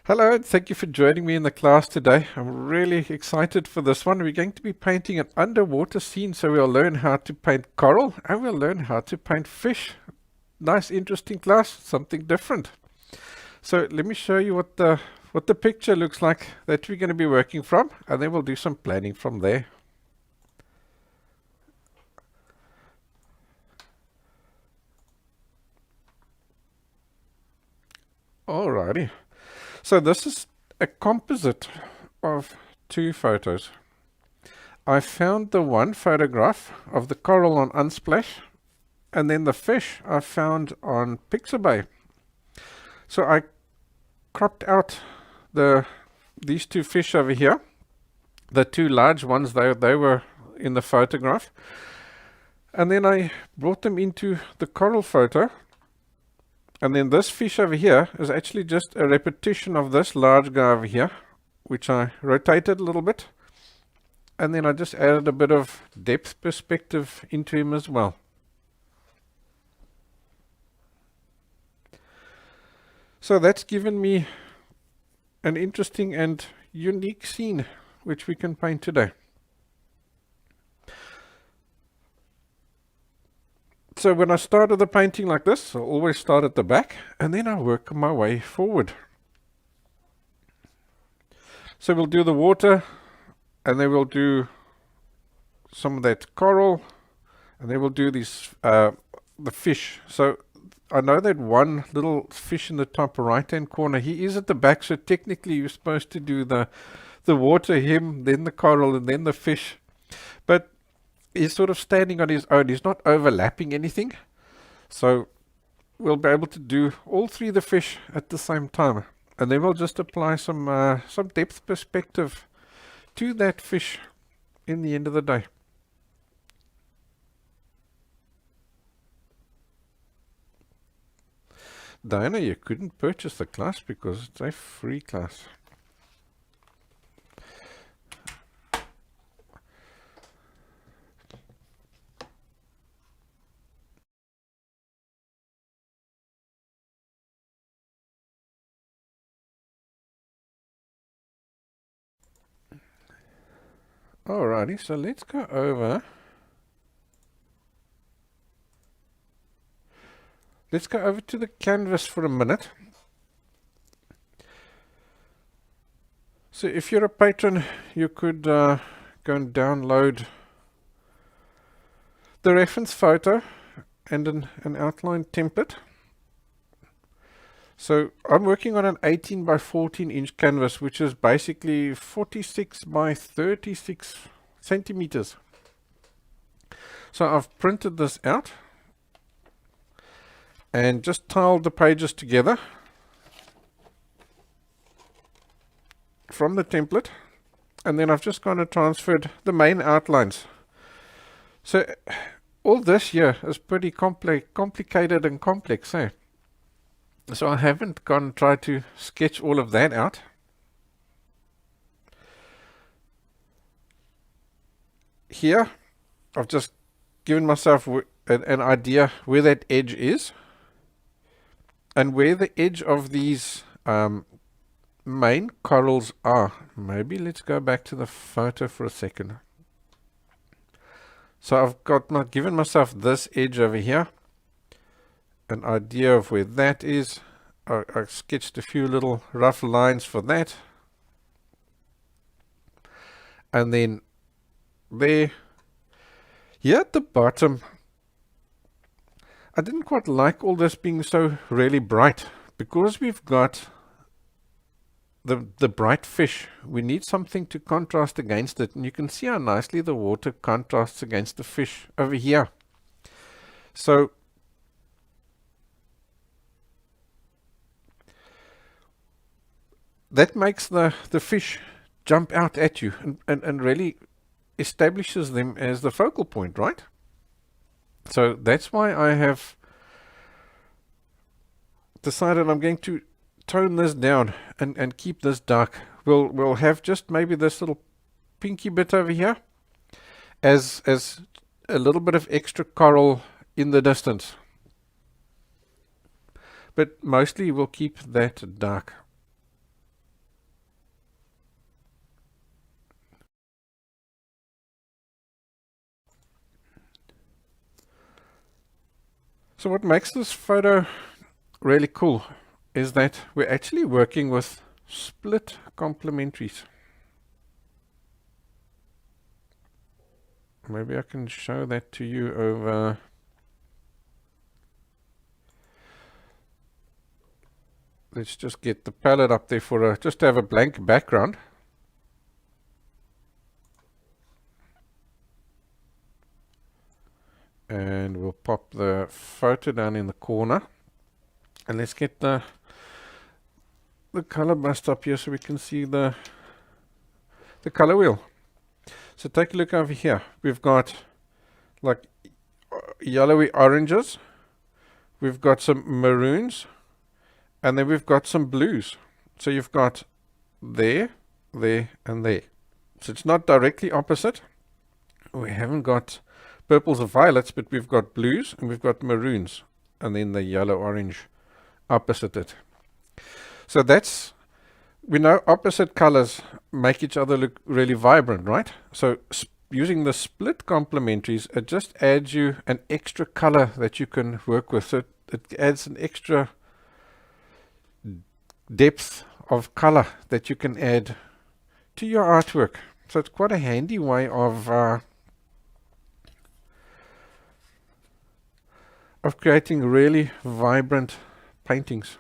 Hello, and thank you for joining me in the class today. I'm really excited for this one. We're going to be painting an underwater scene, so we'll learn how to paint coral and we'll learn how to paint fish. Nice, interesting class, something different. So let me show you what the picture looks like that we're going to be working from, and then we'll do some planning from there. Alrighty. So this is a composite of two photos. I found the one photograph of the coral on Unsplash, and then the fish I found on Pixabay. So I cropped out these two fish over here, the two large ones. They were in the photograph, and then I brought them into the coral photo. And then this fish over here is actually just a repetition of this large guy over here, which I rotated a little bit. And then I just added a bit of depth perspective into him as well. So that's given me an interesting and unique scene which we can paint today. So when I started the painting like this, I always start at the back and then I work my way forward. So we'll do the water, and then we'll do some of that coral, and then we'll do these the fish. So I know that one little fish in the top right hand corner, he is at the back, so technically you're supposed to do the water, him, then the coral, and then the fish. But he's sort of standing on his own. He's not overlapping anything. So we'll be able to do all three of the fish at the same time. And then we'll just apply some depth perspective to that fish in the end of the day. Diana, you couldn't purchase the class because it's a free class. Alrighty, so let's go over. Let's go over to the canvas for a minute. So if you're a patron, you could go and download the reference photo and an outline template. So I'm working on an 18 by 14 inch canvas, which is basically 46 by 36 centimeters. So I've printed this out and just tiled the pages together from the template, and then I've just gone and transferred the main outlines. So all this here is pretty complicated and complex, eh? So I haven't gone and tried to sketch all of that out. Here I've just given myself an idea where that edge is, and where the edge of these main corals are. Maybe let's go back to the photo for a second. So I've given myself this edge over here, an idea of where that is. I sketched a few little rough lines for that, and then there, here at the bottom, I didn't quite like all this being so really bright, because we've got the bright fish. We need something to contrast against it, and you can see how nicely the water contrasts against the fish over here. So that makes the fish jump out at you and really establishes them as the focal point, right? So that's why I have decided I'm going to tone this down and keep this dark. We'll have just maybe this little pinky bit over here as a little bit of extra coral in the distance. But mostly we'll keep that dark. So what makes this photo really cool is that we're actually working with split complementaries. Maybe I can show that to you over. Let's just get the palette up there for just to have a blank background. And we'll pop the photo down in the corner. And let's get the color bust up here so we can see the color wheel. So take a look over here. We've got like yellowy oranges. We've got some maroons. And then we've got some blues. So you've got there, there, and there. So it's not directly opposite. We haven't got purples or violets, but we've got blues and we've got maroons. And then the yellow-orange opposite it. So that's, we know opposite colors make each other look really vibrant, right? So using the split complementaries, it just adds you an extra color that you can work with. So it adds an extra depth of color that you can add to your artwork. So it's quite a handy way of creating really vibrant paintings.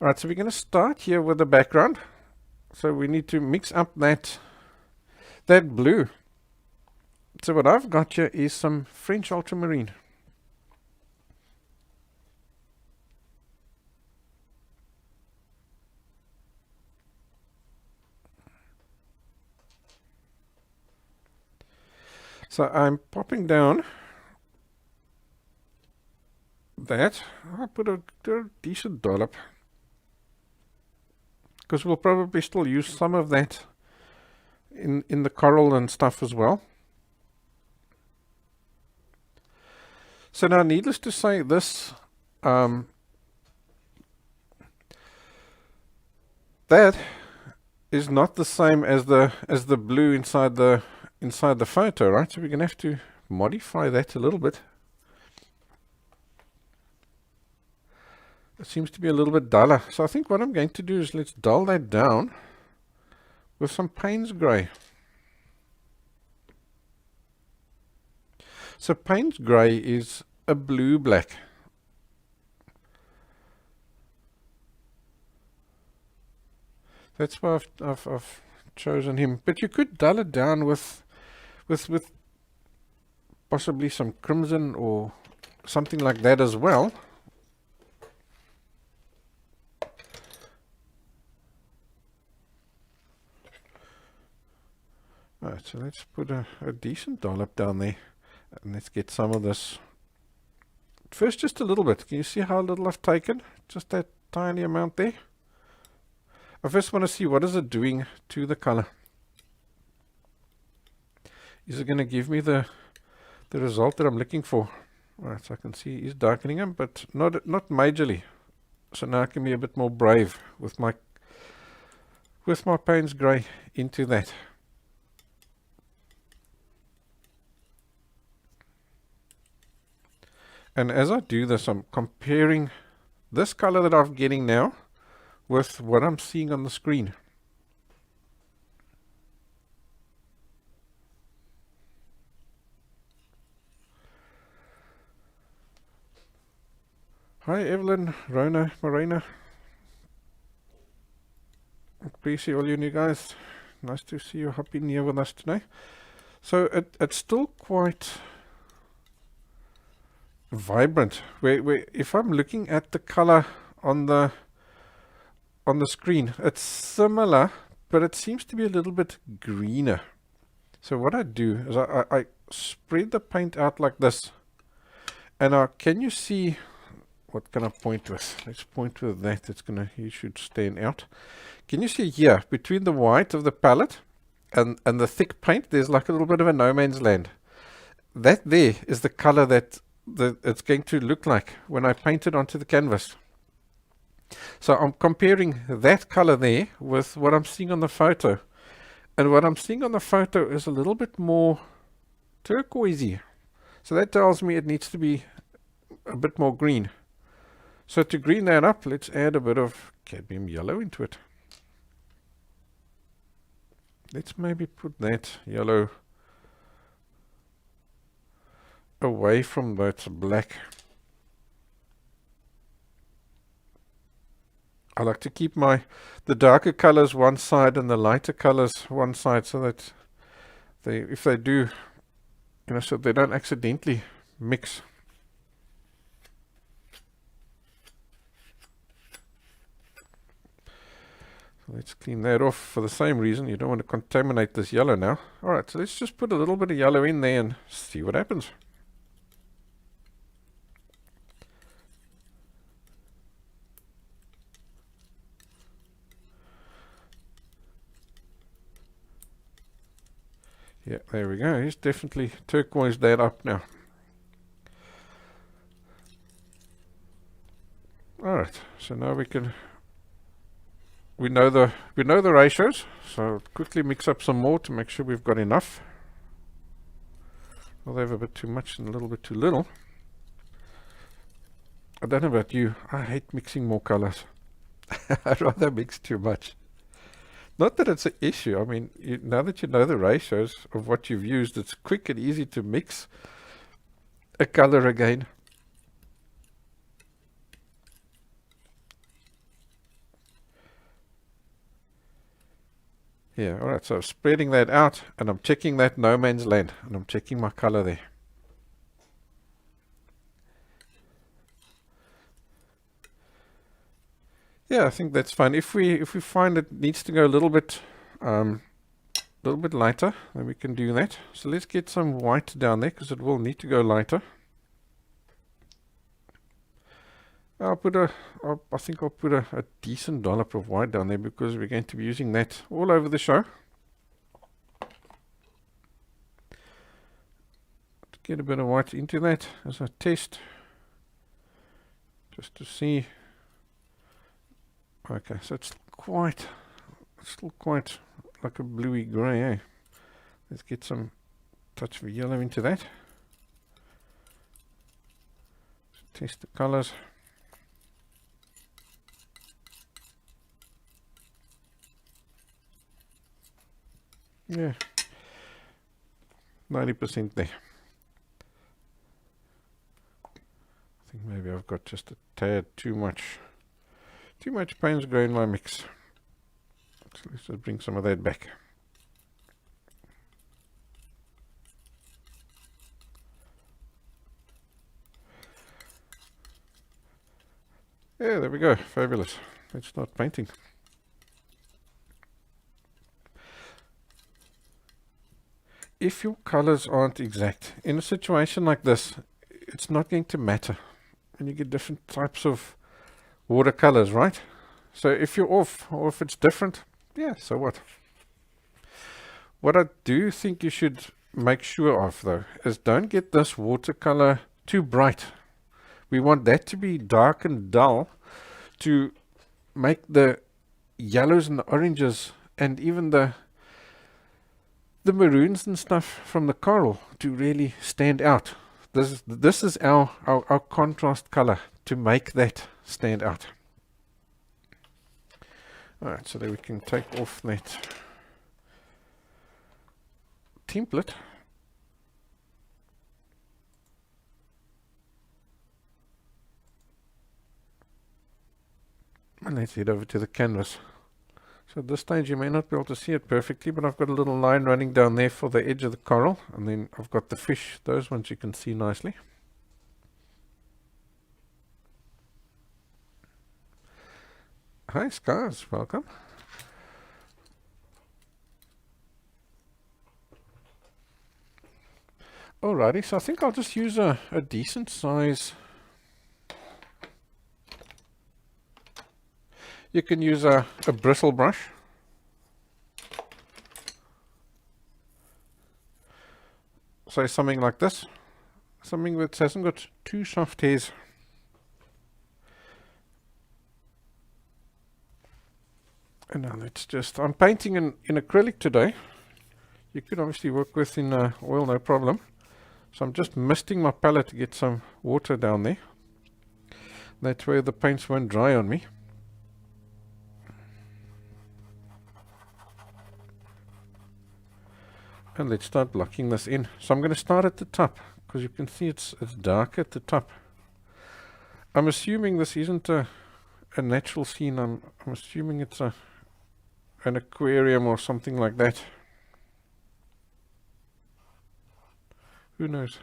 Alright, so we're going to start here with the background. So we need to mix up that blue. So what I've got here is some French ultramarine. So I'm popping down that. I'll put a decent dollop, because we'll probably still use some of that in the coral and stuff as well. So now, needless to say, this that is not the same as the blue inside the photo, right? So we're going to have to modify that a little bit. It seems to be a little bit duller. So I think what I'm going to do is let's dull that down with some Paynes grey. So Paynes grey is a blue-black. That's why I've chosen him. But you could dull it down with possibly some crimson or something like that as well. Alright, so let's put a decent dollop down there, and let's get some of this. First, just a little bit. Can you see how little I've taken? Just that tiny amount there. I first want to see what is it doing to the color. Is it going to give me the result that I'm looking for? Alright, so I can see he's darkening them, but not majorly. So now I can be a bit more brave with my Paynes grey into that. And as I do this, I'm comparing this color that I'm getting now with what I'm seeing on the screen. Hi Evelyn, Rona, Morena. Appreciate all you new guys. Nice to see you hopping here with us today. So it's still quite vibrant. Where if I'm looking at the color on the screen, it's similar, but it seems to be a little bit greener. So what I do is I spread the paint out like this, and can you see what can I point with? Let's point with that. You should stand out. Can you see here between the white of the palette and the thick paint? There's like a little bit of a no man's land. That there is the color that it's going to look like when I paint it onto the canvas. So I'm comparing that color there with what I'm seeing on the photo, and what I'm seeing on the photo is a little bit more turquoisey. So that tells me it needs to be a bit more green. So to green that up, let's add a bit of cadmium yellow into it. Let's maybe put that yellow away from that black. I like to keep the darker colors one side and the lighter colors one side, so that if they do, so they don't accidentally mix. So let's clean that off for the same reason. You don't want to contaminate this yellow now. Alright, so let's just put a little bit of yellow in there and see what happens. Yeah, there we go. He's definitely turquoised that up now. Alright, so now we know the ratios, so quickly mix up some more to make sure we've got enough. Well, they have a bit too much and a little bit too little. I don't know about you, I hate mixing more colors. I'd rather mix too much. Not that it's an issue. I mean, now that you know the ratios of what you've used, it's quick and easy to mix a color again. Yeah, alright, so I'm spreading that out and I'm checking that no man's land and I'm checking my color there. Yeah, I think that's fine. If we find it needs to go a little bit lighter, then we can do that. So let's get some white down there because it will need to go lighter. I think I'll put a decent dollop of white down there because we're going to be using that all over the show. To get a bit of white into that as a test, just to see. Okay, so it's still quite like a bluey grey, eh? Let's get some touch of yellow into that. Test the colors. Yeah, 90% there. I think maybe I've got just a tad too much Paynes grey in my mix. So let's just bring some of that back. Yeah, there we go. Fabulous. Let's start painting. If your colors aren't exact, in a situation like this, it's not going to matter. And you get different types of watercolors, right? So if you're off, or if it's different, yeah, so what? What I do think you should make sure of, though, is don't get this watercolor too bright. We want that to be dark and dull to make the yellows and the oranges and even the maroons and stuff from the coral to really stand out. This is our contrast color to make that stand out. Alright, so then we can take off that template. And let's head over to the canvas. So at this stage you may not be able to see it perfectly, but I've got a little line running down there for the edge of the coral, and then I've got the fish. Those ones you can see nicely. Hi Scars, welcome. Alrighty, so I think I'll just use a decent size. You can use a bristle brush. So something like this. Something that hasn't got too soft hairs. And now let's just, I'm painting in acrylic today. You could obviously work with in oil, no problem. So I'm just misting my palette to get some water down there. That way the paints won't dry on me. And let's start blocking this in. So I'm going to start at the top, because you can see it's dark at the top. I'm assuming this isn't a natural scene. I'm assuming it's an aquarium or something like that. Who knows?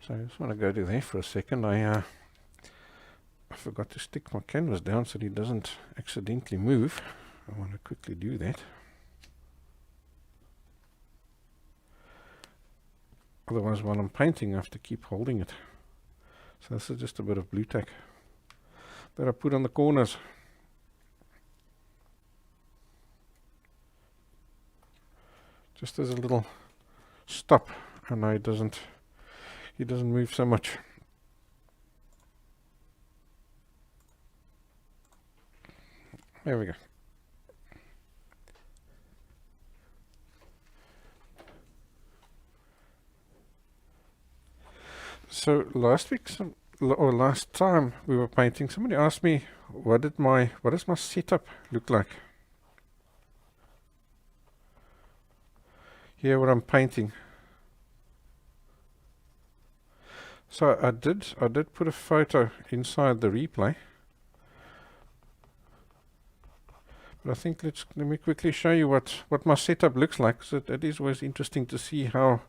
So I just want to go to there for a second. I forgot to stick my canvas down so that it doesn't accidentally move. I want to quickly do that. Otherwise, while I'm painting, I have to keep holding it. So this is just a bit of blue tack that I put on the corners. Just as a little stop, and now it doesn't move so much. There we go. So last time we were painting, somebody asked me, what does my setup look like? Here what I'm painting. So I did put a photo inside the replay. But I think let me quickly show you what my setup looks like. So it is always interesting to see how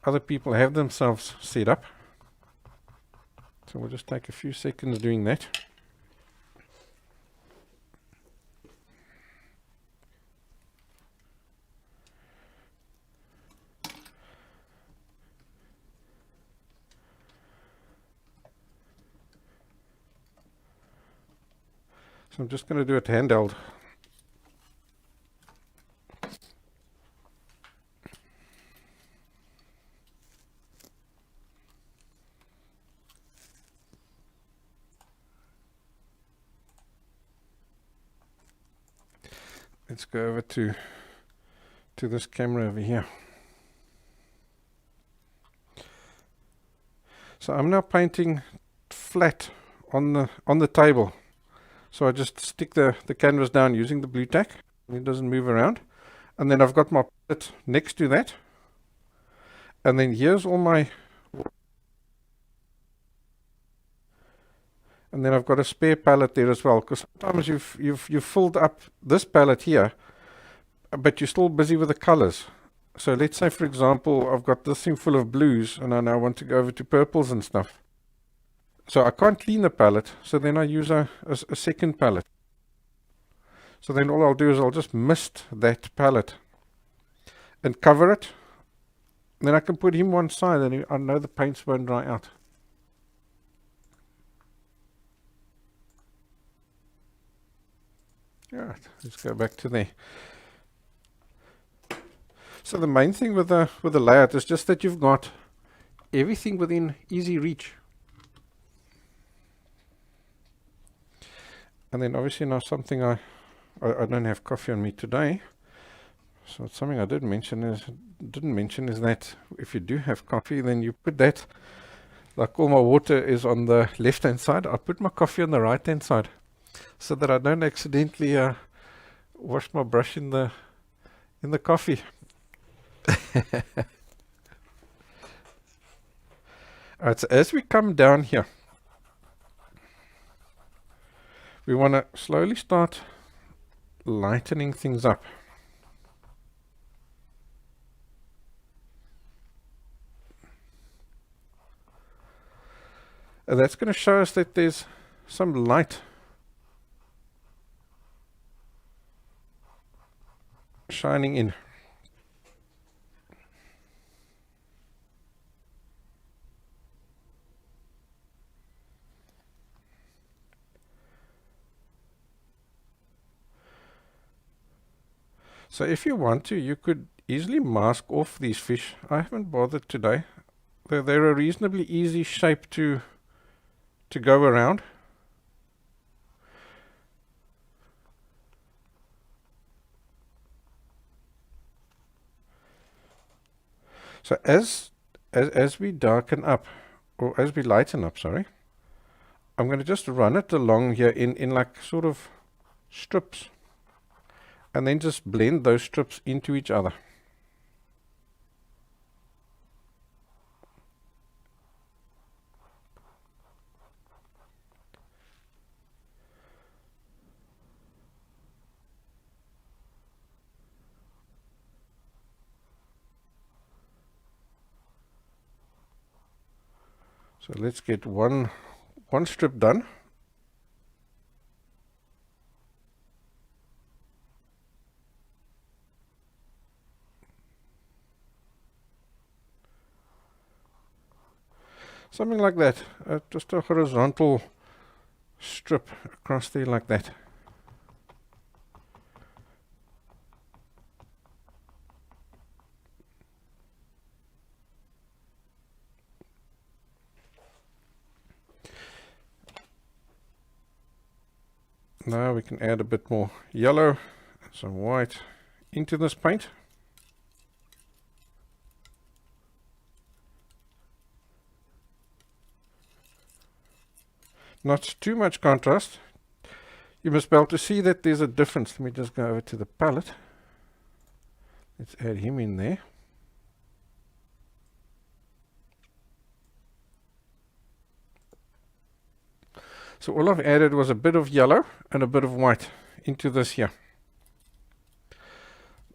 other people have themselves set up. So we'll just take a few seconds doing that. So I'm just going to do it handheld. Let's go over to this camera over here. So I'm now painting flat on the table. So I just stick the canvas down using the blue tack, and it doesn't move around. And then I've got my palette next to that. And then here's all my... And then I've got a spare palette there as well, because sometimes you've filled up this palette here, but you're still busy with the colors. So let's say, for example, I've got this thing full of blues, and I now want to go over to purples and stuff. So I can't clean the palette, so then I use a second palette. So then all I'll do is I'll just mist that palette and cover it. And then I can put him one side, and I know the paints won't dry out. Alright, let's go back to there. So the main thing with the layout is just that you've got everything within easy reach. And then obviously now something I don't have coffee on me today. So it's something I didn't mention is that if you do have coffee, then you put that, like all my water is on the left hand side, I put my coffee on the right hand side, so that I don't accidentally wash my brush in the coffee. Alright, so as we come down here, we want to slowly start lightening things up. And that's going to show us that there's some light shining in. So if you want to, you could easily mask off these fish. I haven't bothered today. They're a reasonably easy shape to go around. So as we darken up, or as we lighten up, sorry, I'm going to just run it along here in like sort of strips, and then just blend those strips into each other. So let's get one strip done. Something like that, just a horizontal strip across there like that. Now we can add a bit more yellow and some white into this paint. Not too much contrast. You must be able to see that there's a difference. Let me just go over to the palette. Let's add him in there. So all I've added was a bit of yellow and a bit of white into this here.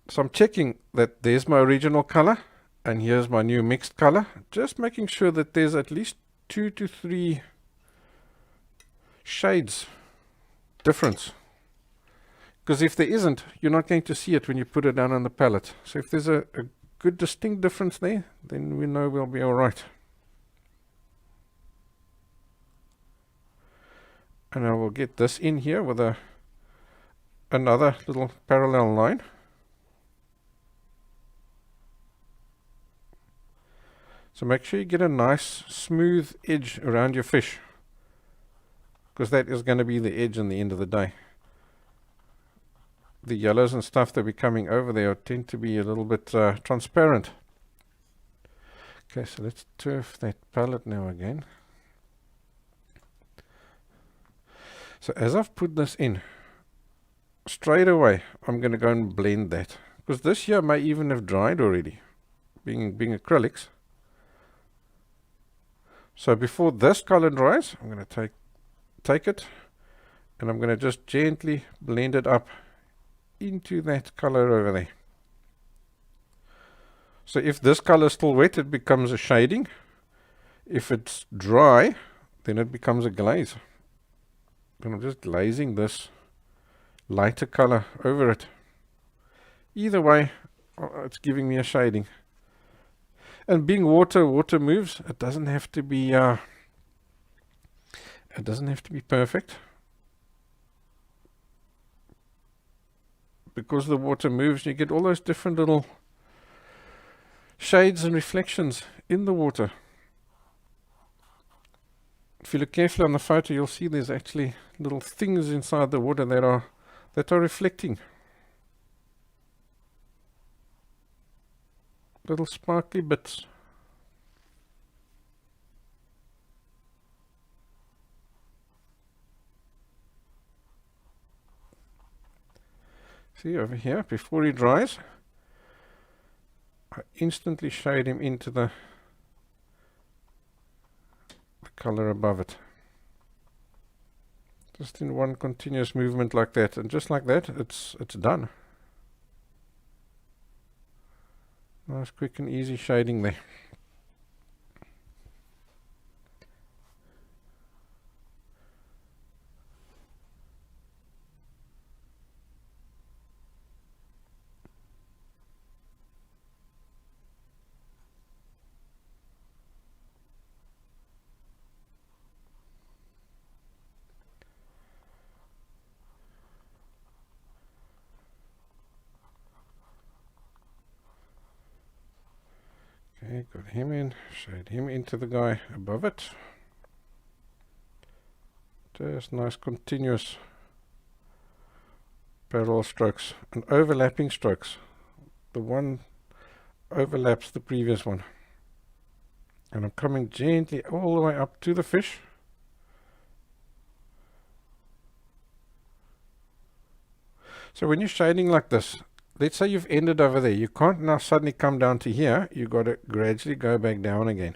So I'm checking that there's my original color and here's my new mixed color. Just making sure that there's at least 2 to 3 shades difference. Because if there isn't, you're not going to see it when you put it down on the palette. So if there's a good distinct difference there, then we know we'll be alright. And I will get this in here with another little parallel line. So make sure you get a nice smooth edge around your fish, because that is going to be the edge in the end of the day. The yellows and stuff that are coming over there tend to be a little bit transparent. Okay, so let's turf that palette now again. So as I've put this in, straight away I'm going to go and blend that, because this here may even have dried already, being acrylics. So before this color dries, I'm going to take it and I'm going to just gently blend it up into that color over there. So if this color is still wet, it becomes a shading. If it's dry, then it becomes a glaze. And I'm just glazing this lighter color over it. Either way, it's giving me a shading. And being water moves. It doesn't have to be perfect. Because the water moves, you get all those different little shades and reflections in the water. If you look carefully on the photo, you'll see there's actually little things inside the water that are reflecting. Little sparkly bits. See over here, before he dries, I instantly shade him into the color above it. Just in one continuous movement like that, and just like that, it's done. Nice, quick and easy shading there. him in, shade him into the guy above it. Just nice continuous parallel strokes and overlapping strokes. The one overlaps the previous one. And I'm coming gently all the way up to the fish. So when you're shading like this, let's say you've ended over there, you can't now suddenly come down to here, you've got to gradually go back down again.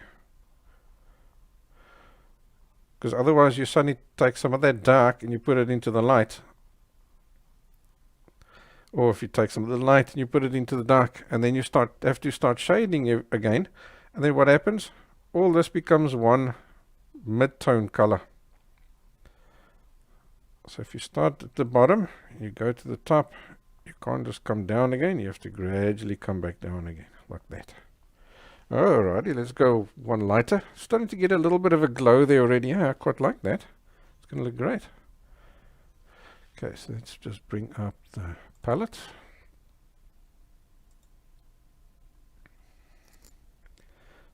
Because otherwise you suddenly take some of that dark and you put it into the light. Or if you take some of the light and you put it into the dark, and then you have to start shading again, and then what happens? All this becomes one mid-tone color. So if you start at the bottom, you go to the top, you can't just come down again, you have to gradually come back down again, like that. Alrighty, let's go one lighter. Starting to get a little bit of a glow there already. Yeah, I quite like that. It's going to look great. Okay, so let's just bring up the palette.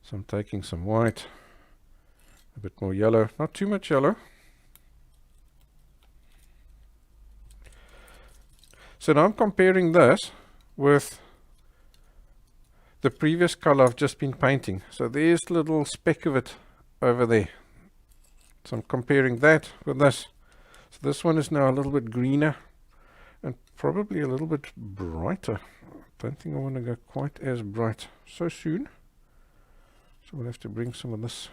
So I'm taking some white, a bit more yellow, not too much yellow. So now I'm comparing this with the previous color I've just been painting. So there's a little speck of it over there. So I'm comparing that with this. So this one is now a little bit greener and probably a little bit brighter. I don't think I want to go quite as bright so soon. So we'll have to bring some of this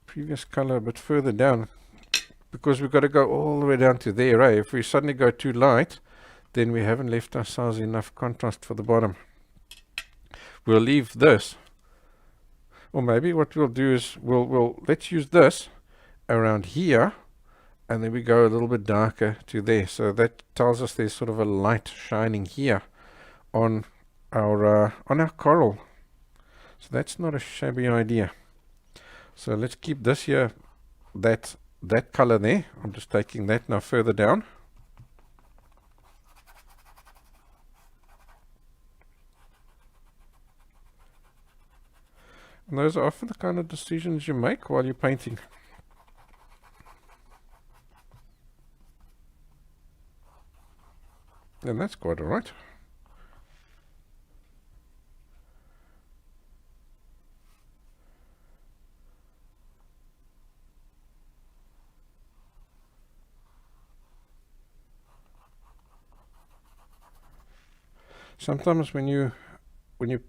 previous color a bit further down, because we've got to go all the way down to there. If we suddenly go too light, then we haven't left ourselves enough contrast for the bottom. We'll leave this, or maybe what we'll do is let's use this around here, and then we go a little bit darker to there. So that tells us there's sort of a light shining here on our coral. So that's not a shabby idea. So let's keep this here, that color there. I'm just taking that now further down. And those are often the kind of decisions you make while you're painting. And that's quite all right. Sometimes when you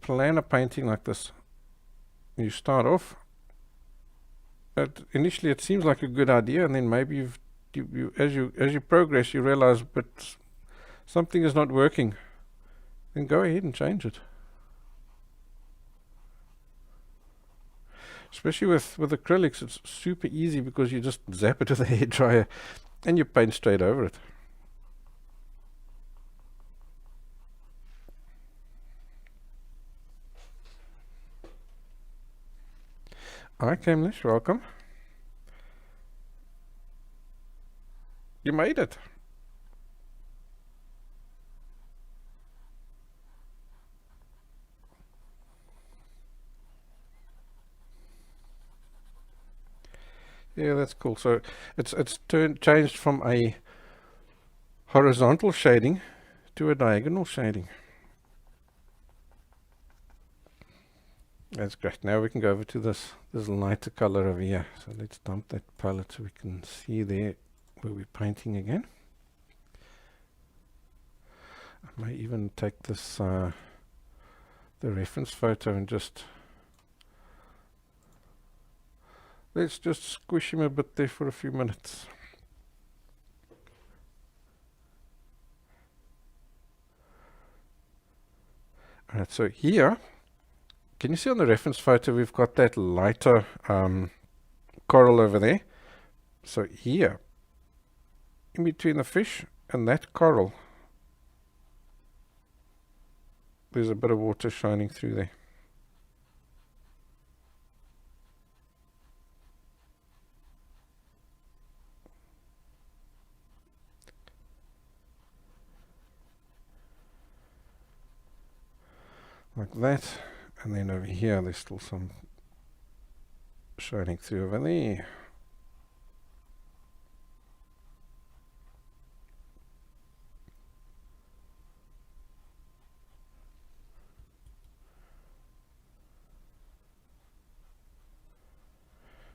plan a painting like this, you start off, initially it seems like a good idea, and then maybe as you progress, you realize, but something is not working. Then go ahead and change it. Especially with acrylics, it's super easy because you just zap it with a hairdryer and you paint straight over it. Hi, Camlish, welcome. You made it. Yeah, that's cool. So it's changed from a horizontal shading to a diagonal shading. That's great. Now we can go over to this lighter color over here. So let's dump that palette so we can see there where we're painting again. I may even take this the reference photo and let's just squish him a bit there for a few minutes. Alright, so here, can you see on the reference photo we've got that lighter coral over there? So here, in between the fish and that coral, there's a bit of water shining through there. Like that. And then over here, there's still some shining through over there.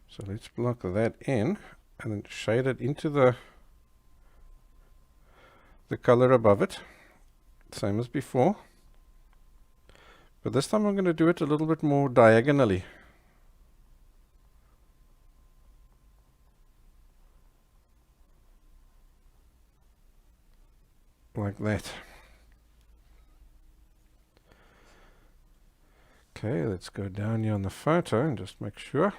So let's block that in and then shade it into the color above it, same as before. But this time I'm going to do it a little bit more diagonally. Like that. Okay, let's go down here on the photo and just make sure.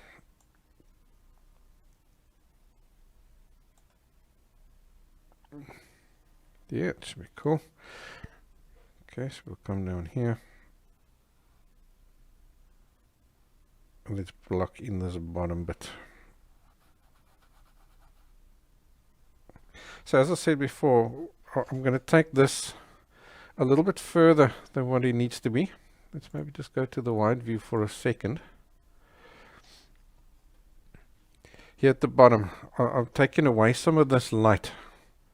Yeah, it should be cool. Okay, so we'll come down here. And let's block in this bottom bit. So as I said before, I'm going to take this a little bit further than what it needs to be. Let's maybe just go to the wide view for a second. Here at the bottom, I've taken away some of this light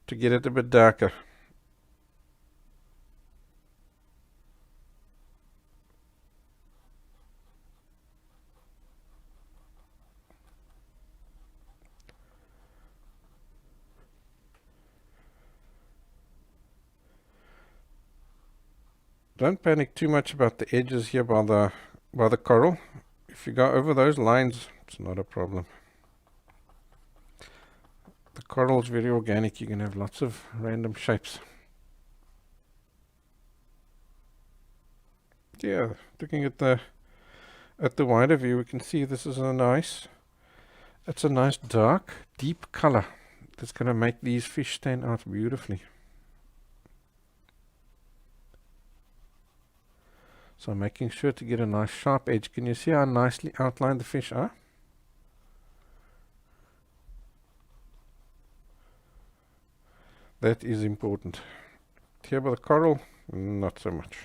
to get it a bit darker. Don't panic too much about the edges here by the coral. If you go over those lines, it's not a problem. The coral's very organic. You can have lots of random shapes. Yeah, looking at the wider view, we can see this is it's a nice dark, deep color that's going to make these fish stand out beautifully. So I'm making sure to get a nice sharp edge. Can you see how nicely outlined the fish are? That is important. Here by the coral, not so much.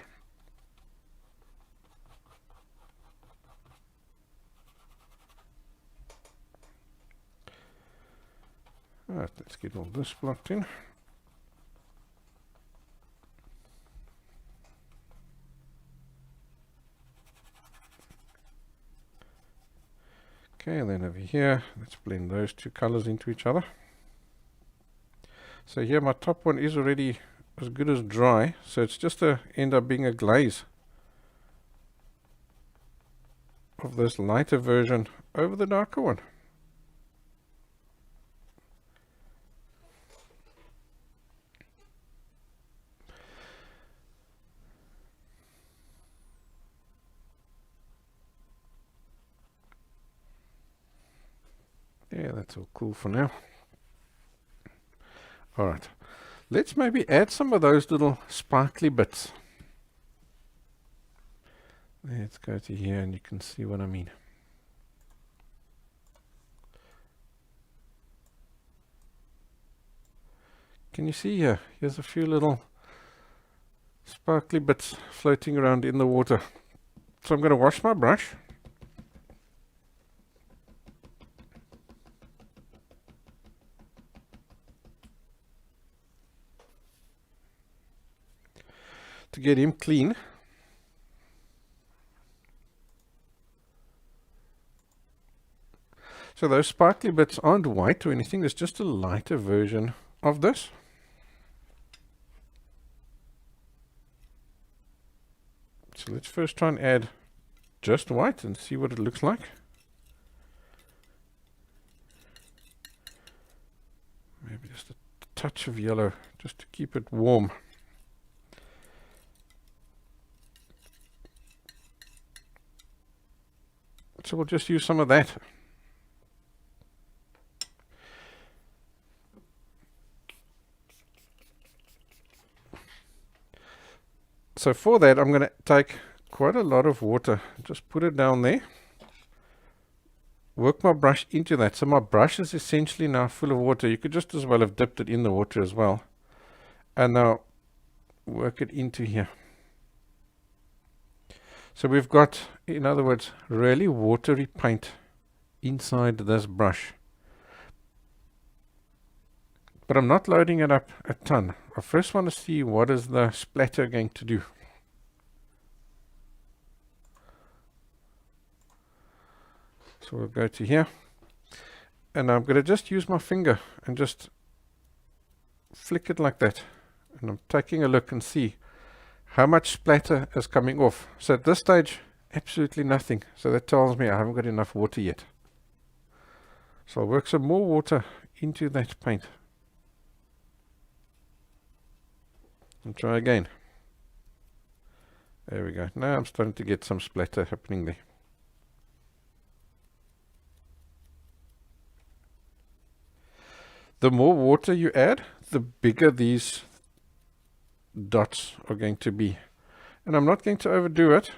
Alright, let's get all this blocked in. Okay, and then over here, let's blend those two colors into each other. So here my top one is already as good as dry, so it's just to end up being a glaze of this lighter version over the darker one. Yeah, that's all cool for now. Alright, let's maybe add some of those little sparkly bits. Let's go to here and you can see what I mean. Can you see here? Here's a few little sparkly bits floating around in the water. So I'm going to wash my brush. To get him clean. So those sparkly bits aren't white or anything, it's just a lighter version of this. So let's first try and add just white and see what it looks like. Maybe just a touch of yellow just to keep it warm. So we'll just use some of that. So for that, I'm going to take quite a lot of water, just put it down there, work my brush into that. So my brush is essentially now full of water. You could just as well have dipped it in the water as well. And now work it into here. So we've got, in other words, really watery paint inside this brush. But I'm not loading it up a ton. I first want to see what is the splatter going to do. So we'll go to here. And I'm going to just use my finger and just flick it like that. And I'm taking a look and see how much splatter is coming off. So at this stage, absolutely nothing. So that tells me I haven't got enough water yet. So I'll work some more water into that paint. And try again. There we go. Now I'm starting to get some splatter happening there. The more water you add, the bigger these dots are going to be. And I'm not going to overdo it.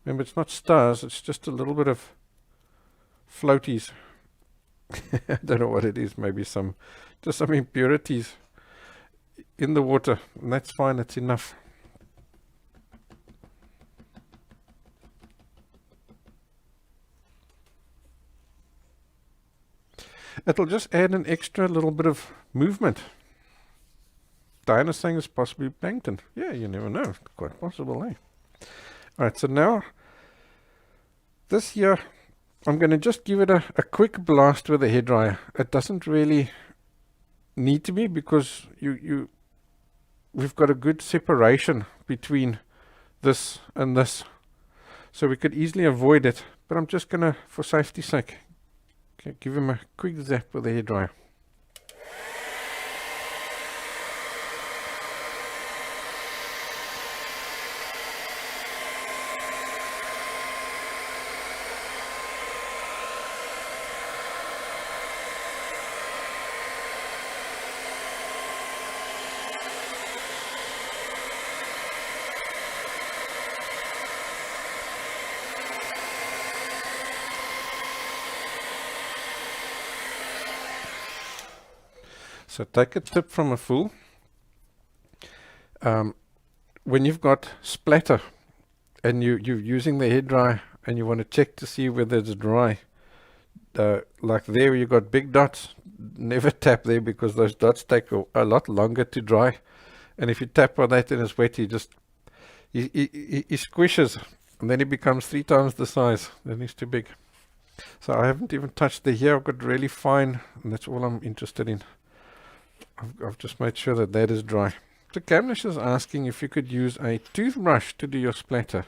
Remember, it's not stars, it's just a little bit of floaties. I don't know what it is, maybe just some impurities in the water, and that's fine, it's enough. It'll just add an extra little bit of movement. Diana's saying it's possibly plankton. Yeah, you never know. It's quite possible, eh? Alright, so now this here, I'm going to just give it a quick blast with a hairdryer. It doesn't really need to be, because we've got a good separation between this and this. So we could easily avoid it. But I'm just going to, for safety's sake, give him a quick zap with a hairdryer. So take a tip from a fool. When you've got splatter and you're using the hairdryer and you want to check to see whether it's dry, like there where you got big dots, never tap there, because those dots take a lot longer to dry. And if you tap on that and it's wet, he squishes, and then it becomes 3 times the size. Then it's too big. So I haven't even touched the hair. I've got really fine, and that's all I'm interested in. I've just made sure that that is dry. So Camlish is asking if you could use a toothbrush to do your splatter.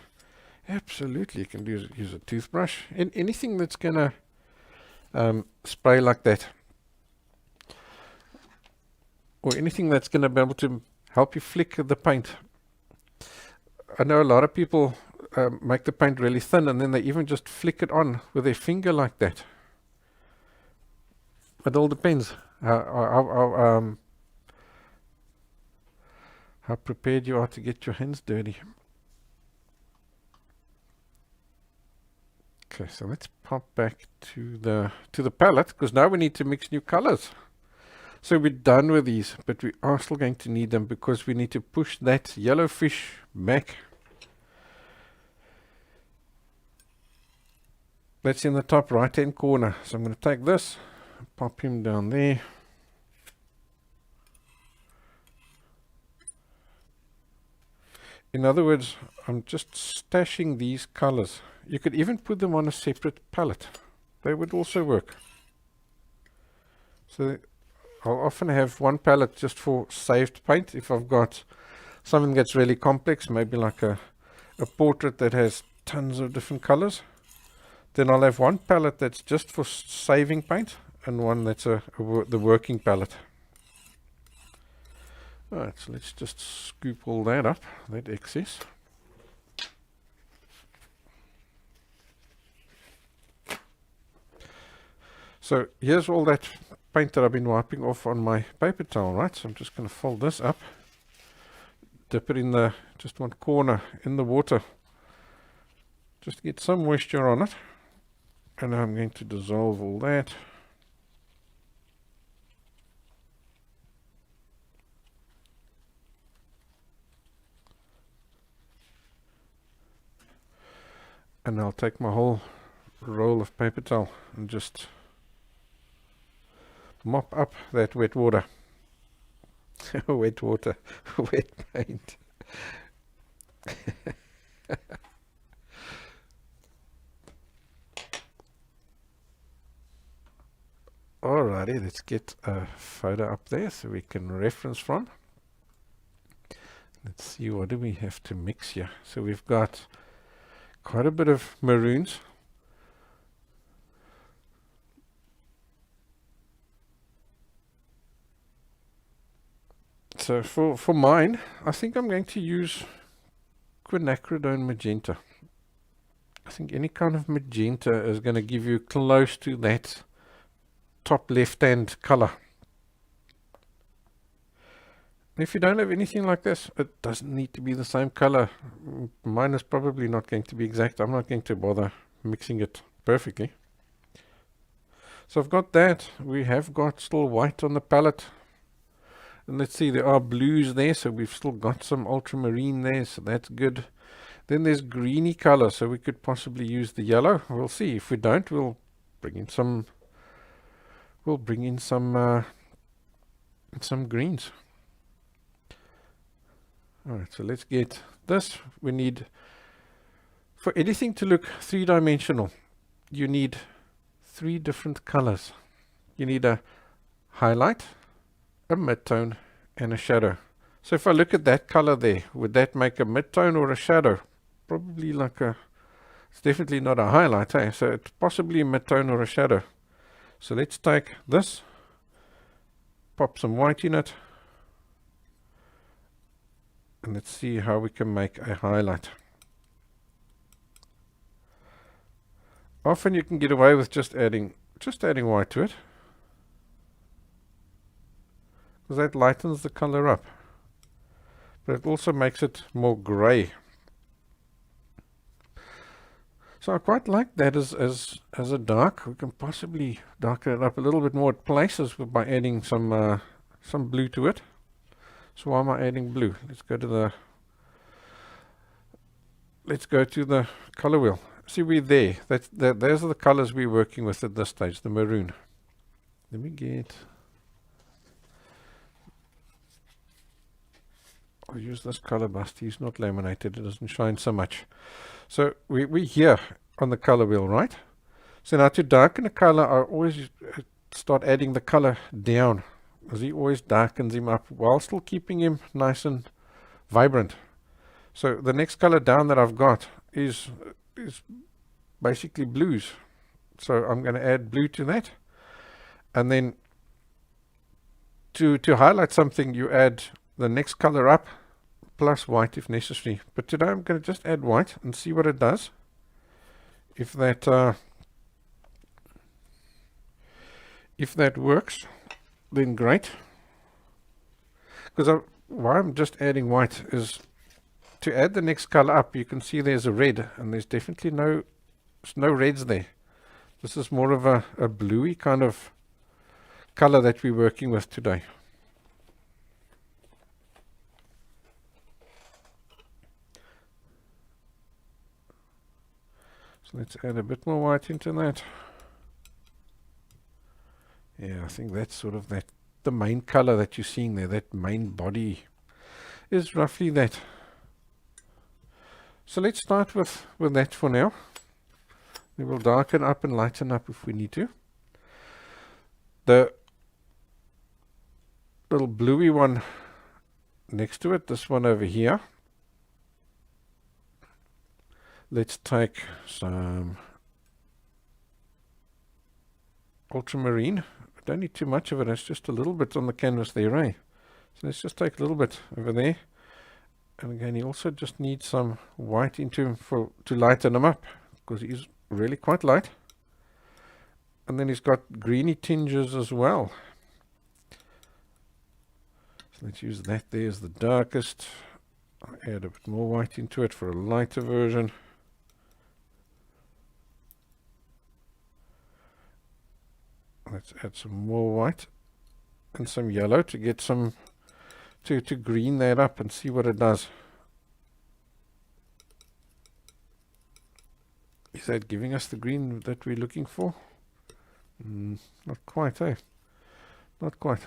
Absolutely, you can use a toothbrush. Anything that's going to spray like that. Or anything that's going to be able to help you flick the paint. I know a lot of people make the paint really thin, and then they even just flick it on with their finger like that. It all depends how prepared you are to get your hands dirty. Okay, so let's pop back to the palette, because now we need to mix new colors. So we're done with these, but we are still going to need them, because we need to push that yellow fish back. That's in the top right hand corner. So I'm going to take this, pop him down there. In other words, I'm just stashing these colors. You could even put them on a separate palette. They would also work. So I'll often have one palette just for saved paint. If I've got something that's really complex, maybe like a portrait that has tons of different colors, then I'll have one palette that's just for saving paint, and one that's the working palette. Alright, so let's just scoop all that up, that excess. So here's all that paint that I've been wiping off on my paper towel, right? So I'm just going to fold this up, dip it in just one corner in the water, just to get some moisture on it. And now I'm going to dissolve all that. And I'll take my whole roll of paper towel and just mop up that wet water. Wet water, wet paint. Alrighty, let's get a photo up there so we can reference from. Let's see, what do we have to mix here? So we've got quite a bit of maroons. So for mine, I think I'm going to use quinacridone magenta. I think any kind of magenta is going to give you close to that top left-hand color. If you don't have anything like this, it doesn't need to be the same color. Mine is probably not going to be exact. I'm not going to bother mixing it perfectly. So I've got that. We have got still white on the palette. And let's see, there are blues there, so we've still got some ultramarine there, so that's good. Then there's greeny color, so we could possibly use the yellow. We'll see. If we don't, we'll bring in some greens. Alright, so let's get this. We need, for anything to look three-dimensional, you need 3 different colors. You need a highlight, a midtone, and a shadow. So if I look at that color there, would that make a midtone or a shadow? Probably like it's definitely not a highlight, eh? So it's possibly a midtone or a shadow. So let's take this, pop some white in it, and let's see how we can make a highlight. Often you can get away with just adding white to it, because that lightens the color up, but it also makes it more gray. So I quite like that as a dark. We can possibly darken it up a little bit more at places by adding some blue to it. So why am I adding blue? Let's go to the color wheel. See, we're there. Those are the colors we're working with at this stage, the maroon. Let me get... I'll use this color bust. He's not laminated. It doesn't shine so much. So we're here on the color wheel, right? So now to darken a color, I always start adding the color down, because he always darkens him up while still keeping him nice and vibrant. So the next color down that I've got is basically blues. So I'm going to add blue to that. And then to highlight something, you add the next color up plus white if necessary. But today I'm going to just add white and see what it does. If that works, then great. Because why I'm just adding white is to add the next color up. You can see there's a red, and there's definitely no reds there. This is more of a bluey kind of color that we're working with today. So let's add a bit more white into that. Yeah, I think that's sort of the main color that you're seeing there, that main body is roughly that. So let's start with that for now. We will darken up and lighten up if we need to. The little bluey one next to it, this one over here. Let's take some ultramarine. I don't need too much of it. It's just a little bit on the canvas there, eh? So let's just take a little bit over there. And again, you also just need some white into him to lighten him up, because he's really quite light. And then he's got greeny tinges as well. So let's use that there as the darkest. I'll add a bit more white into it for a lighter version. Let's add some more white and some yellow to get some to green that up and see what it does. Is that giving us the green that we're looking for? Not quite, eh? Not quite.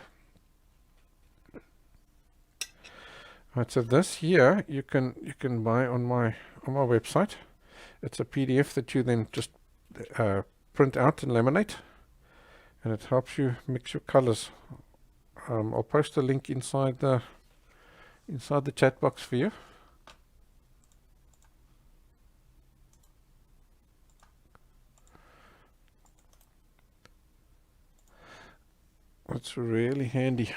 Right, so this here you can buy on my website. It's a PDF that you then just print out and laminate, and it helps you mix your colors. I'll post a link inside the chat box for you. It's really handy.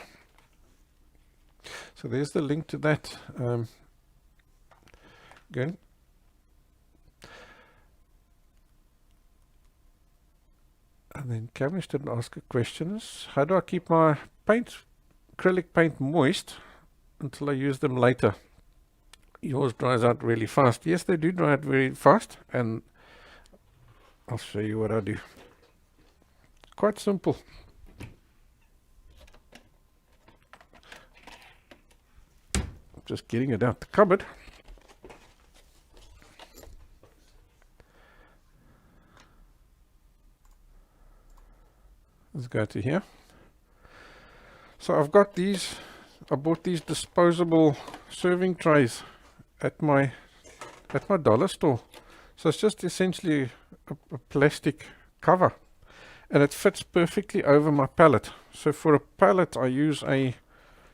So there's the link to that. Again, and then Cavendish didn't ask a question. How do I keep my acrylic paint moist until I use them later? Yours dries out really fast. Yes, they do dry out very fast, and I'll show you what I do. Quite simple. Just getting it out the cupboard. Let's go to here. So I've got these, I bought these disposable serving trays at my dollar store. So it's just essentially a plastic cover, and it fits perfectly over my palette. So for a palette I use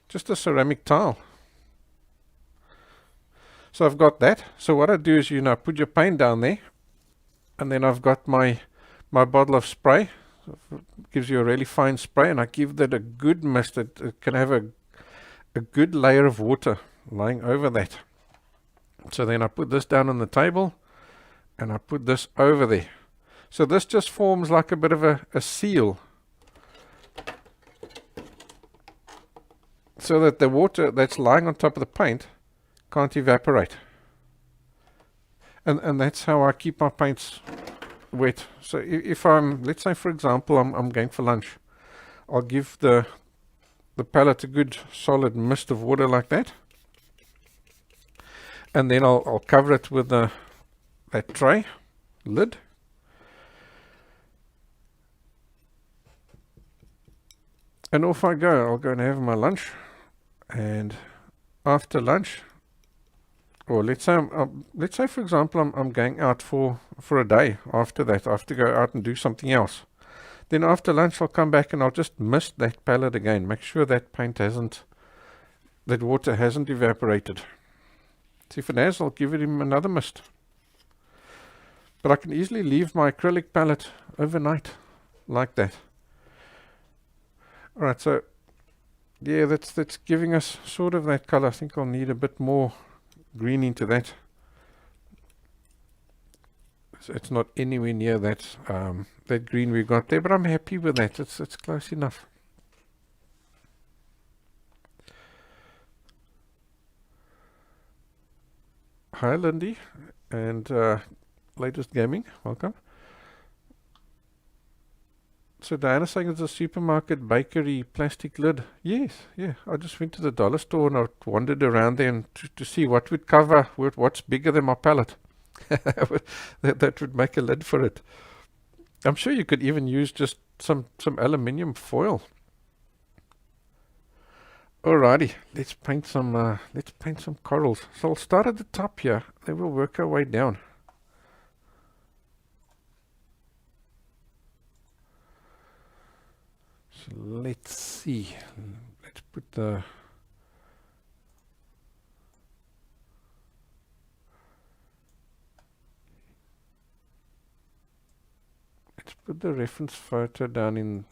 just a ceramic tile. So I've got that. So what I do is, put your paint down there, and then I've got my bottle of spray. It gives you a really fine spray, and I give that a good mist. It can have a good layer of water lying over that. So then I put this down on the table, and I put this over there. So this just forms like a bit of a seal, so that the water that's lying on top of the paint can't evaporate. And that's how I keep my paints wet. So if let's say for example I'm going for lunch, I'll give the palette a good solid mist of water like that, and then I'll cover it with that tray lid, and off I go. I'll go and have my lunch, and after lunch, or let's say for example I'm going out for a day. After that, I have to go out and do something else. Then after lunch I'll come back and I'll just mist that palette again. Make sure that that water hasn't evaporated. See, if it has, I'll give it another mist. But I can easily leave my acrylic palette overnight like that. Alright, so yeah, that's giving us sort of that color. I think I'll need a bit more green into that. So it's not anywhere near that green we got there, but I'm happy with that. It's close enough. Hi Lindy, and Latest Gaming, welcome. So Diana's saying it's a supermarket bakery plastic lid. Yes, yeah. I just went to the dollar store and I wandered around there and to see what would cover, what's bigger than my palette. that would make a lid for it. I'm sure you could even use just some aluminium foil. Alrighty, let's paint some corals. So I'll start at the top here, then we'll work our way down. So let's see. Let's put the reference photo down in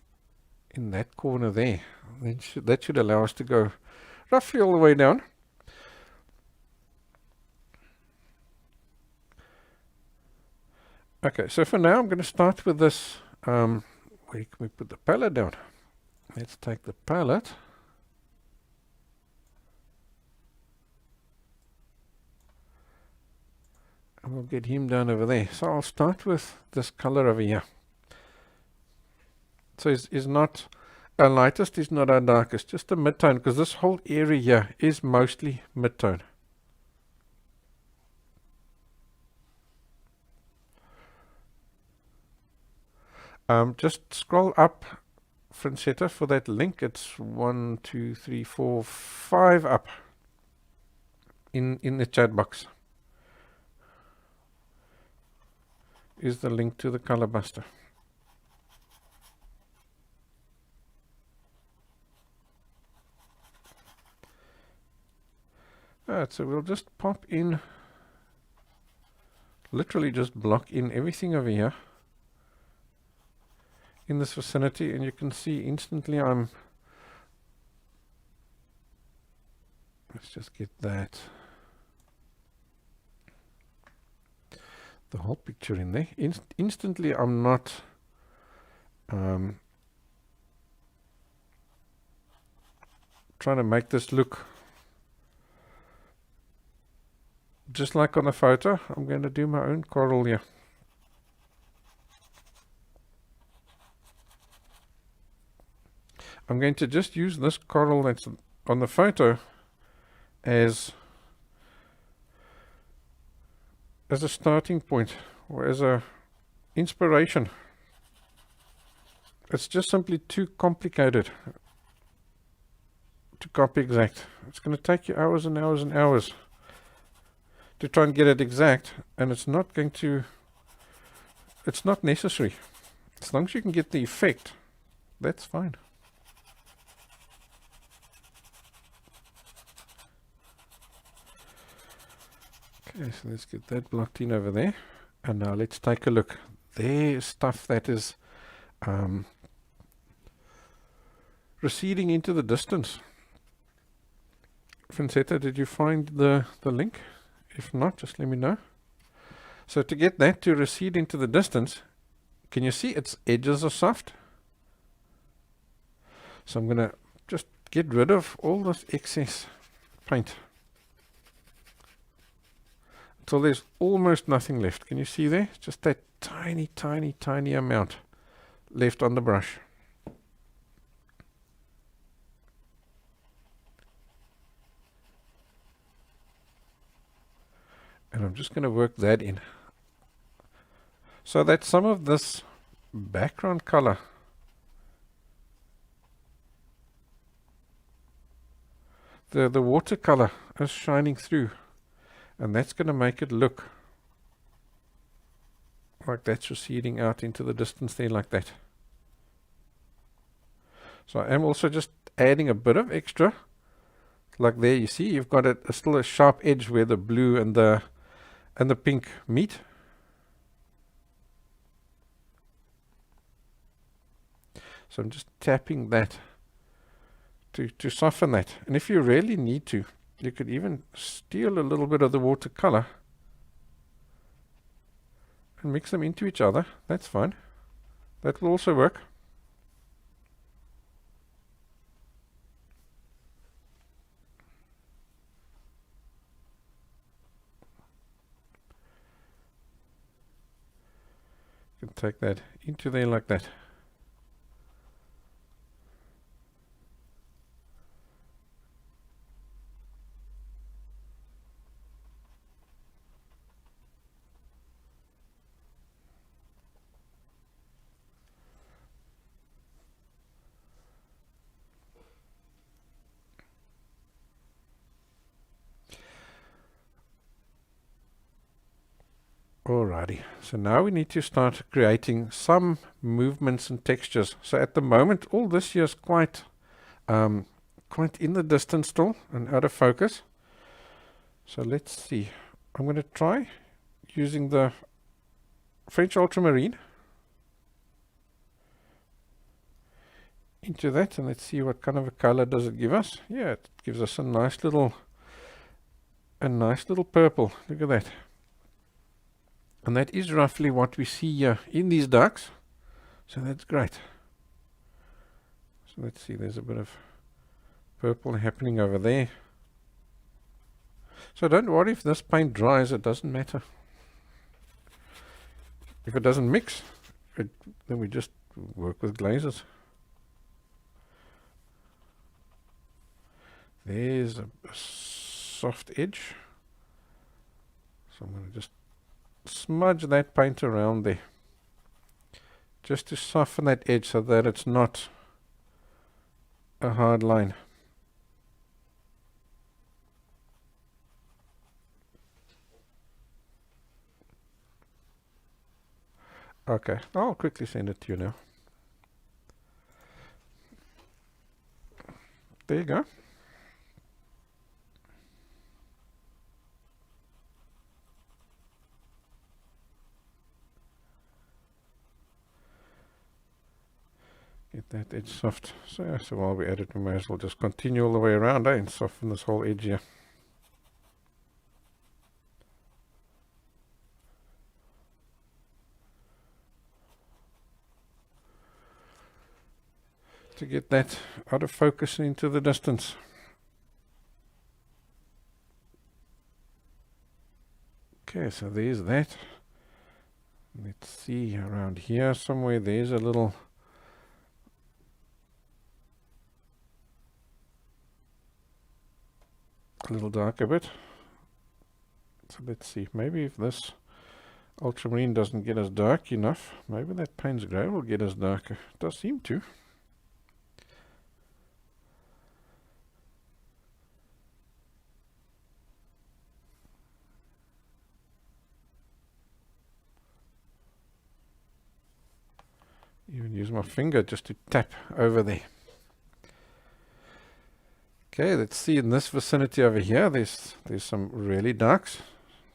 that corner there. Then that should allow us to go roughly all the way down. Okay, so for now I'm going to start with this. Where can we put the palette down? Let's take the palette. And we'll get him down over there. So I'll start with this color over here. So is not our lightest, is not our darkest, just a mid-tone, because this whole area here is mostly mid-tone. Just scroll up, Francetta, for that link. It's 1, 2, 3, 4, 5 up in the chat box. Is the link to the color buster. Alright, so we'll just pop in, literally just block in everything over here in this vicinity, and you can see instantly let's just get that, the whole picture in there. Instantly I'm not trying to make this look just like on the photo. I'm going to do my own coral here. I'm going to just use this coral that's on the photo as a starting point, or as a inspiration. It's just simply too complicated to copy exact. It's going to take you hours and hours and hours to try and get it exact, and it's not necessary. As long as you can get the effect, that's fine. Okay, so let's get that blocked in over there, and now let's take a look. There's stuff that is receding into the distance. Francetta, did you find the link? If not, just let me know. So to get that to recede into the distance, can you see its edges are soft? So I'm going to just get rid of all this excess paint until there's almost nothing left. Can you see there? Just that tiny, tiny, tiny amount left on the brush. And I'm just going to work that in, so that some of this background color the watercolor is shining through, and that's going to make it look like that's receding out into the distance there, like that. So I am also just adding a bit of extra, like there. You see you've got still a sharp edge where the blue and the pink meet. So I'm just tapping that to soften that. And if you really need to, you could even steal a little bit of the watercolor and mix them into each other. That's fine. That will also work. You can take that into there like that. Alrighty, so now we need to start creating some movements and textures. So at the moment, all this here is quite in the distance still and out of focus. So let's see. I'm going to try using the French Ultramarine into that, and let's see what kind of a color does it give us. Yeah, it gives us a nice little purple. Look at that. And that is roughly what we see here in these ducks. So that's great. So let's see, there's a bit of purple happening over there. So don't worry if this paint dries, it doesn't matter. If it doesn't mix, then we just work with glazes. There's a soft edge. So I'm going to just smudge that paint around there, just to soften that edge so that it's not a hard line. Okay, I'll quickly send it to you now. There you go. Get that edge soft. So while we're at it, we may as well just continue all the way around, and soften this whole edge here. To get that out of focus into the distance. Okay, so there's that. Let's see, around here somewhere there's a little darker bit. So let's see, maybe if this ultramarine doesn't get us dark enough, maybe that Paynes grey will get us darker. It does seem to. Even use my finger just to tap over there. Okay, let's see in this vicinity over here, there's some really darks.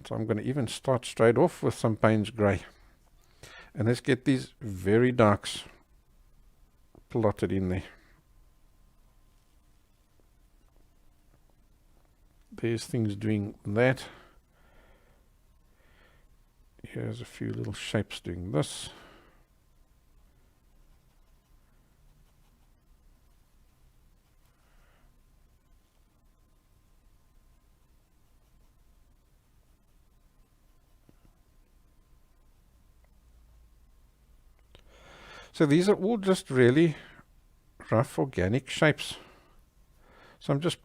So I'm going to even start straight off with some Paynes grey. And let's get these very darks plotted in there. There's things doing that. Here's a few little shapes doing this. So these are all just really rough organic shapes. So I'm just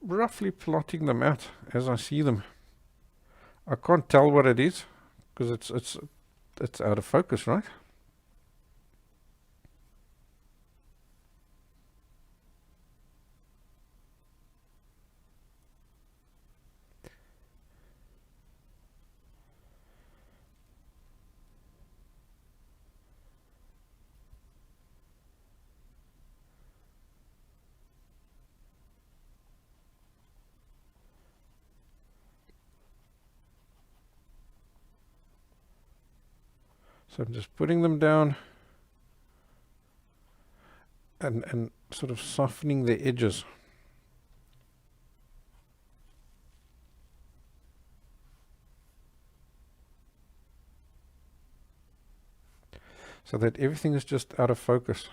roughly plotting them out as I see them. I can't tell what it is because it's out of focus, right? So I'm just putting them down and sort of softening the edges. So that everything is just out of focus.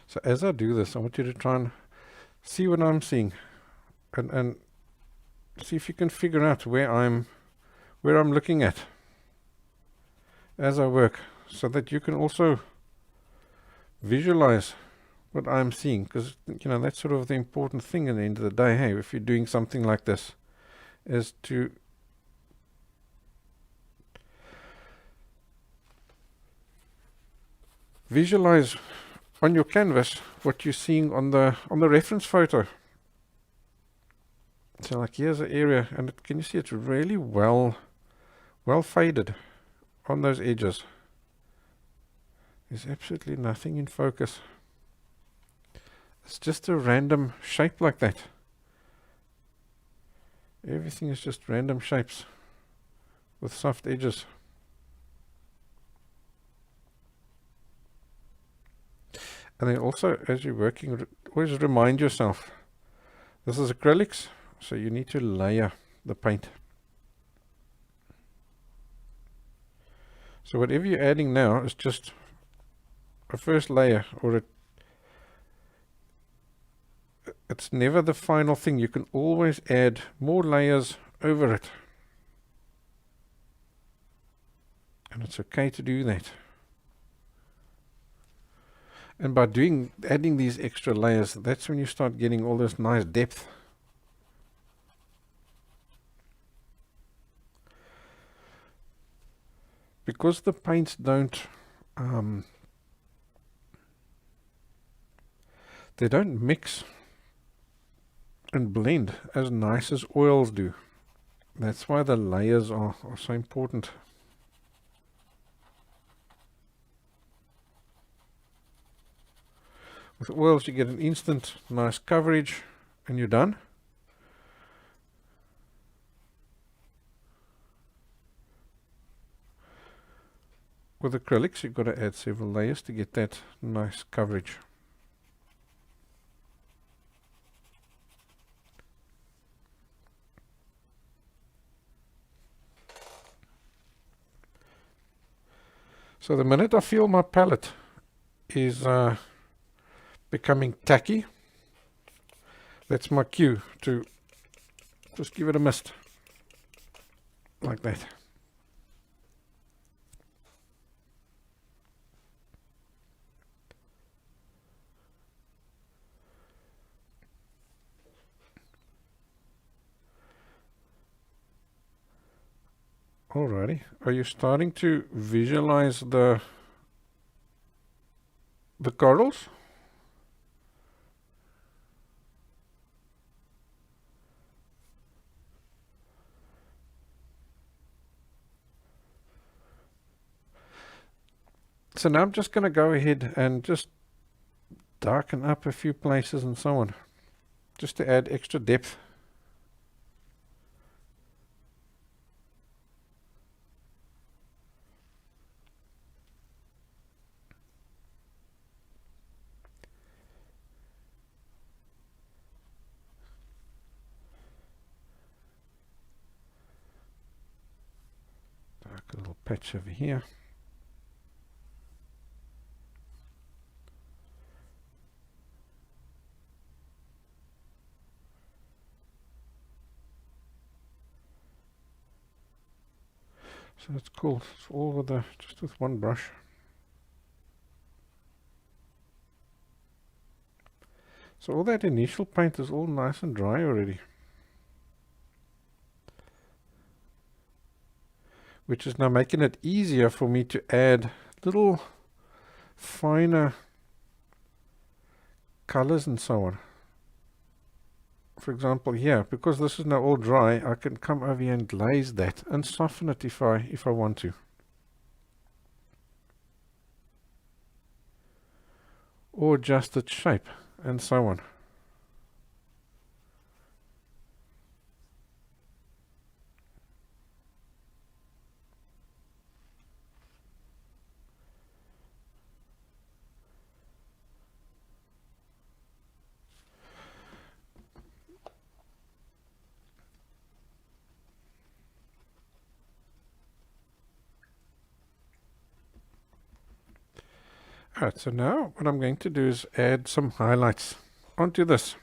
So as I do this, I want you to try and see what I'm seeing, and see if you can figure out where I'm looking at as I work, so that you can also visualize what I'm seeing, because you know that's sort of the important thing at the end of the day. Hey, if you're doing something like this, is to visualize on your canvas what you're seeing on the reference photo. So like here's an area, and can you see it's really well faded on those edges. There's absolutely nothing in focus. It's just a random shape like that. Everything is just random shapes with soft edges. And then also, as you're working, always remind yourself, this is acrylics, so you need to layer the paint. So whatever you're adding now is just a first layer, or it's never the final thing. You can always add more layers over it. And it's okay to do that. And by adding these extra layers, that's when you start getting all this nice depth. Because the paints don't they don't mix and blend as nice as oils do. That's why the layers are so important. With oils you get an instant nice coverage and you're done. With acrylics you've got to add several layers to get that nice coverage. So the minute I feel my palette is becoming tacky, that's my cue to just give it a mist, like that. Alrighty, are you starting to visualize the corals? So now I'm just going to go ahead and just darken up a few places and so on, just to add extra depth. A little patch over here. So that's cool. It's all with just with one brush. So all that initial paint is all nice and dry already, which is now making it easier for me to add little finer colors and so on. For example here, because this is now all dry, I can come over here and glaze that and soften it if I want to. Or adjust its shape and so on. Alright, so now what I'm going to do is add some highlights onto this.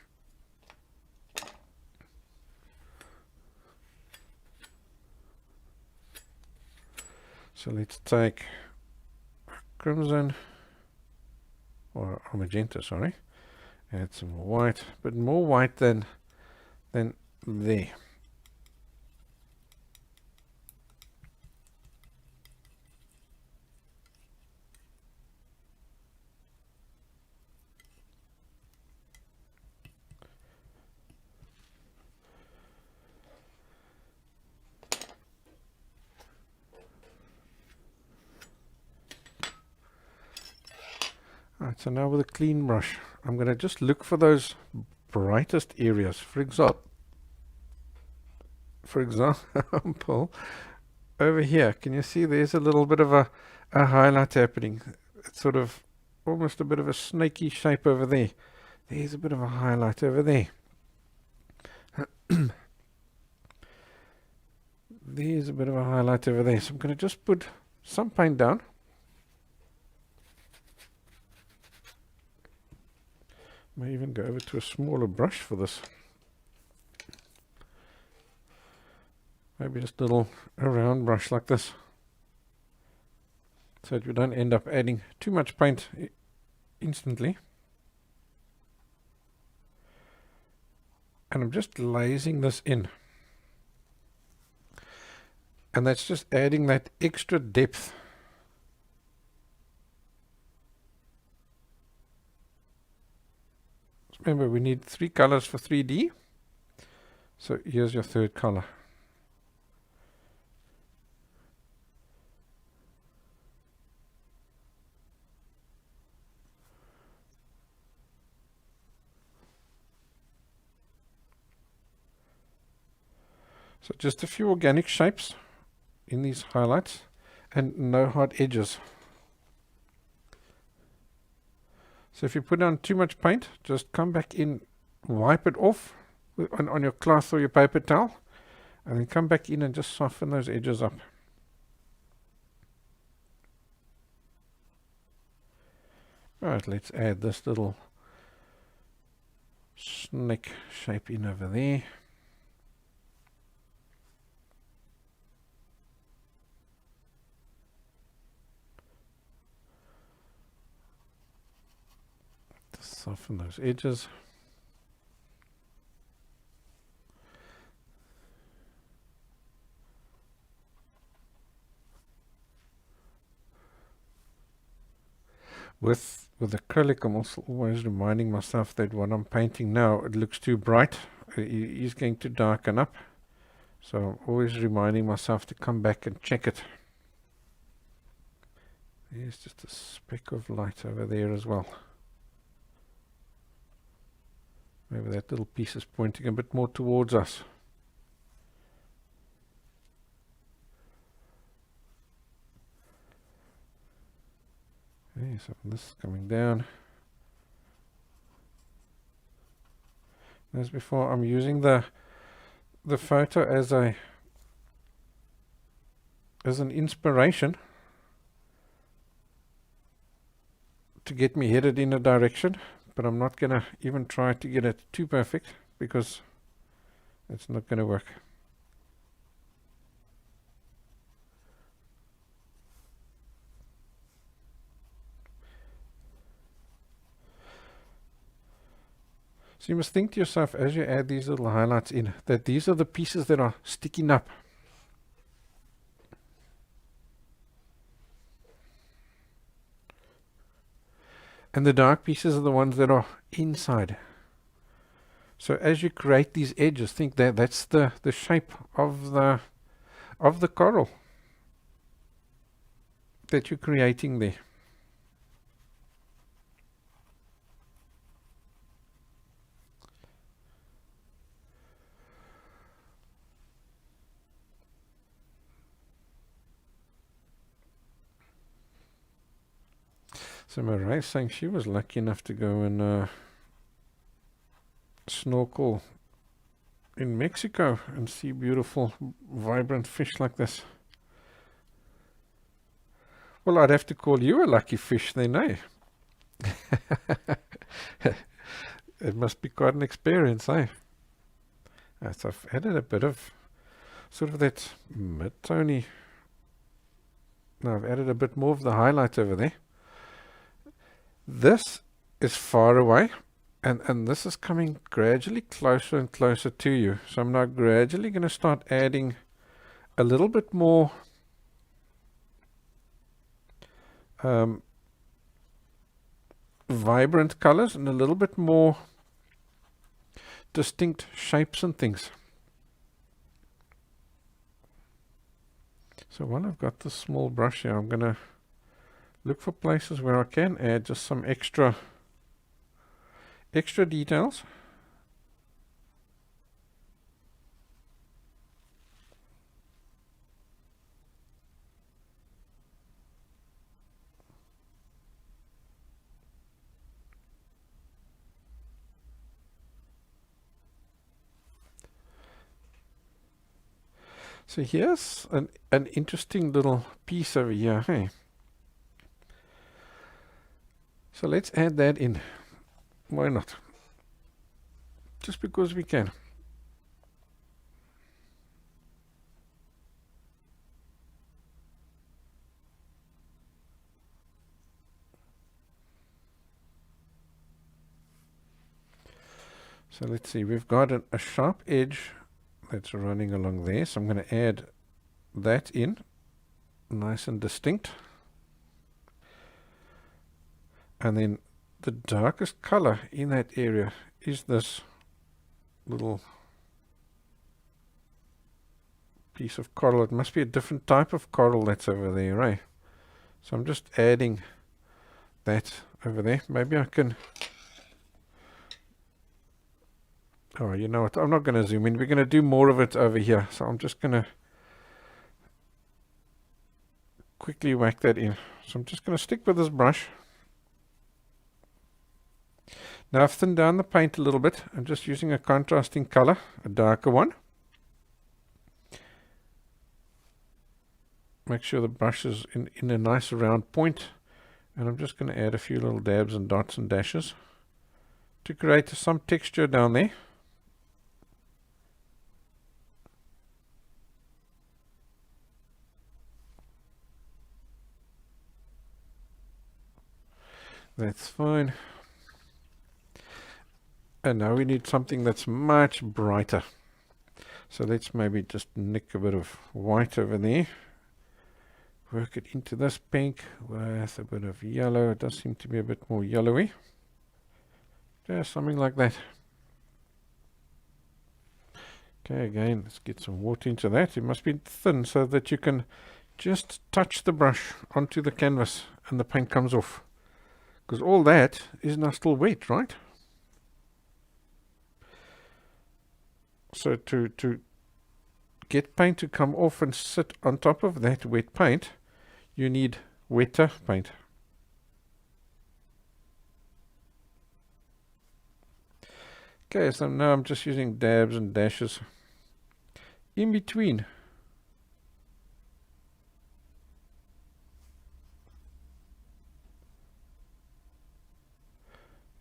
So let's take crimson, or magenta, sorry. Add some white, but more white than there. Alright, so now with a clean brush, I'm going to just look for those brightest areas. For example, over here, can you see there's a little bit of a highlight happening? It's sort of almost a bit of a snaky shape over there. There's a bit of a highlight over there. There's a bit of a highlight over there. So I'm going to just put some paint down. May even go over to a smaller brush for this. Maybe just a little round brush like this, so that we don't end up adding too much paint instantly. And I'm just lasing this in. And that's just adding that extra depth. Remember, we need 3 colors for 3D. So here's your third color. So just a few organic shapes in these highlights and no hard edges. So if you put on too much paint, just come back in, wipe it off on your cloth or your paper towel, and then come back in and just soften those edges up. Alright, let's add this little snake shape in over there. Just soften those edges. With acrylic, I'm also always reminding myself that what I'm painting now, it looks too bright. It is going to darken up. So I'm always reminding myself to come back and check it. There's just a speck of light over there as well. Maybe that little piece is pointing a bit more towards us. Okay, so this is coming down. As before, I'm using the photo as an inspiration to get me headed in a direction, but I'm not gonna even try to get it too perfect because it's not gonna work. So you must think to yourself as you add these little highlights in that these are the pieces that are sticking up. And the dark pieces are the ones that are inside. So as you create these edges, think that that's the shape of the coral that you're creating there. So Marie's saying she was lucky enough to go and snorkel in Mexico and see beautiful, vibrant fish like this. Well, I'd have to call you a lucky fish then, eh? It must be quite an experience, eh? So I've added a bit of sort of that mid-tony. Now I've added a bit more of the highlight over there. This is far away, and this is coming gradually closer and closer to you. So I'm now gradually going to start adding a little bit more vibrant colors and a little bit more distinct shapes and things. So while I've got this small brush here, I'm going to look for places where I can add just some extra details. So here's an interesting little piece over here, hey? So let's add that in. Why not? Just because we can. So let's see, we've got a sharp edge that's running along there, so I'm going to add that in, nice and distinct. And then the darkest color in that area is this little piece of coral. It must be a different type of coral that's over there, right? So I'm just adding that over there. Maybe I can... Oh, you know what? I'm not going to zoom in. We're going to do more of it over here. So I'm just going to quickly whack that in. So I'm just going to stick with this brush. Now I've thinned down the paint a little bit. I'm just using a contrasting color, a darker one. Make sure the brush is in a nice round point. And I'm just going to add a few little dabs and dots and dashes to create some texture down there. That's fine. And now we need something that's much brighter. So let's maybe just nick a bit of white over there. Work it into this pink with a bit of yellow. It does seem to be a bit more yellowy. Yeah, something like that. Okay, again, let's get some water into that. It must be thin so that you can just touch the brush onto the canvas and the paint comes off. Because all that is now still wet, right? So to get paint to come off and sit on top of that wet paint, you need wetter paint. Okay, so now I'm just using dabs and dashes in between.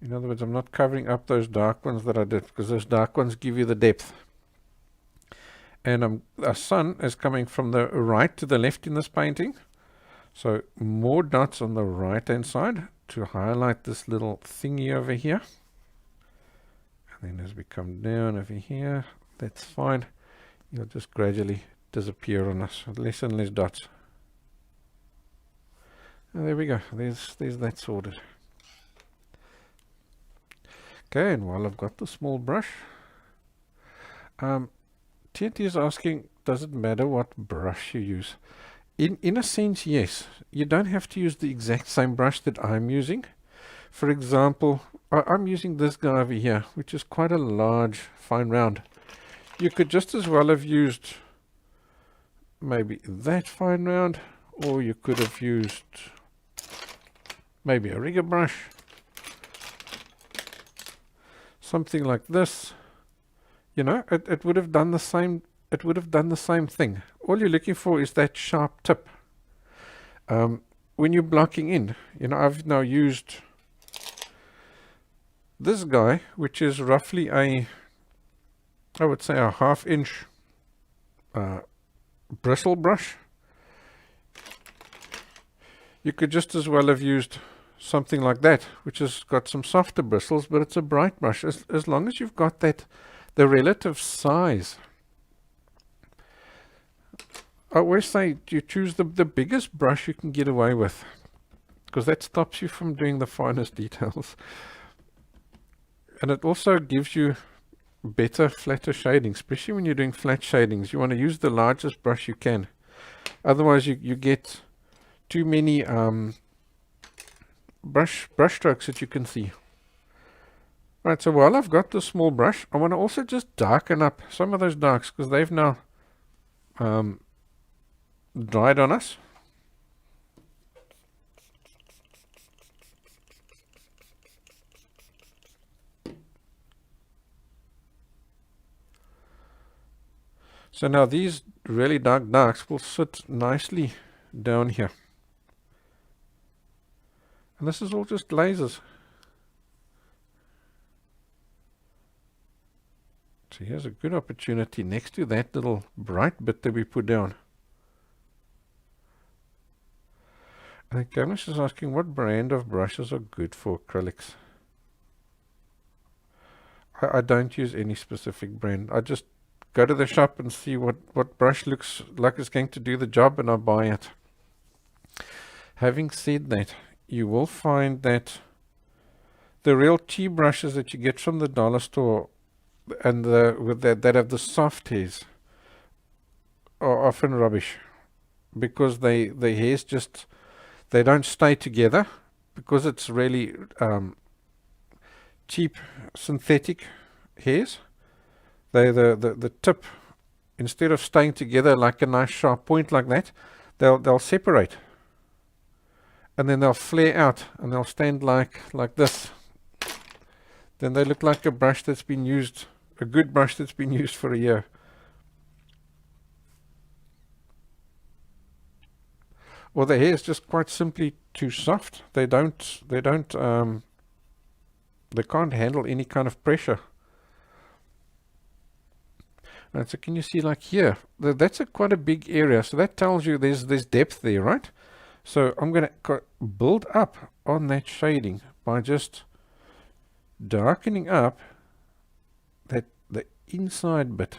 In other words, I'm not covering up those dark ones that I did, because those dark ones give you the depth. And the sun is coming from the right to the left in this painting. So more dots on the right hand side to highlight this little thingy over here. And then as we come down over here, that's fine. You'll just gradually disappear on us. Less and less dots. And there we go. There's that sorted. Okay, and while I've got the small brush, TNT is asking, does it matter what brush you use? In a sense, yes. You don't have to use the exact same brush that I'm using. For example, I'm using this guy over here, which is quite a large, fine round. You could just as well have used maybe that fine round, or you could have used maybe a rigger brush. Something like this. You know, it would have done the same. It would have done the same thing. All you're looking for is that sharp tip. When you're blocking in, you know, I've now used this guy, which is roughly I would say a 1/2 inch bristle brush. You could just as well have used something like that, which has got some softer bristles, but it's a bright brush. As long as you've got that, the relative size. I always say you choose the biggest brush you can get away with, because that stops you from doing the finest details. And it also gives you better, flatter shading, especially when you're doing flat shadings. You want to use the largest brush you can. Otherwise, you get too many brush strokes that you can see. Right, so while I've got the small brush, I want to also just darken up some of those darks, because they've now dried on us. So now these really dark darks will sit nicely down here. And this is all just glazes. So here's a good opportunity next to that little bright bit that we put down. And Cadmium is asking what brand of brushes are good for acrylics. I don't use any specific brand. I just go to the shop and see what brush looks like it's going to do the job, and I buy it. Having said that, you will find that the real cheap brushes that you get from the dollar store and that have the soft hairs are often rubbish, because the hairs just, they don't stay together, because it's really cheap synthetic hairs. The tip, instead of staying together like a nice sharp point like that, they'll separate, and then they'll flare out, and they'll stand like this. Then they look like a brush that's been used, a good brush that's been used for a year. Or the hair is just quite simply too soft. They can't handle any kind of pressure. Right, so can you see, like here, that's quite a big area. So that tells you there's depth there, right? So I'm going to build up on that shading by just darkening up the inside bit.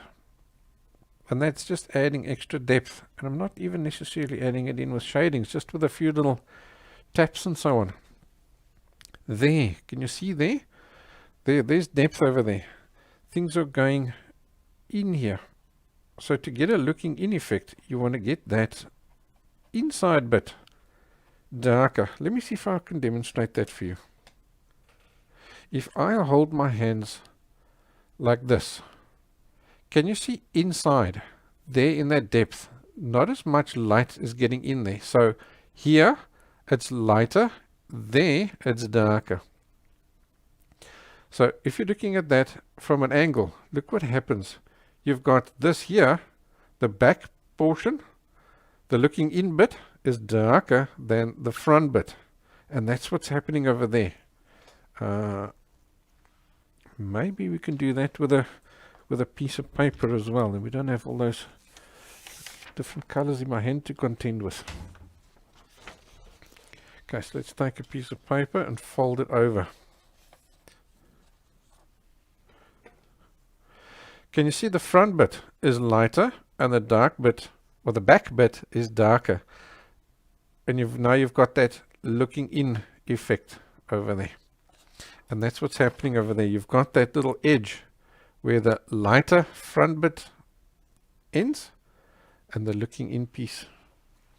And that's just adding extra depth. And I'm not even necessarily adding it in with shadings, just with a few little taps and so on. There, can you see there? There's depth over there. Things are going in here. So to get a looking in effect, you want to get that inside bit darker. Let me see if I can demonstrate that for you. If I hold my hands like this, can you see inside there in that depth? Not as much light is getting in there. So here it's lighter, there it's darker. So if you're looking at that from an angle, look what happens. You've got this here, the back portion, the looking in bit is darker than the front bit. And that's what's happening over there. Maybe we can do that with a piece of paper as well, and we don't have all those different colors in my hand to contend with. Okay, so let's take a piece of paper and fold it over. Can you see the front bit is lighter and the dark bit, or the back bit, is darker? And now you've got that looking in effect over there. And that's what's happening over there. You've got that little edge where the lighter front bit ends and the looking in piece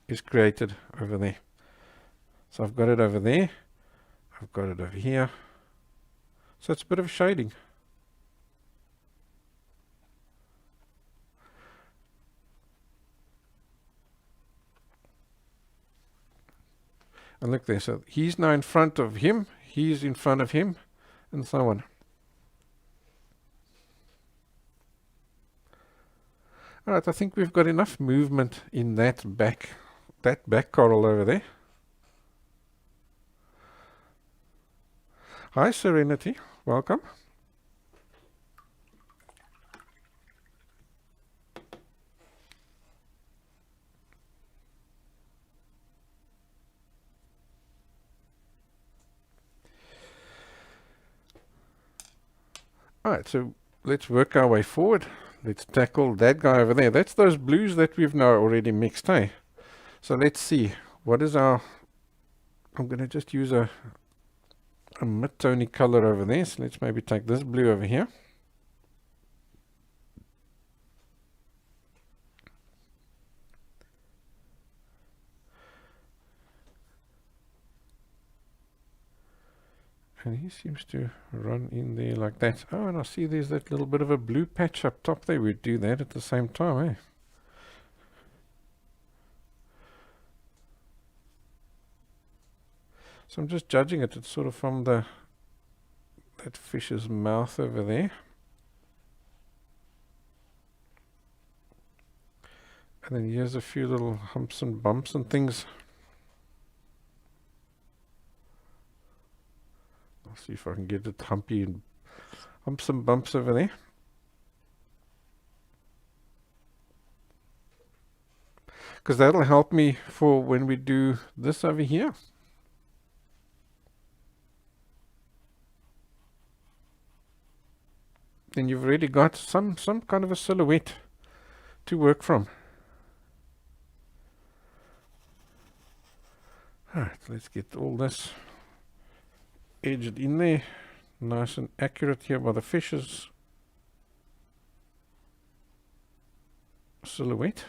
is created over there. So I've got it over there, I've got it over here. So it's a bit of shading. And look there, so he's now in front of him, he's in front of him, and so on. Alright, I think we've got enough movement in that back coral over there. Hi Serenity, welcome. Alright, so let's work our way forward. Let's tackle that guy over there. That's those blues that we've now already mixed, hey? So let's see, what is our... I'm going to just use a mid-tony color over there. So let's maybe take this blue over here. And he seems to run in there like that. Oh, and I see there's that little bit of a blue patch up top there. We'd do that at the same time, eh? So I'm just judging it. It's sort of from that fish's mouth over there. And then here's a few little humps and bumps and things. I'll see if I can get it humpy and humps and bumps over there. Because that'll help me for when we do this over here. then you've already got some kind of a silhouette to work from. Alright, let's get all this edged in there, nice and accurate here by the fish's silhouette.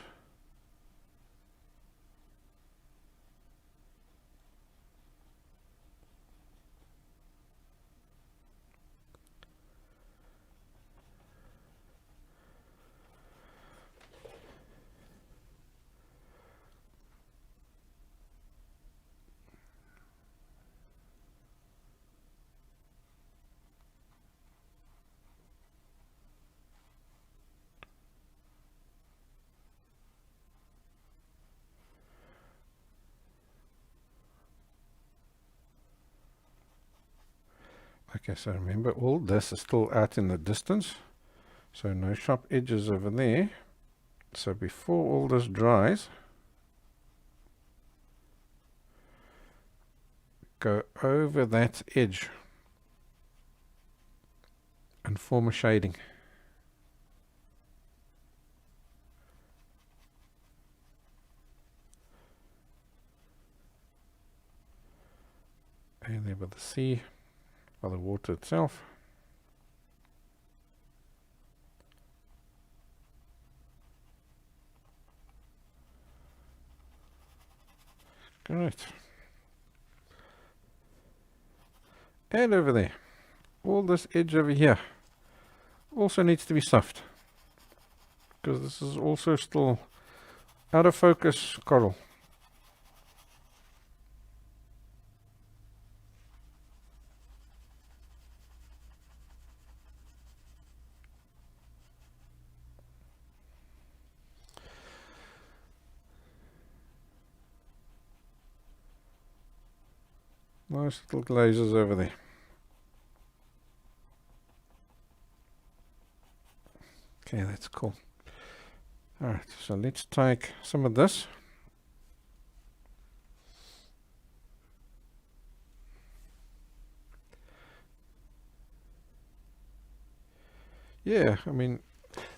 Okay, so remember all this is still out in the distance, so no sharp edges over there. So before all this dries, go over that edge and form a shading. And there by the sea, by the water itself. Great. And over there, all this edge over here also needs to be soft, because this is also still out of focus coral. Nice little glazes over there. Okay, that's cool. Alright, so let's take some of this. Yeah, I mean,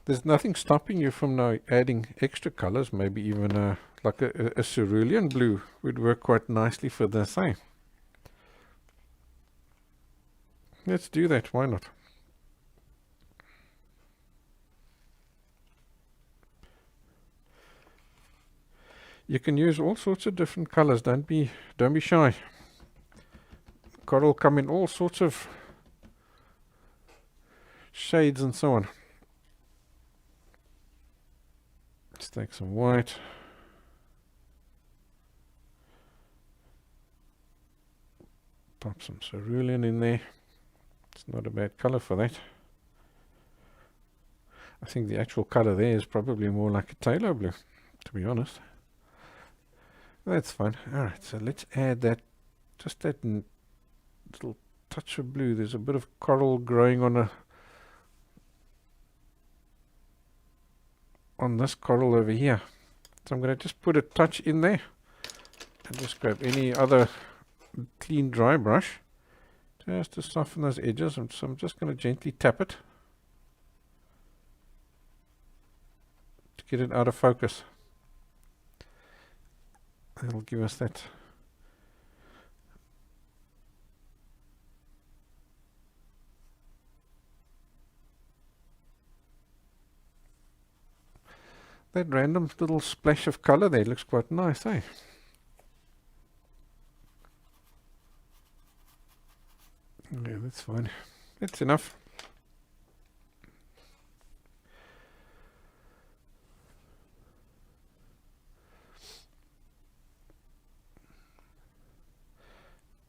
there's nothing stopping you from now adding extra colors. Maybe even like a cerulean blue would work quite nicely for this, eh? Let's do that, why not? You can use all sorts of different colors. Don't be shy. Coral come in all sorts of shades and so on. Let's take some white. Pop some cerulean in there. It's not a bad color for that. I think the actual color there is probably more like a Taylor blue, to be honest. That's fine. Alright, so let's add that, just that little touch of blue. There's a bit of coral growing on this coral over here. So I'm going to just put a touch in there and just grab any other clean dry brush just to soften those edges. So I'm just going to gently tap it to get it out of focus. That'll give us that random little splash of color there. Looks quite nice, eh? Yeah, that's fine. That's enough.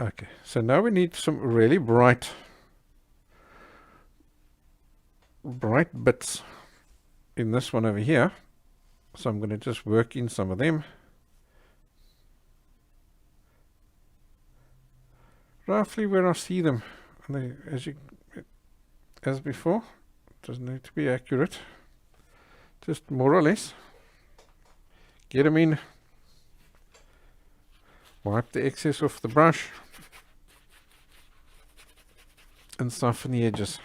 Okay, so now we need some really bright bits in this one over here. So I'm going to just work in some of them. Roughly where I see them. And as before, it doesn't need to be accurate. Just more or less. Get them in. Wipe the excess off the brush. And soften the edges.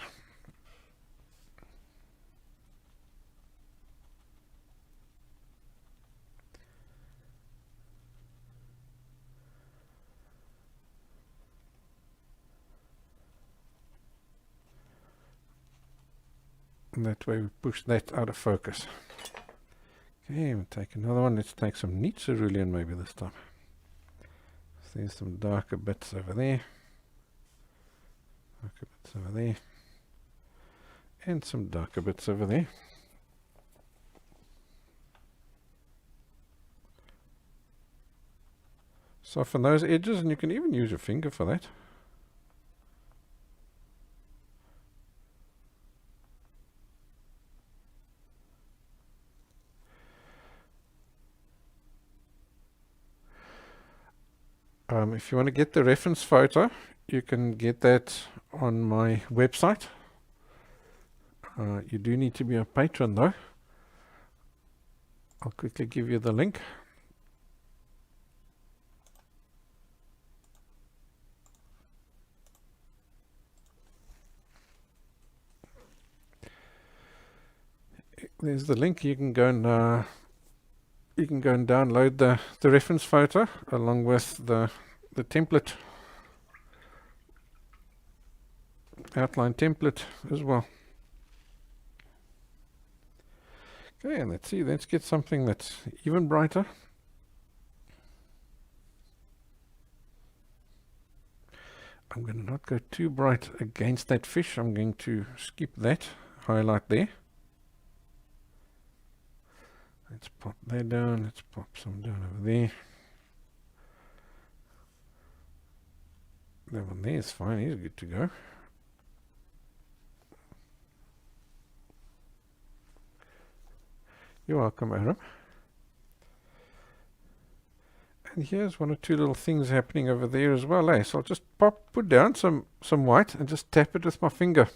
And that way we push that out of focus. Okay, we'll take another one. Let's take some neat cerulean maybe this time. So there's some darker bits over there. Darker bits over there. And some darker bits over there. Soften those edges, and you can even use your finger for that. If you want to get the reference photo, you can get that on my website. You do need to be a patron though. I'll quickly give you the link. There's the link. You can go and download the reference photo along with the template, outline template as well. Okay, and let's see, let's get something that's even brighter. I'm going to not go too bright against that fish. I'm going to skip that highlight there. Let's pop that down. Let's pop some down over there. That one there is fine. He's good to go. You're welcome, Adam. And here's one or two little things happening over there as well. Eh? So I'll just put down some white and just tap it with my finger.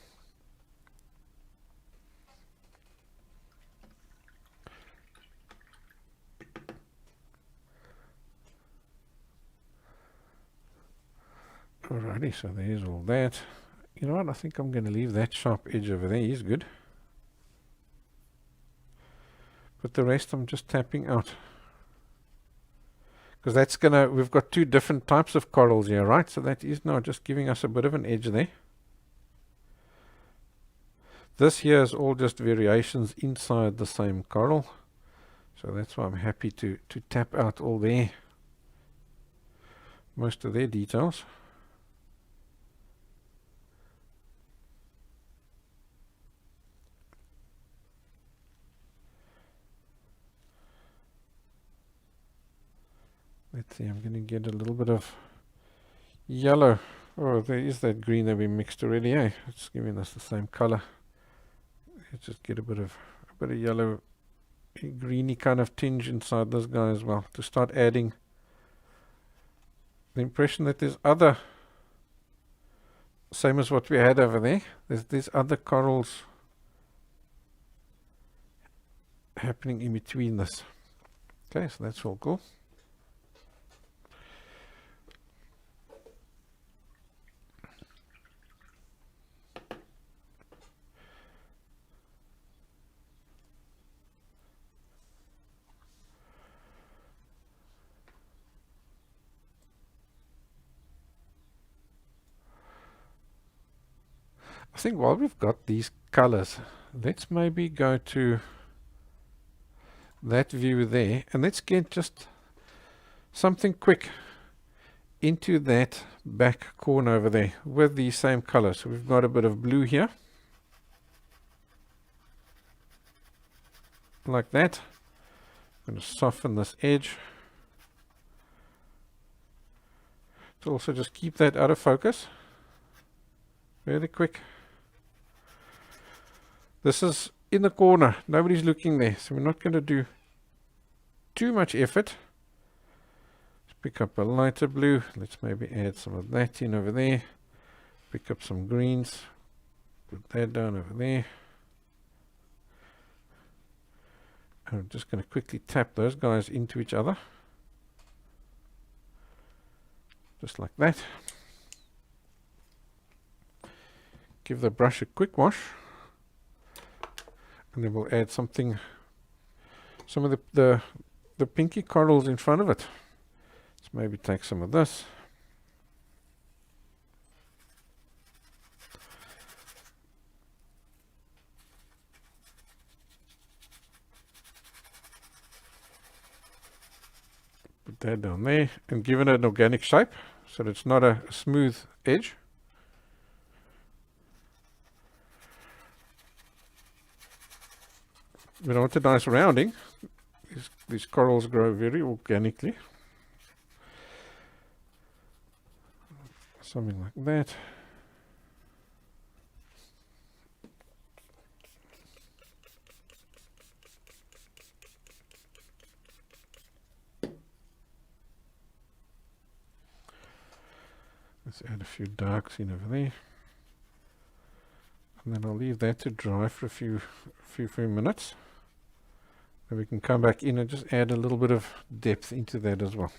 Alrighty, so there's all that. You know what, I think I'm going to leave that sharp edge over there. He's good. But the rest I'm just tapping out. Because that's gonna, we've got two different types of corals here, right? So that is now just giving us a bit of an edge there. This here is all just variations inside the same coral. So that's why I'm happy to tap out all their, most of their details. Let's see, I'm going to get a little bit of yellow. Oh, there is that green that we mixed already, eh? It's giving us the same color. Let's just get a bit of yellow, greeny kind of tinge inside this guy as well, to start adding the impression that there's other, same as what we had over there, there's these other corals happening in between this. Okay, so that's all cool. I think while we've got these colors, let's maybe go to that view there and let's get just something quick into that back corner over there with the same color. So we've got a bit of blue here, like that. I'm going to soften this edge to also just keep that out of focus. Really quick. This is in the corner, nobody's looking there, so we're not going to do too much effort. Let's pick up a lighter blue. Let's maybe add some of that in over there. Pick up some greens, put that down over there. I'm just going to quickly tap those guys into each other, just like that. Give the brush a quick wash. And then we'll add something, some of the pinky corals in front of it. Let's maybe take some of this. Put that down there and give it an organic shape so that it's not a smooth edge. But I want a nice rounding. These corals grow very organically. Something like that. Let's add a few darks in over there. And then I'll leave that to dry for a few minutes. Then we can come back in and just add a little bit of depth into that as well.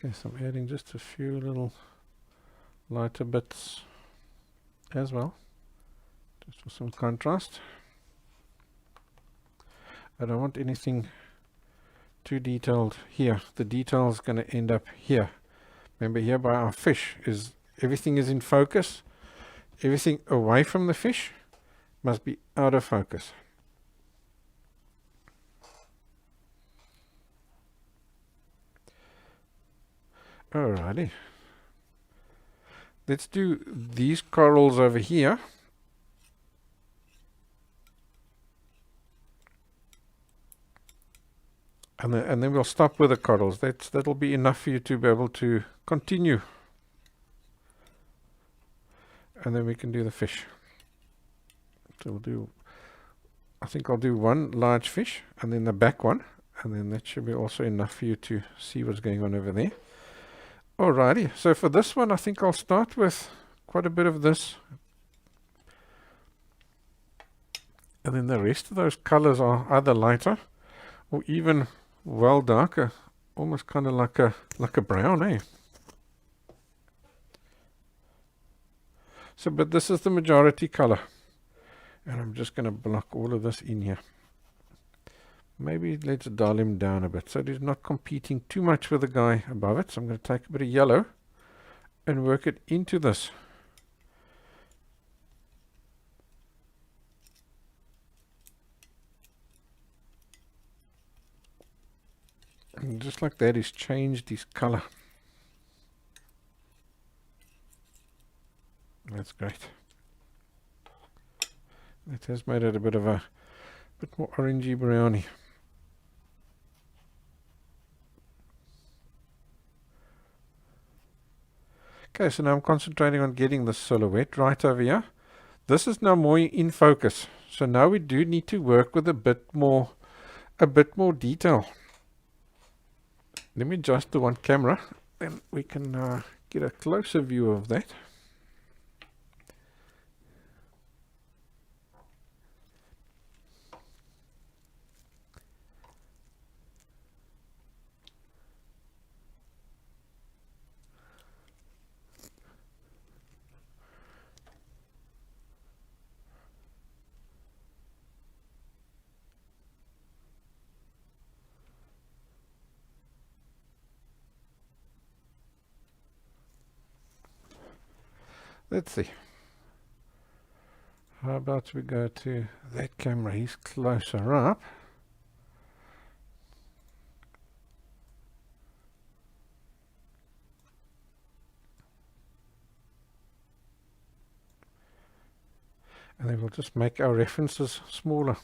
Okay, so I'm adding just a few little lighter bits as well, just for some contrast. I don't want anything too detailed here. The detail is going to end up here. Remember, here by our fish is everything is in focus. Everything away from the fish must be out of focus. Alrighty. Let's do these corals over here. And then we'll stop with the corals. That'll be enough for you to be able to continue. And then we can do the fish. So I think I'll do one large fish and then the back one. And then that should be also enough for you to see what's going on over there. Alrighty, so for this one I think I'll start with quite a bit of this. And then the rest of those colors are either lighter or even well darker, almost kind of like a brown, eh? So, but this is the majority color. And I'm just going to block all of this in here. Maybe let's dial him down a bit so he's not competing too much with the guy above it. So I'm going to take a bit of yellow and work it into this. And just like that, he's changed his color. That's great. It has made it a bit more orangey browny. Okay, so now I'm concentrating on getting the silhouette right over here. This is now more in focus. So now we do need to work with a bit more detail. Let me adjust to one camera, then we can get a closer view of that. Let's see. How about we go to that camera? He's closer up. And then we'll just make our references smaller.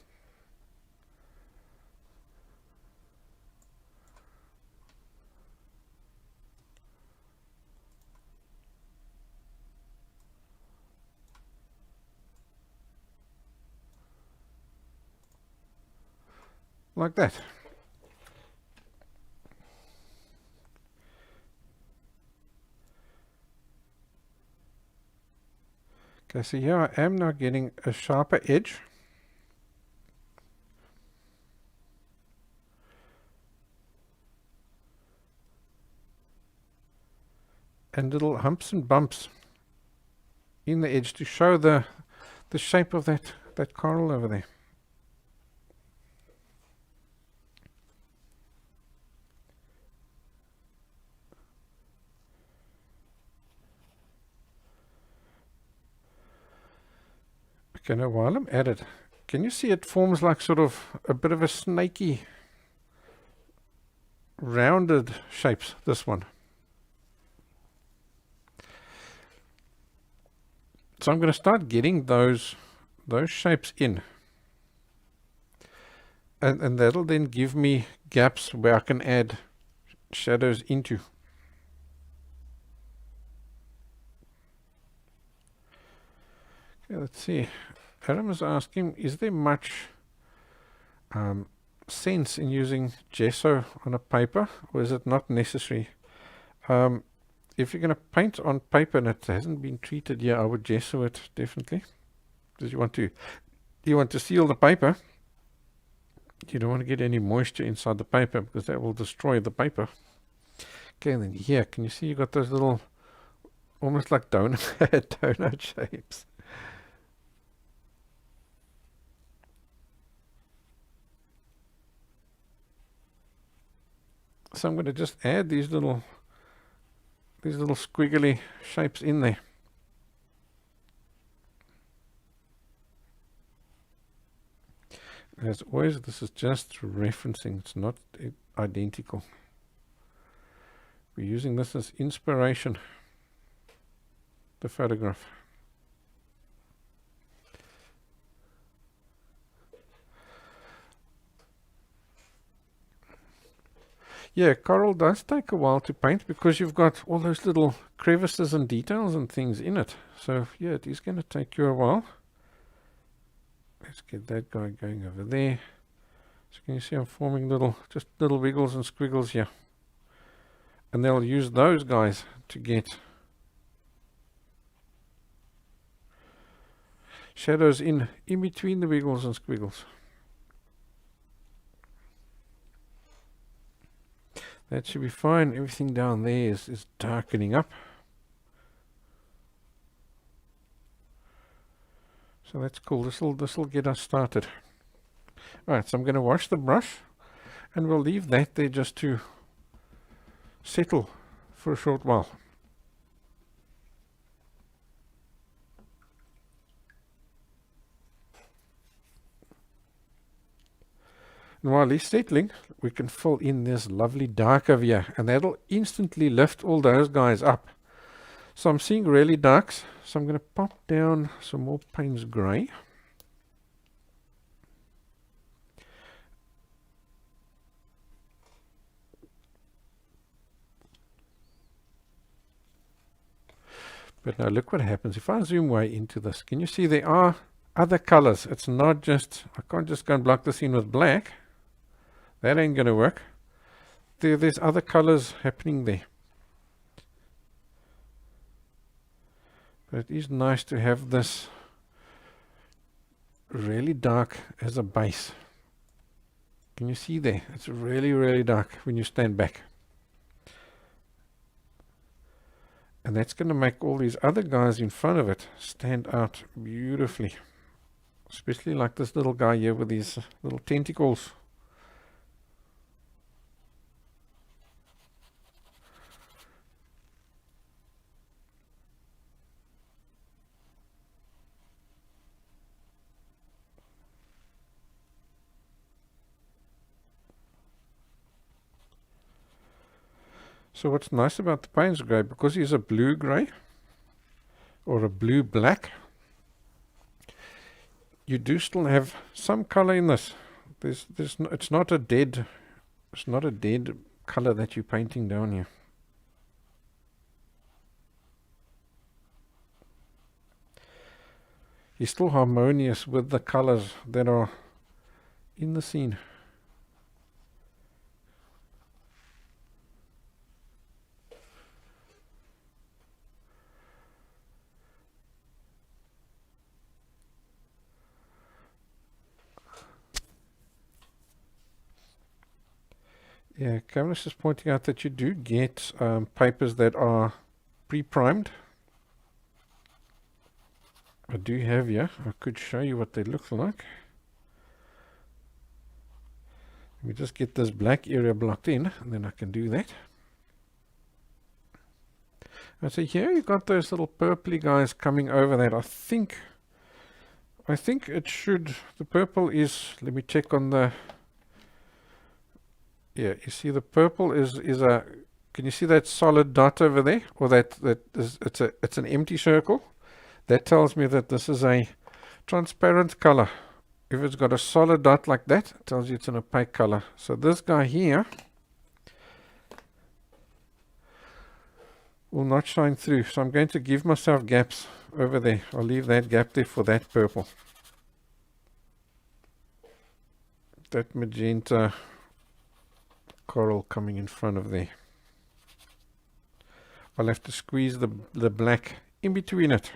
Like that. Okay, so here I am now getting a sharper edge. and little humps and bumps in the edge to show the shape of that coral over there. Okay, now while I'm at it, can you see it forms like sort of a bit of a snaky, rounded shapes, this one. So I'm going to start getting those shapes in. And that'll then give me gaps where I can add shadows into. Okay, let's see. Adam is asking, is there much sense in using gesso on a paper, or is it not necessary? If you're going to paint on paper and it hasn't been treated, yeah, I would gesso it, definitely. Because you want to seal the paper. You don't want to get any moisture inside the paper, because that will destroy the paper. Okay, and then here, can you see you got those little, almost like donut shapes? So I'm going to just add these little squiggly shapes in there. As always, this is just referencing, it's not identical. We're using this as inspiration, the photograph. Yeah, coral does take a while to paint because you've got all those little crevices and details and things in it. So yeah, it is going to take you a while. Let's get that guy going over there. So can you see I'm forming just little wiggles and squiggles here. And they'll use those guys to get shadows in between the wiggles and squiggles. That should be fine. Everything down there is darkening up. So that's cool. This'll get us started. Alright, so I'm going to wash the brush and we'll leave that there just to settle for a short while. And while he's settling, we can fill in this lovely dark over here, and that'll instantly lift all those guys up. So I'm seeing really darks, so I'm going to pop down some more Paynes grey. But now look what happens. If I zoom way into this, can you see there are other colors? It's not just, I can't just go and block this in with black. That ain't going to work. There's other colors happening there. But it is nice to have this really dark as a base. Can you see there? It's really, really dark when you stand back. And that's going to make all these other guys in front of it stand out beautifully. Especially like this little guy here with these little tentacles. So what's nice about the Paynes grey, because he's a blue grey or a blue black, you do still have some color in this. It's not a dead color that you're painting down here. He's still harmonious with the colors that are in the scene. Yeah, Cameron's just pointing out that you do get papers that are pre-primed. I do have here, I could show you what they look like. Let me just get this black area blocked in, and then I can do that. And so here you got those little purpley guys coming over that. I think it should, the purple is, let me check on the, yeah, you see the purple is a, can you see that solid dot over there? Or that is, it's an empty circle. That tells me that this is a transparent color. If it's got a solid dot like that, it tells you it's an opaque color. So this guy here will not shine through. So I'm going to give myself gaps over there. I'll leave that gap there for that purple. That magenta coral coming in front of there. I'll have to squeeze the black in between it.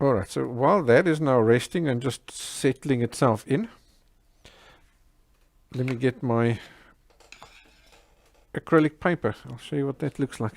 Alright, so while that is now resting and just settling itself in, let me get my acrylic paper. I'll show you what that looks like.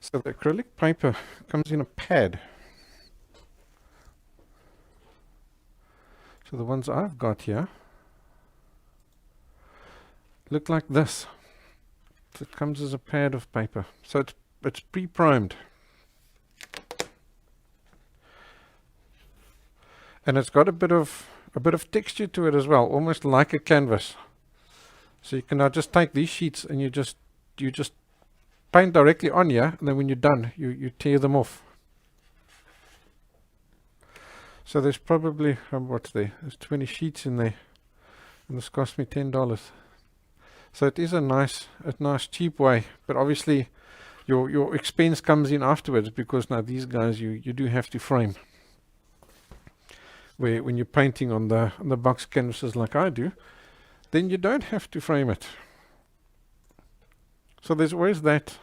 So the acrylic paper comes in a pad. So the ones I've got here look like this. So it comes as a pad of paper. So it's pre-primed. And it's got a bit of texture to it as well, almost like a canvas. So you can now just take these sheets and you just paint directly on here, and then when you're done, you tear them off. So there's probably, what's there? There's 20 sheets in there, and this cost me $10. So it is a nice cheap way, but obviously your expense comes in afterwards, because now these guys you do have to frame. Where when you're painting on the box canvases like I do, then you don't have to frame it. So there's always that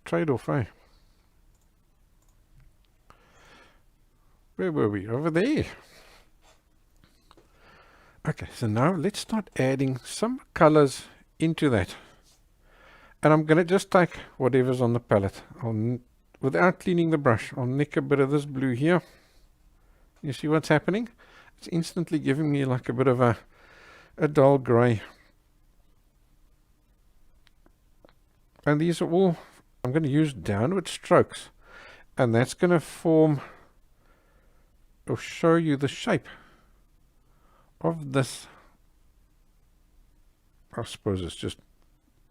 trade-off, eh? Where were we? Over there. Okay, so now let's start adding some colors into that. And I'm going to just take whatever's on the palette. Without cleaning the brush, I'll nick a bit of this blue here. You see what's happening? It's instantly giving me like a bit of a dull grey. And these are all, I'm going to use downward strokes, and that's going to form or show you the shape of this. I suppose it's just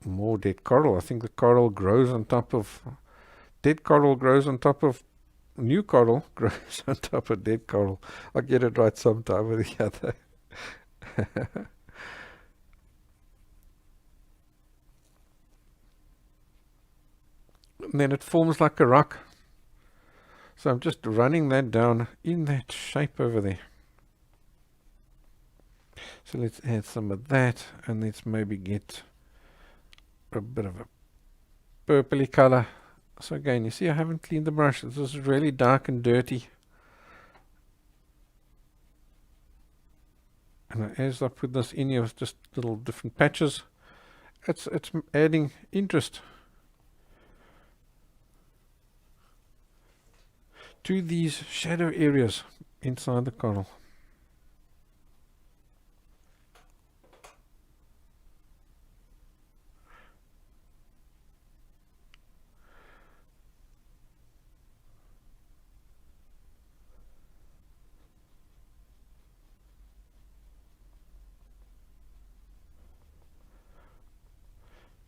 more dead coral. I think the coral grows on top of, dead coral grows on top of, new coral grows on top of dead coral. I'll get it right sometime or the other. And then it forms like a rock. So I'm just running that down in that shape over there. So let's add some of that, and let's maybe get a bit of a purpley color. So again, you see I haven't cleaned the brush. This is really dark and dirty. And as I put this in here with just little different patches, it's adding interest to these shadow areas inside the coral.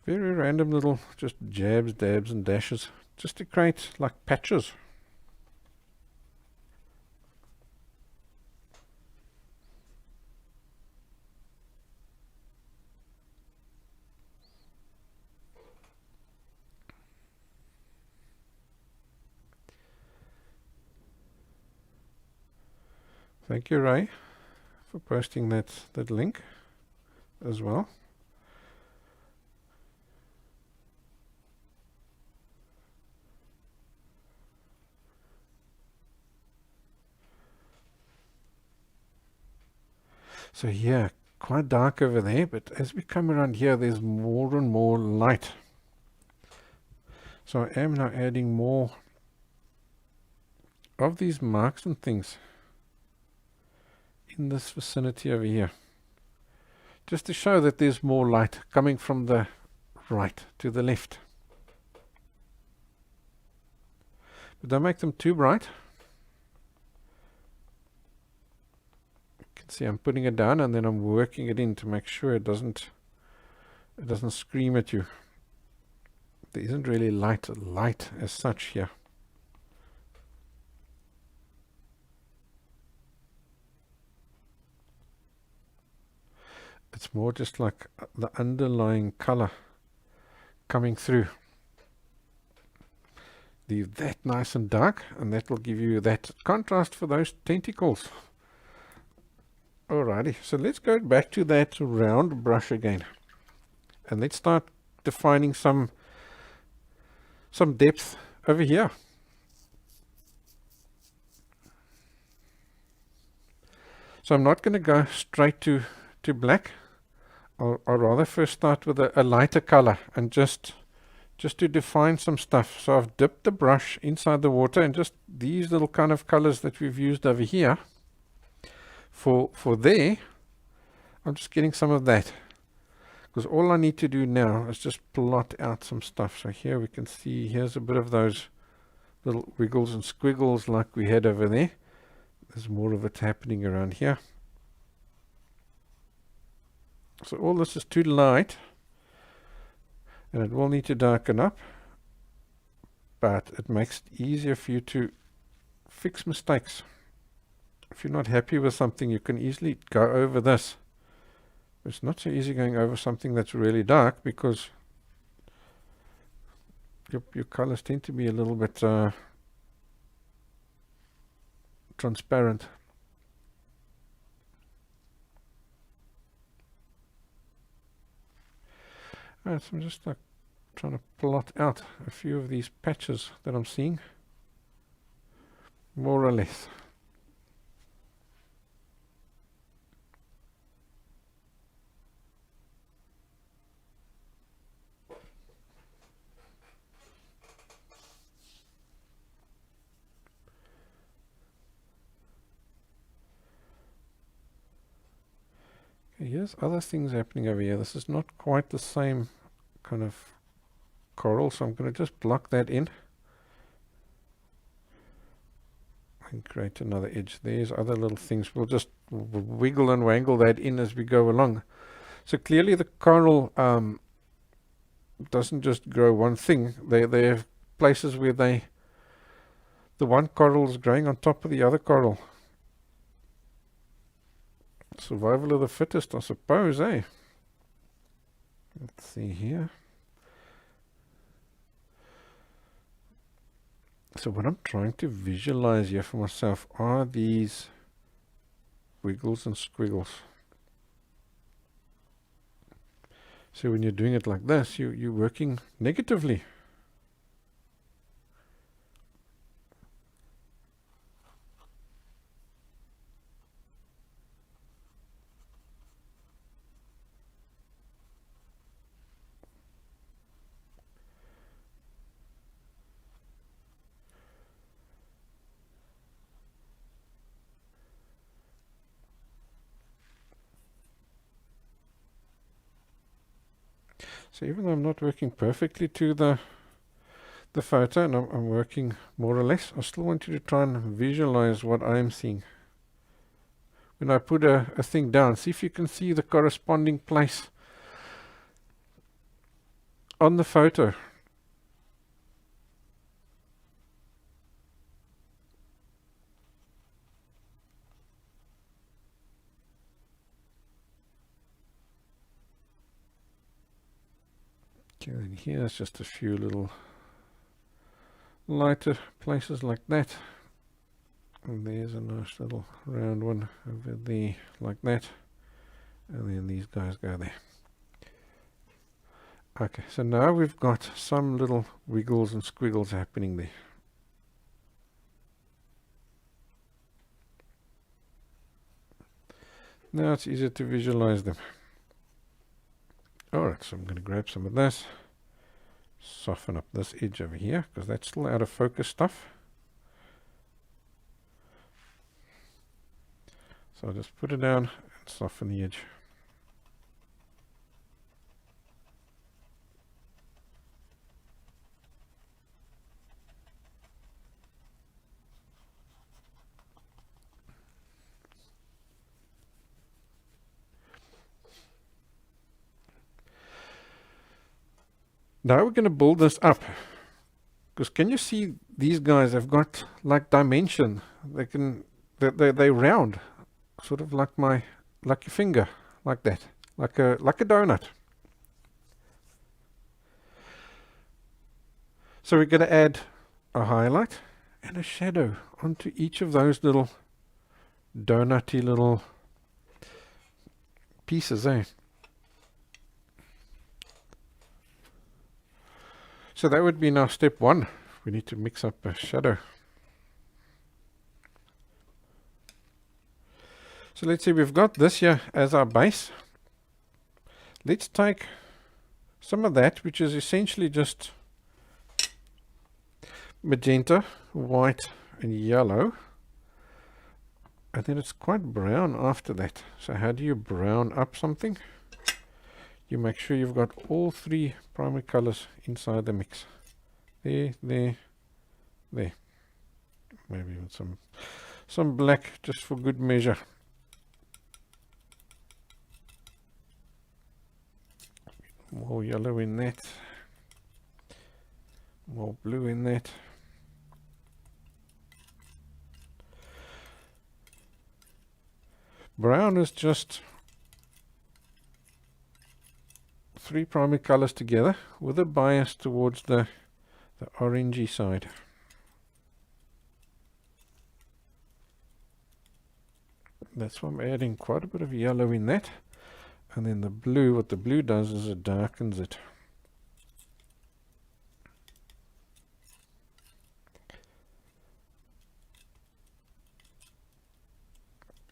Very random little just jabs, dabs and dashes, just to create like patches. Thank you, Ray, for posting that link as well. So yeah, quite dark over there, but as we come around here, there's more and more light. So I am now adding more of these marks and things in this vicinity over here, just to show that there's more light coming from the right to the left. But don't make them too bright. You can see I'm putting it down and then I'm working it in to make sure it doesn't scream at you. There isn't really light as such here. It's more just like the underlying color coming through. Leave that nice and dark, and that will give you that contrast for those tentacles. Alrighty, so let's go back to that round brush again, and let's start defining some depth over here. So I'm not going to go straight to black. I'll rather first start with a lighter color and just to define some stuff. So I've dipped the brush inside the water, and just these little kind of colors that we've used over here for there, I'm just getting some of that, because all I need to do now is just plot out some stuff. So here we can see, here's a bit of those little wiggles and squiggles like we had over there. There's more of it happening around here. So all this is too light, and it will need to darken up, but it makes it easier for you to fix mistakes. If you're not happy with something, you can easily go over this. It's not so easy going over something that's really dark, because your colors tend to be a little bit transparent. Alright, so I'm just like trying to plot out a few of these patches that I'm seeing, more or less. Okay, here's other things happening over here. This is not quite the same kind of coral, so I'm going to just block that in and create another edge. There's other little things. We'll just wiggle and wangle that in as we go along. So clearly the coral doesn't just grow one thing. They have places where the one coral is growing on top of the other coral. Survival of the fittest, I suppose, eh? Let's see here. So what I'm trying to visualize here for myself are these wiggles and squiggles. So when you're doing it like this, you're working negatively. So even though I'm not working perfectly to the photo, and I'm working more or less, I still want you to try and visualize what I'm seeing. When I put a thing down, see if you can see the corresponding place on the photo. Okay, and here's just a few little lighter places like that. And there's a nice little round one over there, like that. And then these guys go there. Okay, so now we've got some little wiggles and squiggles happening there. Now it's easier to visualize them. Alright, so I'm going to grab some of this, soften up this edge over here, because that's still out of focus stuff. So I'll just put it down and soften the edge. Now we're going to build this up, because can you see these guys have got like dimension? They round, sort of like your finger, like that, like a donut. So we're going to add a highlight and a shadow onto each of those little donutty little pieces, eh? So that would be now step one. We need to mix up a shadow. So let's see, we've got this here as our base. Let's take some of that, which is essentially just magenta, white and yellow. And then it's quite brown after that. So how do you brown up something? You make sure you've got all three primary colors inside the mix. There, there, there. Maybe even some black just for good measure. More yellow in that. More blue in that. Brown is just three primary colors together with a bias towards the orangey side. That's why I'm adding quite a bit of yellow in that. And then the blue, what the blue does is it darkens it.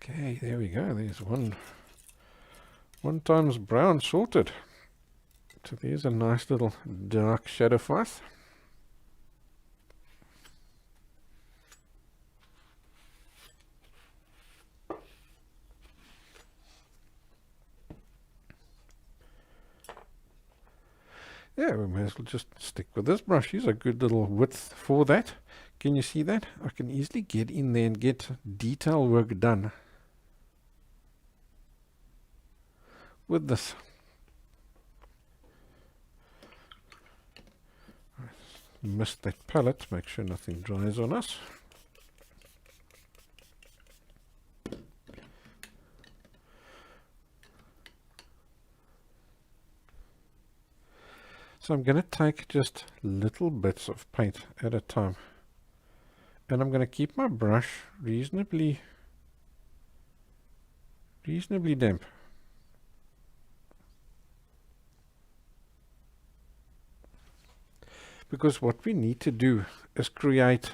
Okay, there we go. There's one times brown sorted. So there's a nice little dark shadow for us. Yeah, we may as well just stick with this brush. Here's a good little width for that. Can you see that? I can easily get in there and get detail work done with this. Mist that palette, make sure nothing dries on us. So I'm going to take just little bits of paint at a time, and I'm going to keep my brush reasonably damp. Because what we need to do is create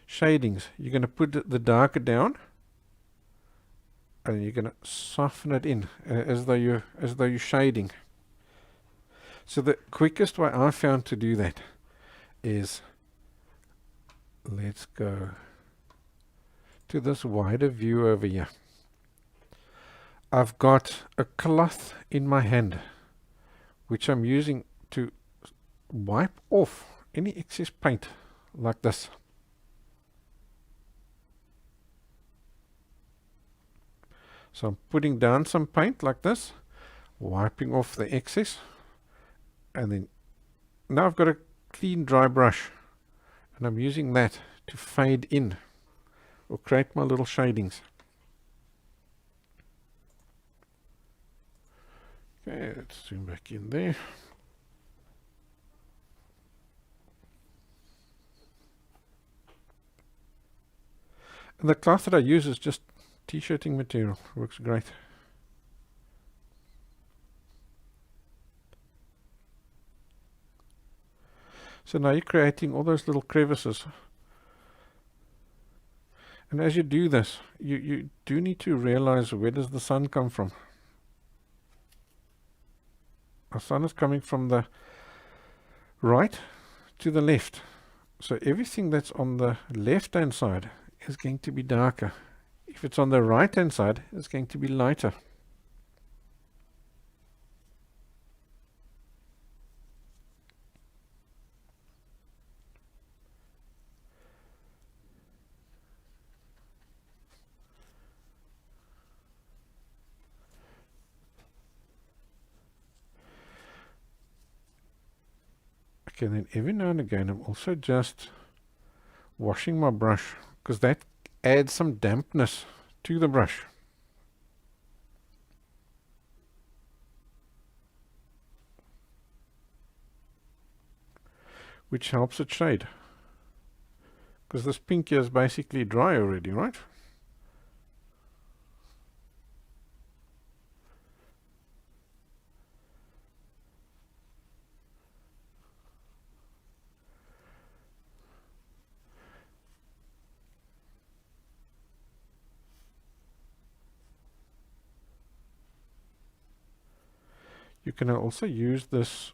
shadings. You're going to put the darker down, and you're going to soften it in as though you're shading. So the quickest way I found to do that is, let's go to this wider view over here. I've got a cloth in my hand, which I'm using to wipe off any excess paint like this. So I'm putting down some paint like this, wiping off the excess, and then now I've got a clean dry brush, and I'm using that to fade in or create my little shadings. Okay, let's zoom back in there. The cloth that I use is just t-shirting material. Works great. So now you're creating all those little crevices. And as you do this, you do need to realize, where does the sun come from? Our sun is coming from the right to the left. So everything that's on the left hand side is going to be darker. If it's on the right hand side, it's going to be lighter. Okay, then every now and again I'm also just washing my brush, because that adds some dampness to the brush. Which helps it shade. Because this pink here is basically dry already, right? You can also use this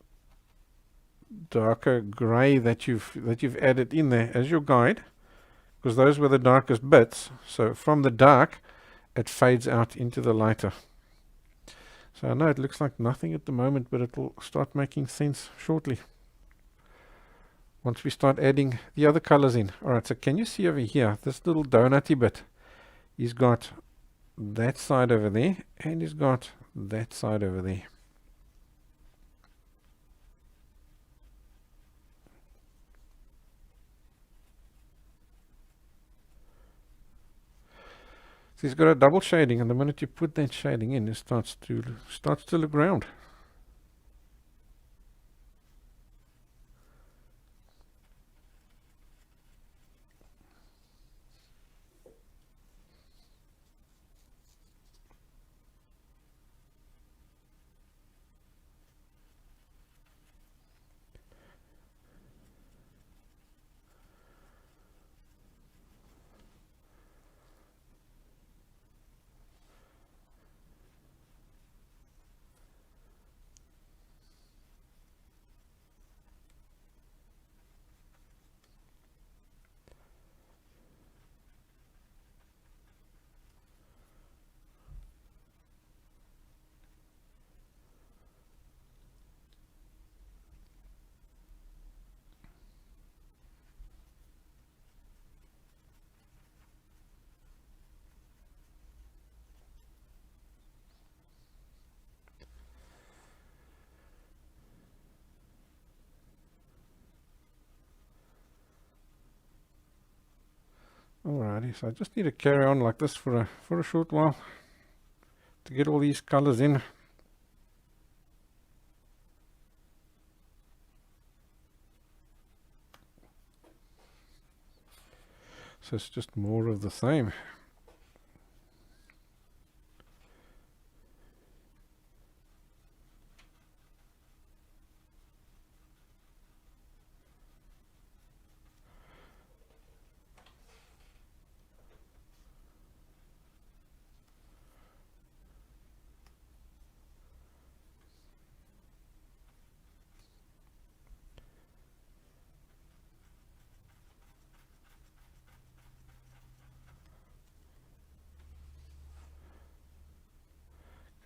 darker grey that you've added in there as your guide, because those were the darkest bits. So from the dark, it fades out into the lighter. So I know it looks like nothing at the moment, but it will start making sense shortly once we start adding the other colors in. Alright, so can you see over here, this little donutty bit? He's got that side over there, and he's got that side over there. So he's got a double shading, and the minute you put that shading in, it starts to look round. Alrighty, so I just need to carry on like this for a short while to get all these colors in. So it's just more of the same.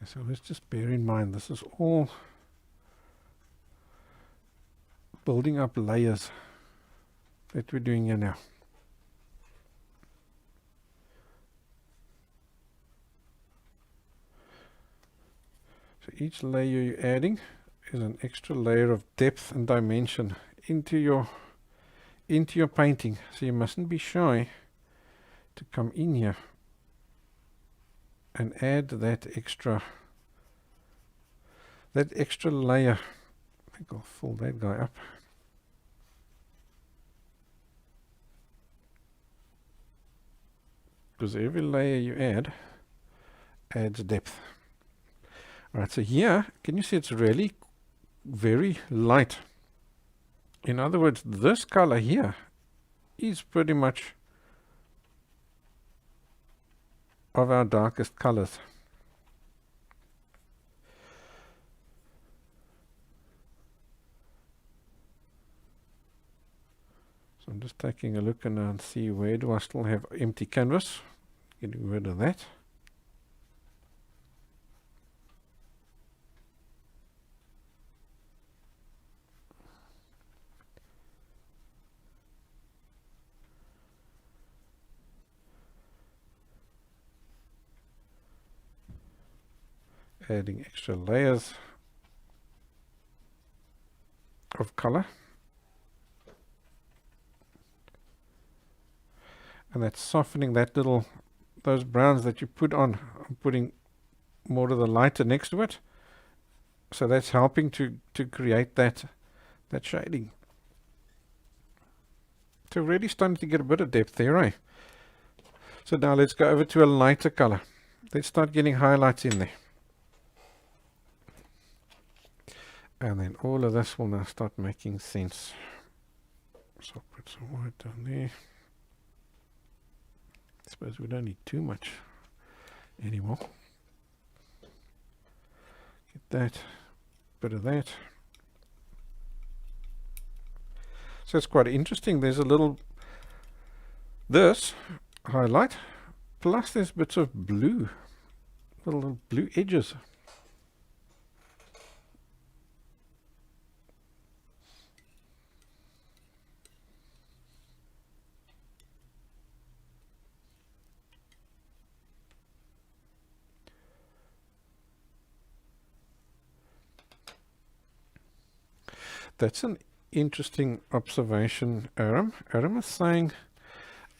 So let's just bear in mind, this is all building up layers that we're doing here now. So each layer you're adding is an extra layer of depth and dimension into your painting. So you mustn't be shy to come in here and add that extra layer. I think I'll fill that guy up. because every layer you add adds depth. Alright, so here, can you see it's really very light? In other words, this color here is pretty much of our darkest colors. So I'm just taking a look and see where do I still have empty canvas. Getting rid of that. Adding extra layers of color. And that's softening that little, those browns that you put on. I'm putting more of the lighter next to it. So that's helping to create that shading. So really starting to get a bit of depth there, eh? So now let's go over to a lighter color. Let's start getting highlights in there. And then all of this will now start making sense. So I'll put some white down there. I suppose we don't need too much anymore. Get that, bit of that. So it's quite interesting. There's a little, this highlight, plus there's bits of blue, little blue edges. That's an interesting observation, Aram. Aram is saying,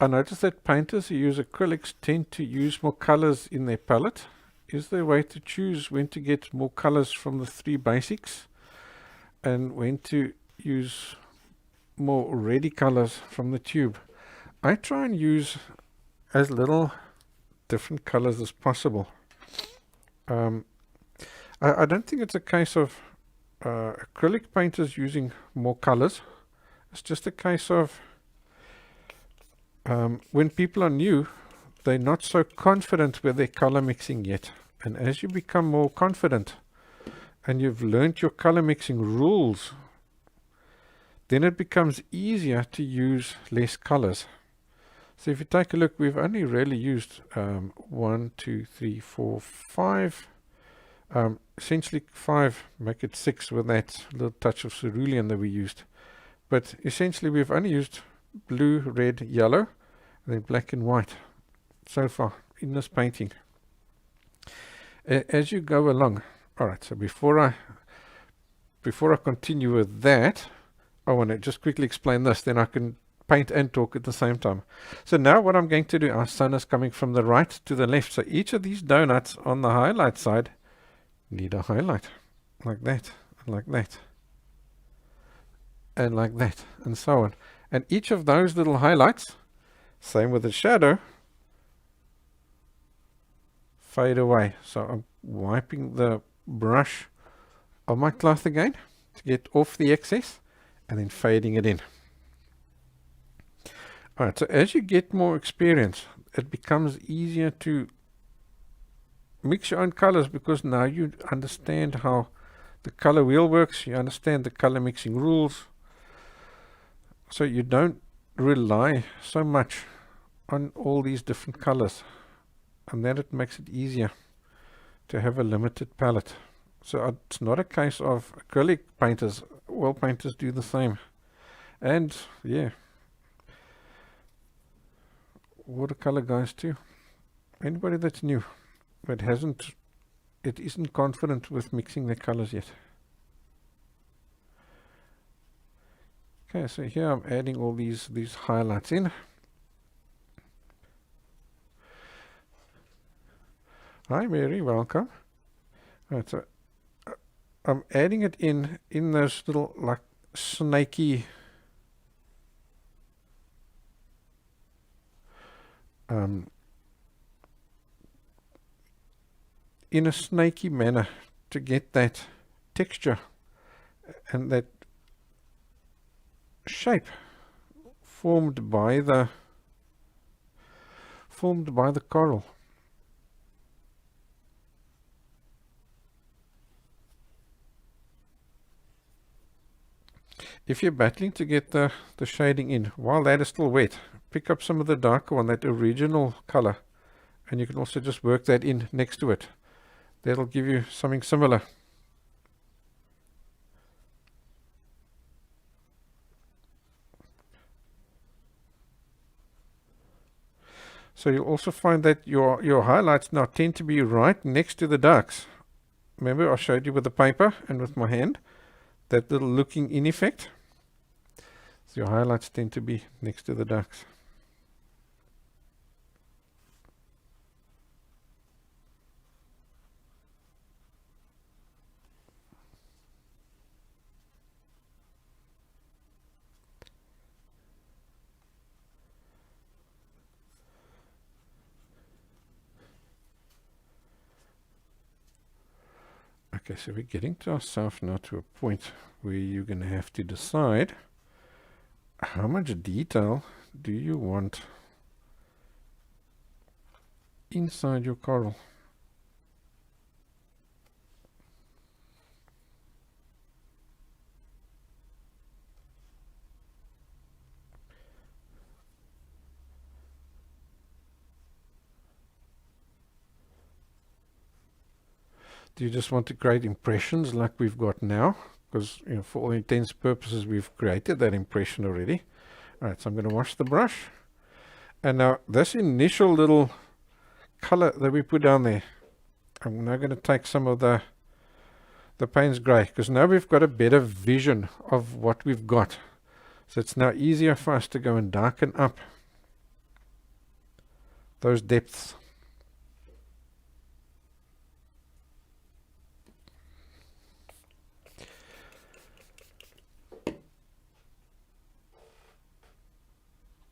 I noticed that painters who use acrylics tend to use more colors in their palette. Is there a way to choose when to get more colors from the three basics and when to use more ready colors from the tube? I try and use as little different colors as possible. I don't think it's a case of acrylic painters using more colors. It's just a case of when people are new, they're not so confident with their color mixing yet. And as you become more confident and you've learned your color mixing rules, then it becomes easier to use less colors. So if you take a look, we've only really used 1, 2, 3, 4, 5. Essentially 5, make it 6 with that little touch of cerulean that we used. But essentially we've only used blue, red, yellow, and then black and white so far in this painting. As you go along, alright, so before I continue with that, I want to just quickly explain this, then I can paint and talk at the same time. So now what I'm going to do, our sun is coming from the right to the left, so each of these donuts on the highlight side need a highlight, like that, and like that, and like that, and so on. And each of those little highlights, same with the shadow, fade away. So I'm wiping the brush on my cloth again to get off the excess, and then fading it in. Alright, so as you get more experience, it becomes easier to mix your own colors, because now you understand how the color wheel works, you understand the color mixing rules, so you don't rely so much on all these different colors, and then it makes it easier to have a limited palette. So it's not a case of acrylic painters, oil painters do the same. And yeah, watercolor guys too. Anybody that's new but isn't confident with mixing their colors yet. Okay, so here I'm adding all these highlights in. Hi Mary, welcome. Right, so I'm adding it in those little like snaky in a snaky manner to get that texture and that shape formed by the coral. If you're battling to get the shading in while that is still wet, pick up some of the darker one, that original color, and you can also just work that in next to it. That'll give you something similar. So you'll also find that your highlights now tend to be right next to the darks. Remember I showed you with the paper and with my hand, that little looking in effect. So your highlights tend to be next to the darks. Okay, so we're getting to ourselves now to a point where you're going to have to decide how much detail do you want inside your coral. Do you just want to create impressions like we've got now? Because, you know, for all intents and purposes, we've created that impression already. All right, so I'm going to wash the brush. And now this initial little color that we put down there, I'm now going to take some of the Paynes gray, because now we've got a better vision of what we've got. So it's now easier for us to go and darken up those depths.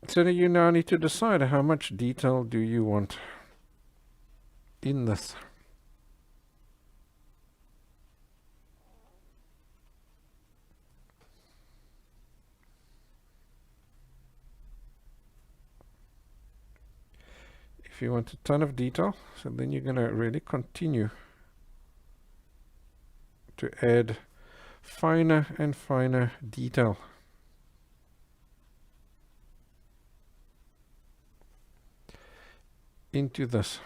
So you now need to decide how much detail do you want in this. If you want a ton of detail, so then you're going to really continue to add finer and finer detail. Into this.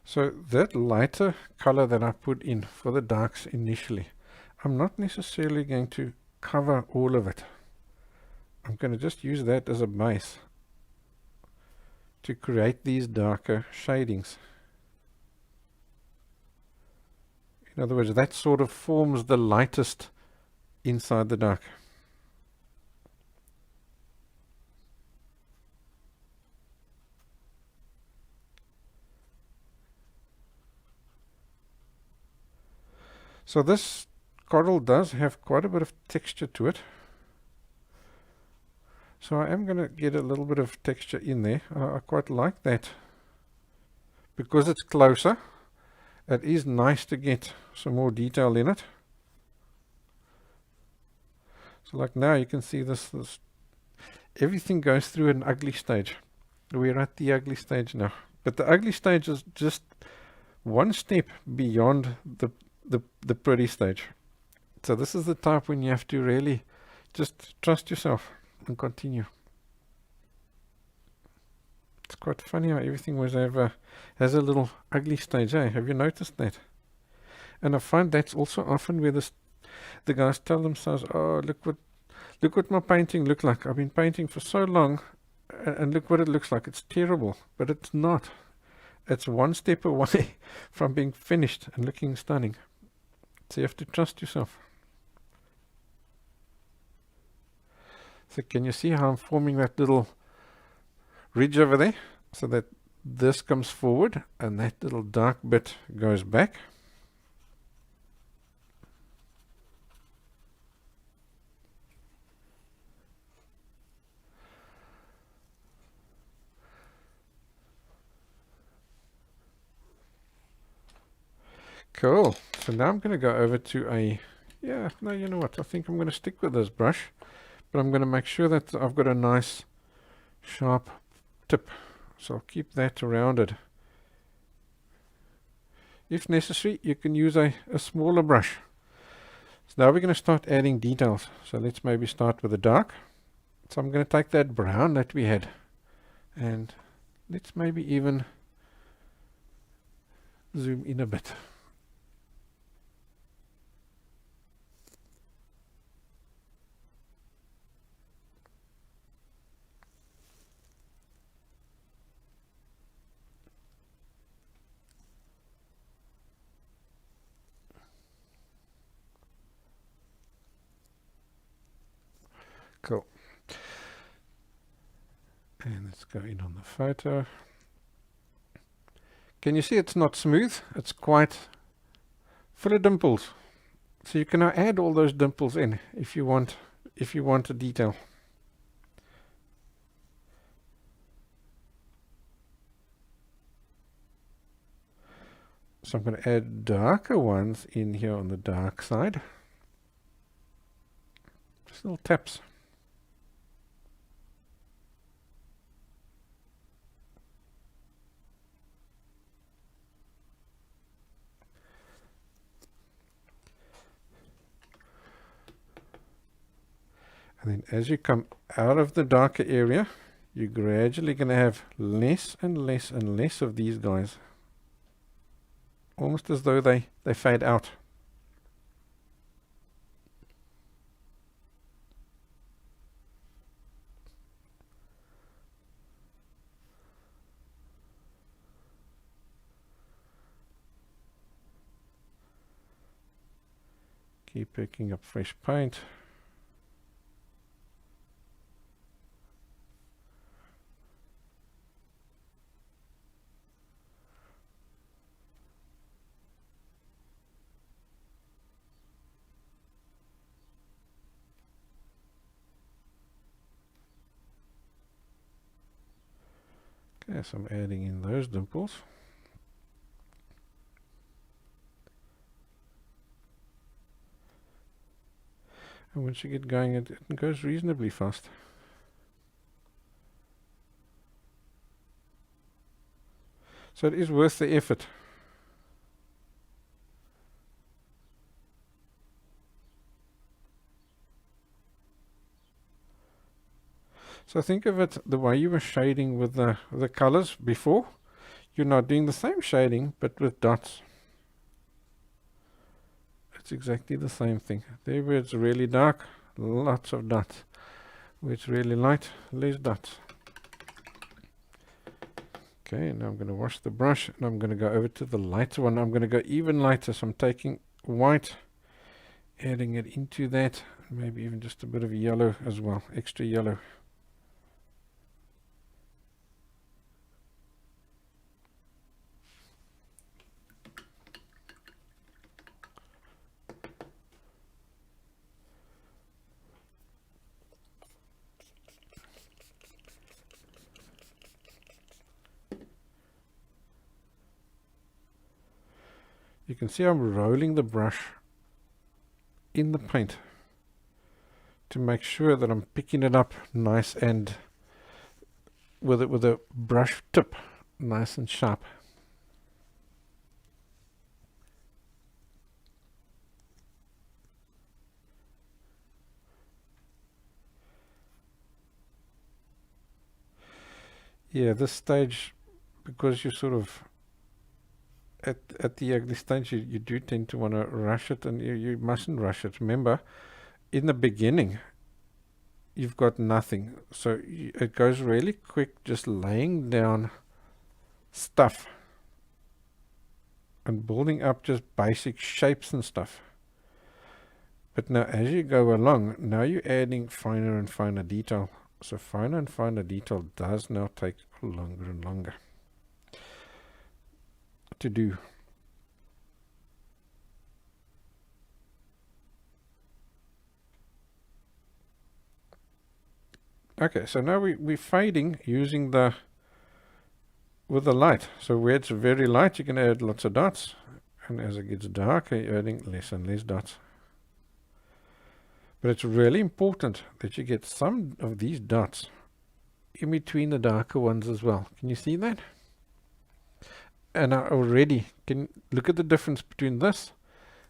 So that lighter color that I put in for the darks initially, I'm not necessarily going to cover all of it. I'm going to just use that as a base to create these darker shadings. In other words, that sort of forms the lightest inside the dark. So this coral does have quite a bit of texture to it. So I am going to get a little bit of texture in there. I quite like that. Because it's closer, it is nice to get some more detail in it. So like now you can see this everything goes through an ugly stage. We're at the ugly stage now. But the ugly stage is just one step beyond the pretty stage. So this is the type when you have to really just trust yourself and continue. It's quite funny how everything has a little ugly stage, eh? Have you noticed that? And I find that's also often where the guys tell themselves, oh, look what my painting looked like. I've been painting for so long and look what it looks like. It's terrible. But it's not. It's one step away from being finished and looking stunning. So you have to trust yourself. So can you see how I'm forming that little ridge over there? So that this comes forward and that little dark bit goes back. Cool. So now I'm going to go over to a, yeah, no, you know what, I think I'm going to stick with this brush, but I'm going to make sure that I've got a nice sharp tip. So I'll keep that rounded. If necessary, you can use a smaller brush. So now we're going to start adding details. So let's maybe start with the dark. So I'm going to take that brown that we had, and let's maybe even zoom in a bit. Cool. And let's go in on the photo. Can you see it's not smooth? It's quite full of dimples. So you can now add all those dimples in if you want a detail. So I'm going to add darker ones in here on the dark side. Just little taps. And then as you come out of the darker area, you're gradually going to have less and less and less of these guys. Almost as though they fade out. Keep picking up fresh paint. Okay, so I'm adding in those dimples. And once you get going, it goes reasonably fast. So it is worth the effort. So think of it the way you were shading with the colors before. You're now doing the same shading, but with dots. It's exactly the same thing. There where it's really dark, lots of dots. Where it's really light, less dots. Okay, now I'm going to wash the brush, and I'm going to go over to the lighter one. I'm going to go even lighter, so I'm taking white, adding it into that, maybe even just a bit of yellow as well, extra yellow. You can see I'm rolling the brush in the paint to make sure that I'm picking it up nice and with a brush tip nice and sharp. Yeah, this stage, because you sort of at the ugly stage, you do tend to want to rush it, and you mustn't rush it. Remember, in the beginning, you've got nothing. So it goes really quick, just laying down stuff and building up just basic shapes and stuff. But now as you go along, now you're adding finer and finer detail. So finer and finer detail does now take longer and longer. to do. Okay, so now we're fading using with the light. So where it's very light, you can add lots of dots. And as it gets darker, you're adding less and less dots. But it's really important that you get some of these dots in between the darker ones as well. Can you see that? And I already can look at the difference between this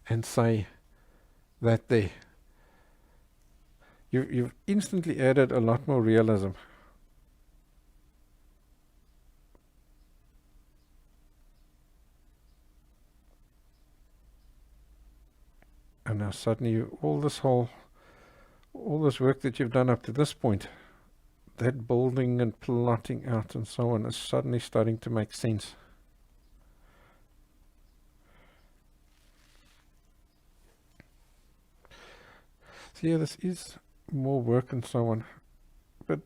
and say that there. You've instantly added a lot more realism. And now suddenly all this work that you've done up to this point, that building and plotting out and so on, is suddenly starting to make sense. So yeah, this is more work and so on, but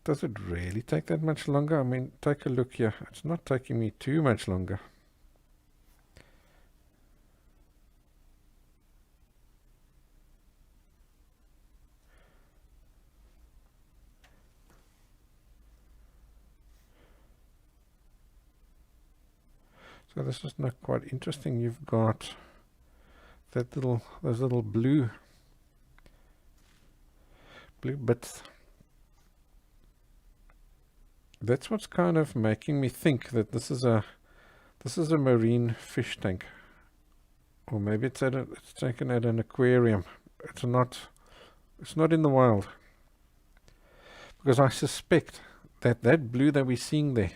does it really take that much longer? I mean, take a look here. It's not taking me too much longer. So this is not quite interesting. You've got those little blue bits. That's what's kind of making me think that this is a marine fish tank, or maybe it's taken at an aquarium. It's not in the wild, because I suspect that blue that we're seeing there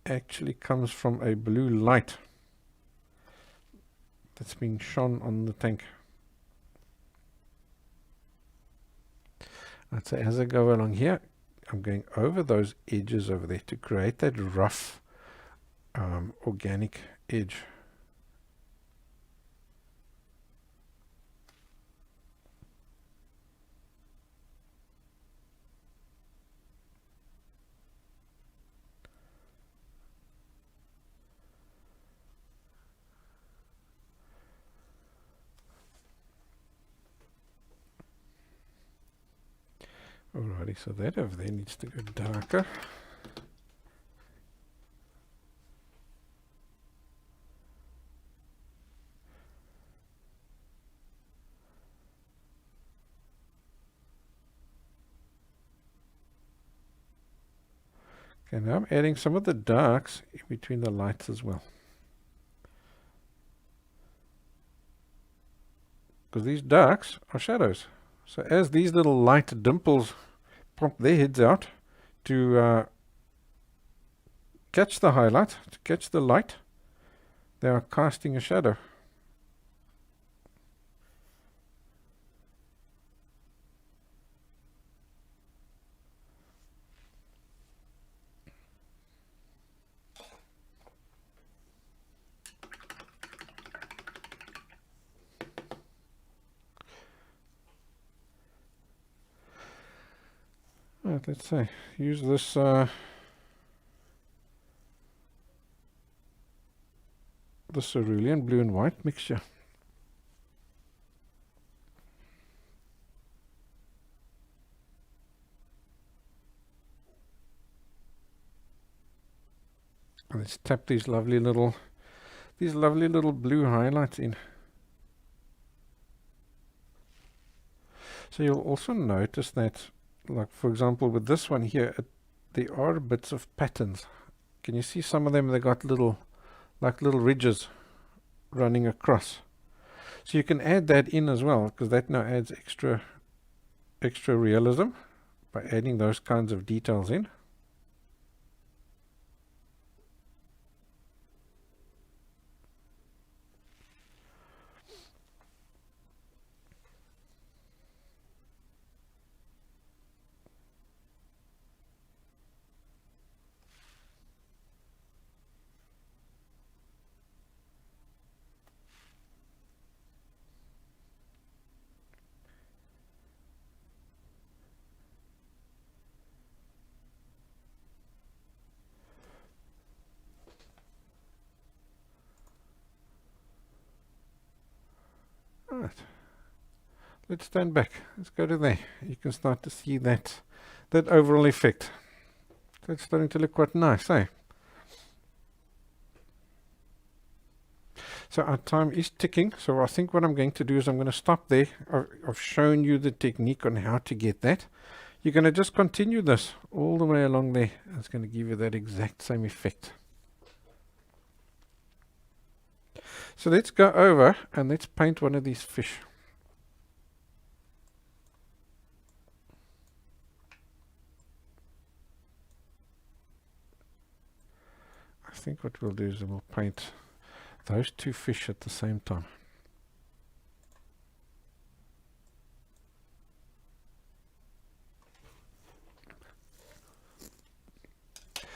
actually comes from a blue light that's being shone on the tank. I'd say as I go along here, I'm going over those edges over there to create that rough organic edge. Alrighty, so that over there needs to go darker. Okay, now I'm adding some of the darks in between the lights as well, because these darks are shadows. So as these little light dimples pop their heads out to catch the highlight, to catch the light, they are casting a shadow. Right, let's say use this the cerulean blue and white mixture. Let's tap these lovely little blue highlights in. So you'll also notice that, like for example with this one here, there are bits of patterns. Can you see some of them? They got little ridges running across. So you can add that in as well, because that now adds extra realism by adding those kinds of details in. Right. Let's stand back. Let's go to there. You can start to see that overall effect. So it's starting to look quite nice, eh? So our time is ticking. So I think what I'm going to do is I'm going to stop there. I've shown you the technique on how to get that. You're going to just continue this all the way along there. It's going to give you that exact same effect. So let's go over and let's paint one of these fish. I think what we'll do is we'll paint those two fish at the same time.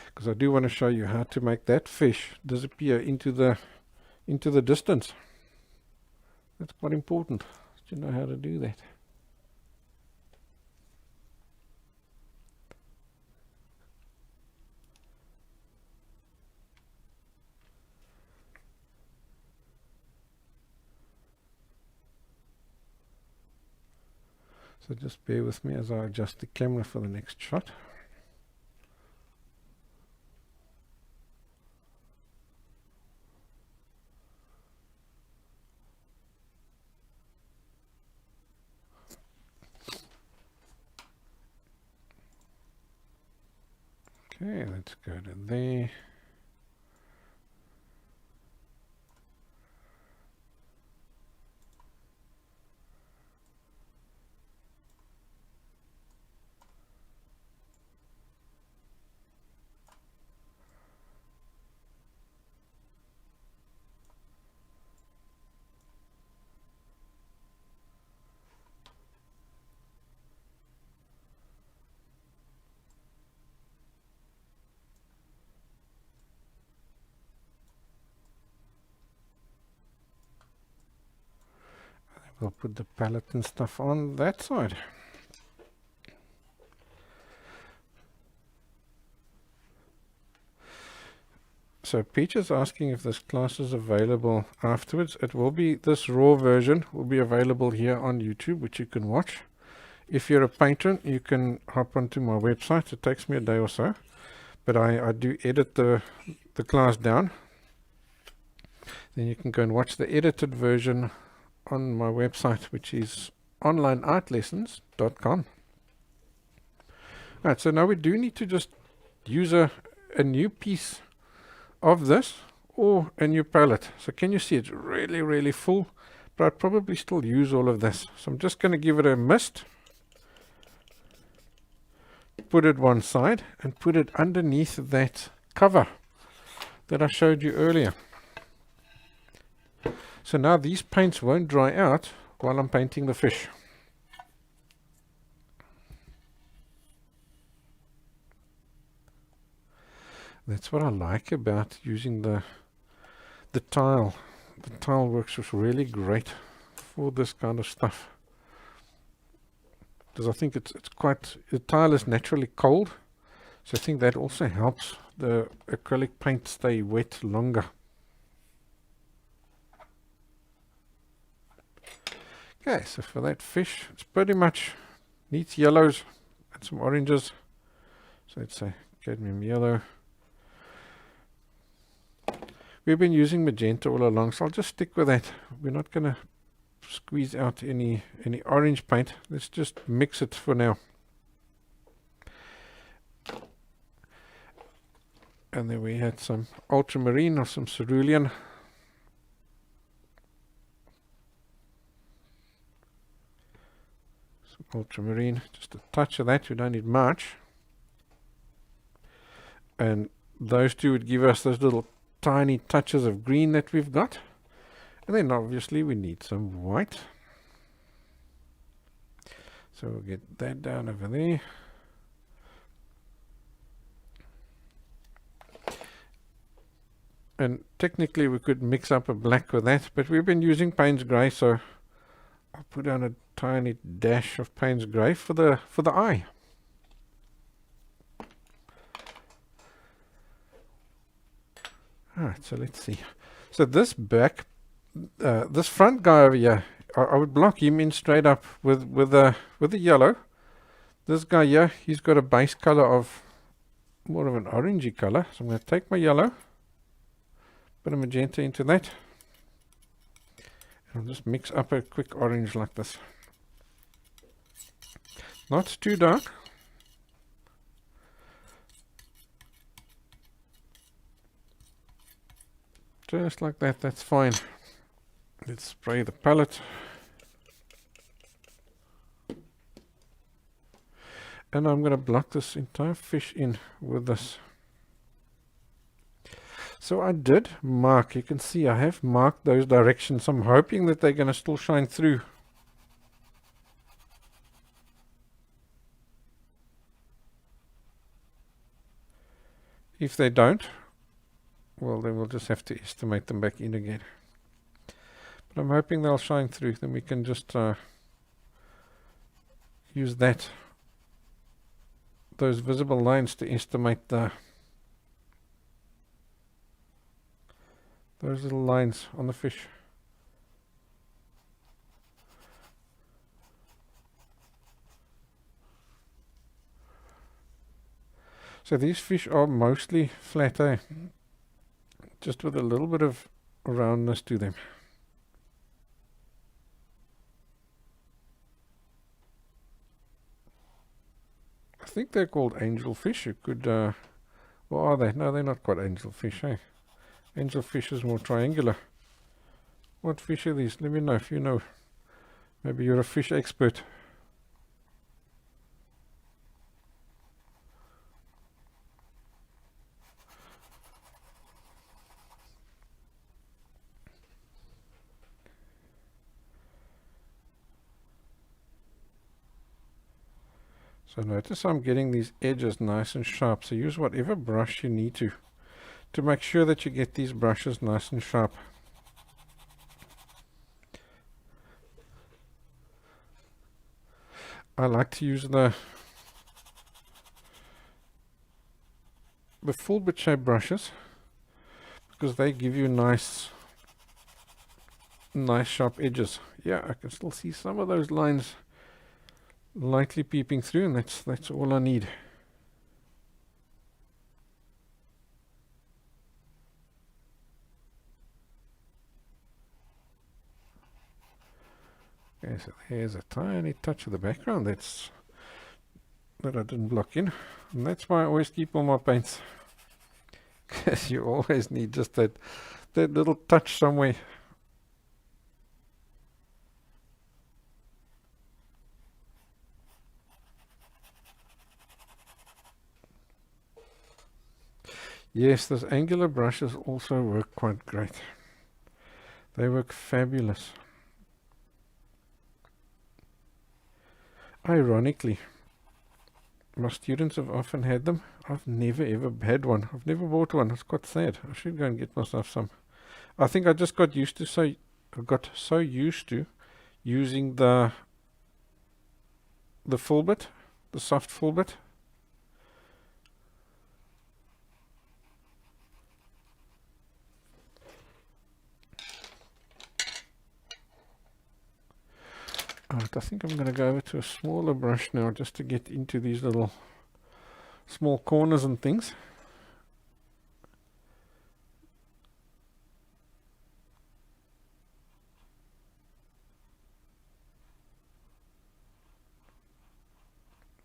Because I do want to show you how to make that fish disappear into the distance. That's quite important to know how to do that. So just bear with me as I adjust the camera for the next shot. Okay, let's go to there. We'll put the palette and stuff on that side. So Peach is asking if this class is available afterwards. It will be, this raw version will be available here on YouTube, which you can watch. If you're a patron, you can hop onto my website. It takes me a day or so, but I do edit the class down. Then you can go and watch the edited version on my website, which is onlineartlessons.com. Right, so now we do need to just use a new piece of this or a new palette. So can you see it's really, really full, but I'd probably still use all of this. So I'm just going to give it a mist, put it one side and put it underneath that cover that I showed you earlier. So now these paints won't dry out while I'm painting the fish. That's what I like about using the tile. The tile works really great for this kind of stuff. Because I think it's quite, the tile is naturally cold. So I think that also helps the acrylic paint stay wet longer. Okay, so for that fish, it's pretty much needs yellows and some oranges. So let's say cadmium yellow. We've been using magenta all along, so I'll just stick with that. We're not going to squeeze out any orange paint. Let's just mix it for now. And then we had some ultramarine or some cerulean. Ultramarine, just a touch of that, we don't need much. And those two would give us those little tiny touches of green that we've got. And then obviously we need some white. So we'll get that down over there. And technically we could mix up a black with that, but we've been using Paynes grey, so I'll put down a tiny dash of Paynes grey for the eye. Alright, so let's see. So this back, this front guy over here, I would block him in straight up with the yellow. This guy here, he's got a base color of more of an orangey color. So I'm going to take my yellow, put a magenta into that, and I'll just mix up a quick orange like this. Not too dark. Just like that, that's fine. Let's spray the palette. And I'm going to block this entire fish in with this. So I did mark, you can see I have marked those directions. I'm hoping that they're going to still shine through. If they don't, well, then we'll just have to estimate them back in again. But I'm hoping they'll shine through. Then we can just use those visible lines to estimate those little lines on the fish. So these fish are mostly flat, just with a little bit of roundness to them. I think they're called angelfish. You could, what are they? No, they're not quite angelfish, eh? Angelfish is more triangular. What fish are these? Let me know if you know. Maybe you're a fish expert. So notice I'm getting these edges nice and sharp. So use whatever brush you need to make sure that you get these brushes nice and sharp. I like to use the filbert shape brushes because they give you nice sharp edges. Yeah, I can still see some of those lines lightly peeping through, and that's all I need. Okay, so there's a tiny touch of the background that I didn't block in, and that's why I always keep all my paints, because you always need just that little touch somewhere. Yes, those angular brushes also work quite great. They work fabulous. Ironically, my students have often had them. I've never ever had one. I've never bought one. It's quite sad. I should go and get myself some. I think I just got used to so used to using the filbert, the soft filbert. Alright, I think I'm going to go over to a smaller brush now just to get into these little small corners and things.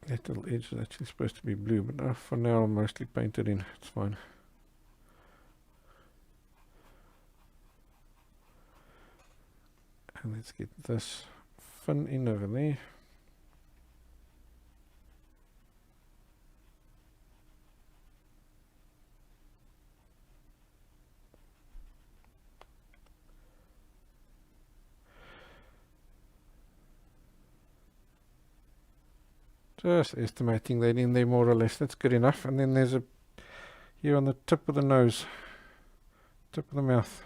That little edge is actually supposed to be blue, but for now I'll mostly paint it in. It's fine. And let's get this fin in over there. Just estimating that in there more or less. That's good enough. And then there's here on the tip of the nose, tip of the mouth.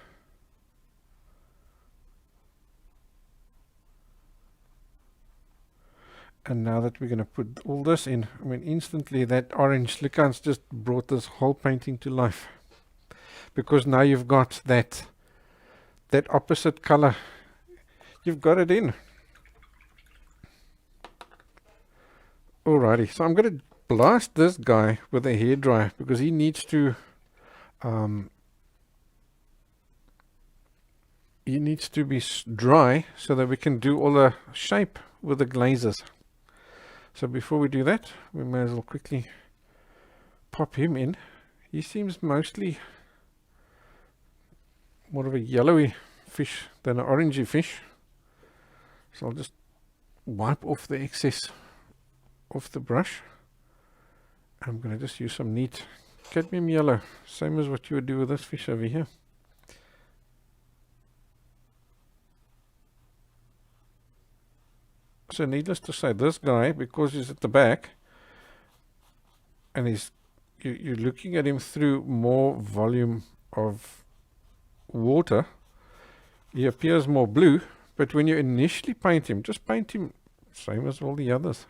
And now that we're going to put all this in, I mean, instantly that orange, look how it's just brought this whole painting to life. Because now you've got that opposite color. You've got it in. Alrighty, so I'm going to blast this guy with a hairdryer because he needs to be dry so that we can do all the shape with the glazes. So before we do that, we may as well quickly pop him in. He seems mostly more of a yellowy fish than an orangey fish. So I'll just wipe off the excess off the brush. I'm going to just use some neat cadmium yellow, same as what you would do with this fish over here. So needless to say, this guy, because he's at the back and you're looking at him through more volume of water, he appears more blue, but when you initially paint him, just paint him same as all the others.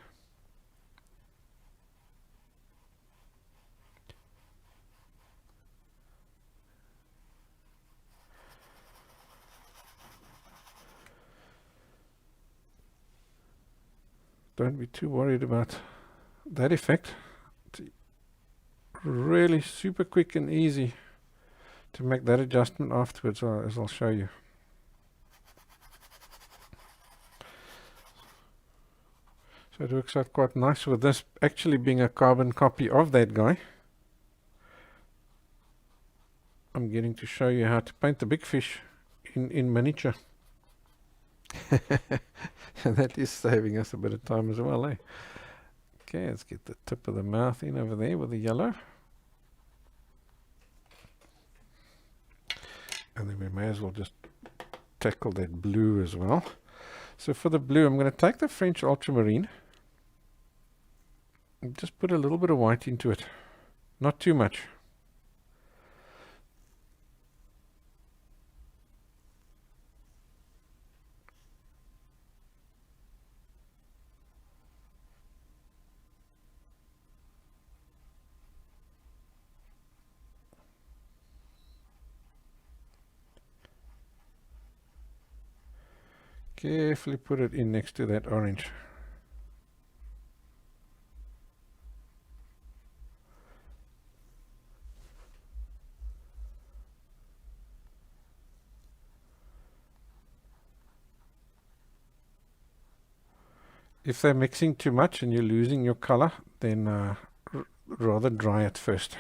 Don't be too worried about that effect. It's really super quick and easy to make that adjustment afterwards, as I'll show you. So it works out quite nice with this actually being a carbon copy of that guy. I'm getting to show you how to paint the big fish in miniature. And that is saving us a bit of time as well, eh? Okay, let's get the tip of the mouth in over there with the yellow. And then we may as well just tackle that blue as well. So for the blue, I'm going to take the French Ultramarine and just put a little bit of white into it. Not too much. Carefully put it in next to that orange. If they're mixing too much and you're losing your color, then rather dry it first.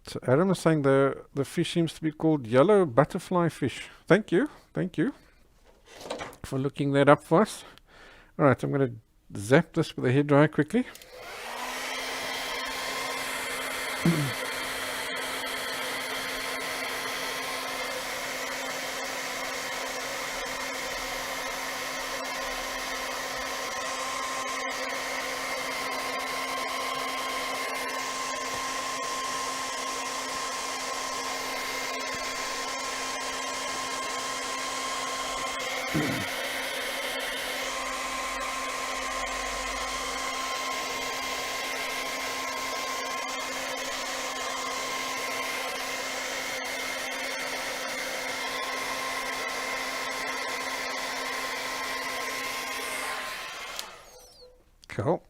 So Adam is saying the fish seems to be called yellow butterfly fish. Thank you for looking that up for us. Alright, I'm going to zap this with a hairdryer quickly. Cool.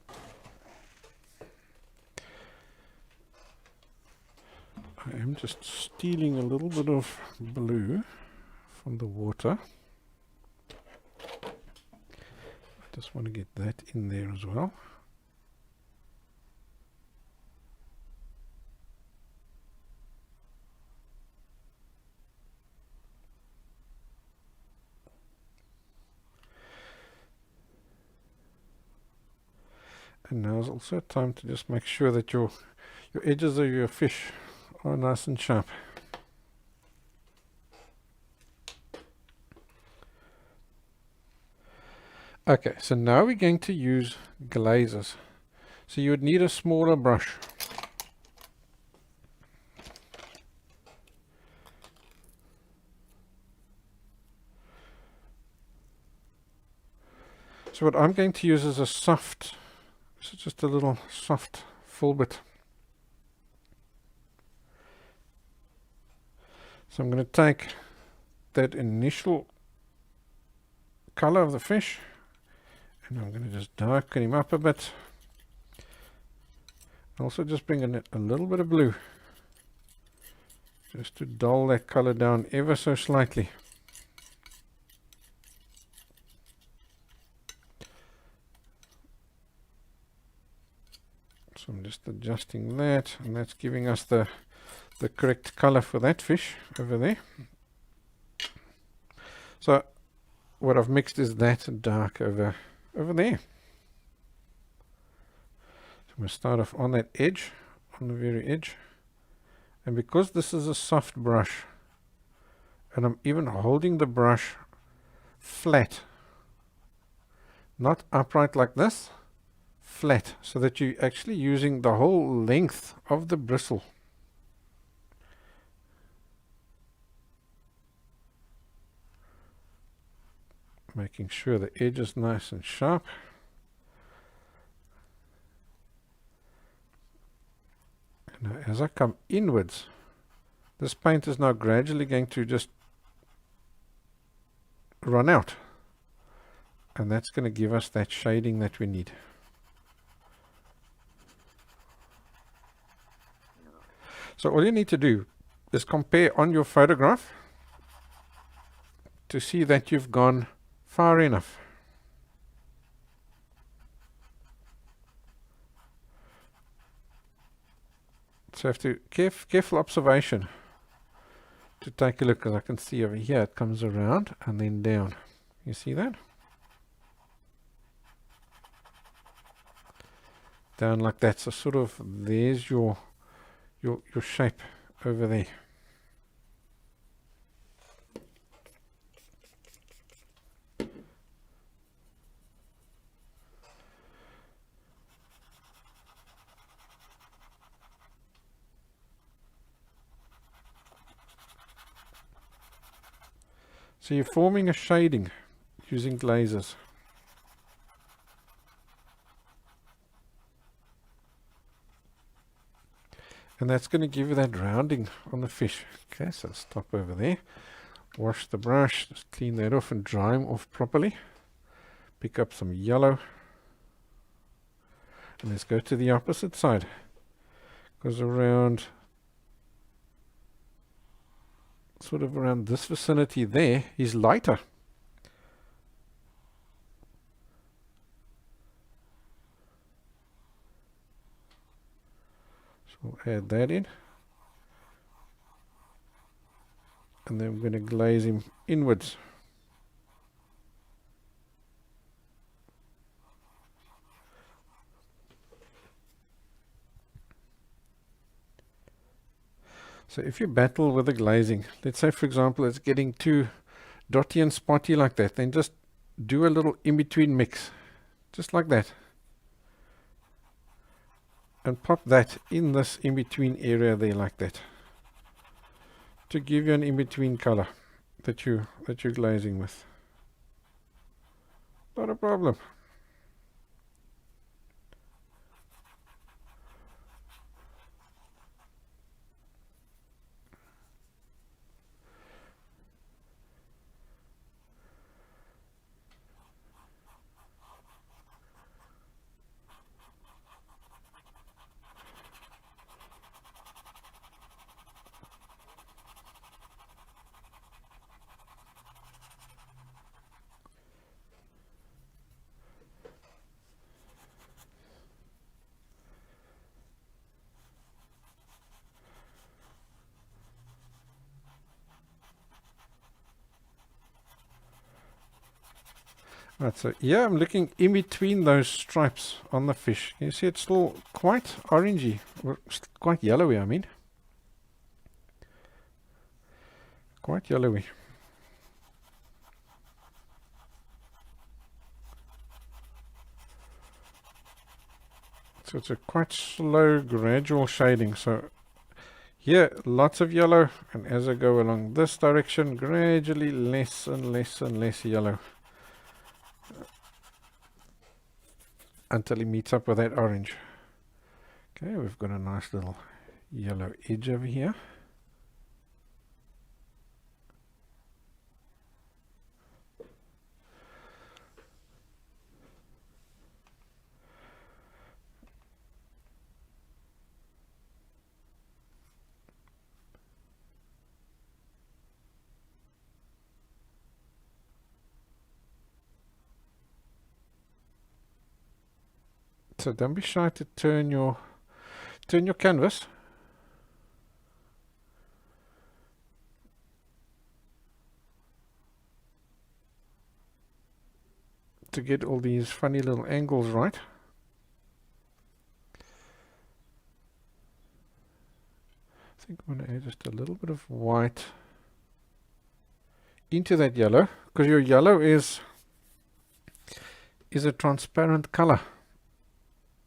I am just stealing a little bit of blue from the water. I just want to get that in there as well. And now is also time to just make sure that your edges of your fish are nice and sharp. Okay, so now we're going to use glazes. So you would need a smaller brush. So what I'm going to use is a soft, so just a little soft filbert. So I'm going to take that initial color of the fish and I'm going to just darken him up a bit. Also just bring in a little bit of blue just to dull that color down ever so slightly. So I'm just adjusting that, and that's giving us the correct color for that fish over there. So what I've mixed is that dark over there. So I'm going to start off on that edge, on the very edge. And because this is a soft brush, and I'm even holding the brush flat, not upright like this, flat, so that you're actually using the whole length of the bristle. Making sure the edge is nice and sharp. And now as I come inwards, this paint is now gradually going to just run out. And that's going to give us that shading that we need. So all you need to do is compare on your photograph to see that you've gone far enough. So I have to careful observation to take a look, as I can see over here it comes around and then down. You see that? Down like that. So sort of there's your shape over there. So you're forming a shading using glazes. And that's going to give you that rounding on the fish. Okay, so stop over there. Wash the brush, just clean that off and dry them off properly. Pick up some yellow. And let's go to the opposite side. Goes around, sort of around this vicinity there, is lighter. So we'll add that in. And then we're going to glaze him inwards. So if you battle with the glazing, let's say for example it's getting too dotty and spotty like that, then just do a little in-between mix, just like that. And pop that in this in-between area there like that, to give you an in-between color that you're glazing with. Not a problem. Right, so here I'm looking in between those stripes on the fish. You see it's still quite orangey, or quite yellowy I mean. Quite yellowy. So it's a quite slow, gradual shading. So here, lots of yellow, and as I go along this direction, gradually less and less and less yellow. Until he meets up with that orange. Okay, we've got a nice little yellow edge over here. So don't be shy to turn your canvas. To get all these funny little angles right. I think I'm going to add just a little bit of white into that yellow, because your yellow is a transparent color.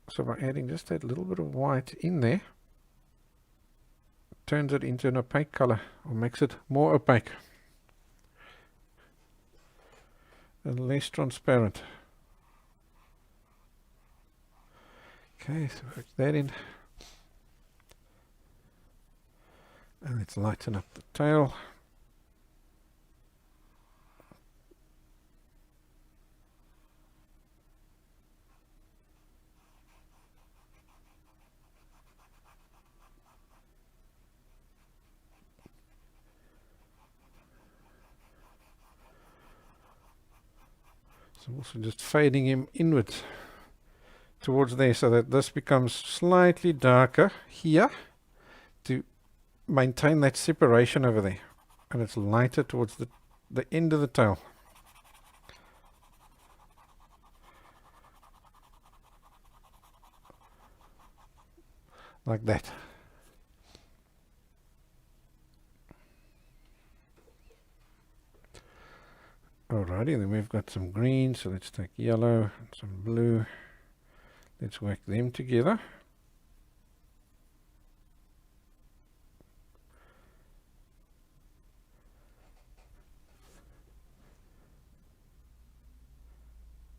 So by adding just that little bit of white in there, turns it into an opaque color, or makes it more opaque and less transparent. Okay, so work that in. And let's lighten up the tail. So also just fading him inwards towards there, so that this becomes slightly darker here to maintain that separation over there, and it's lighter towards the end of the tail. Like that. Alrighty, then we've got some green, so let's take yellow and some blue. Let's work them together.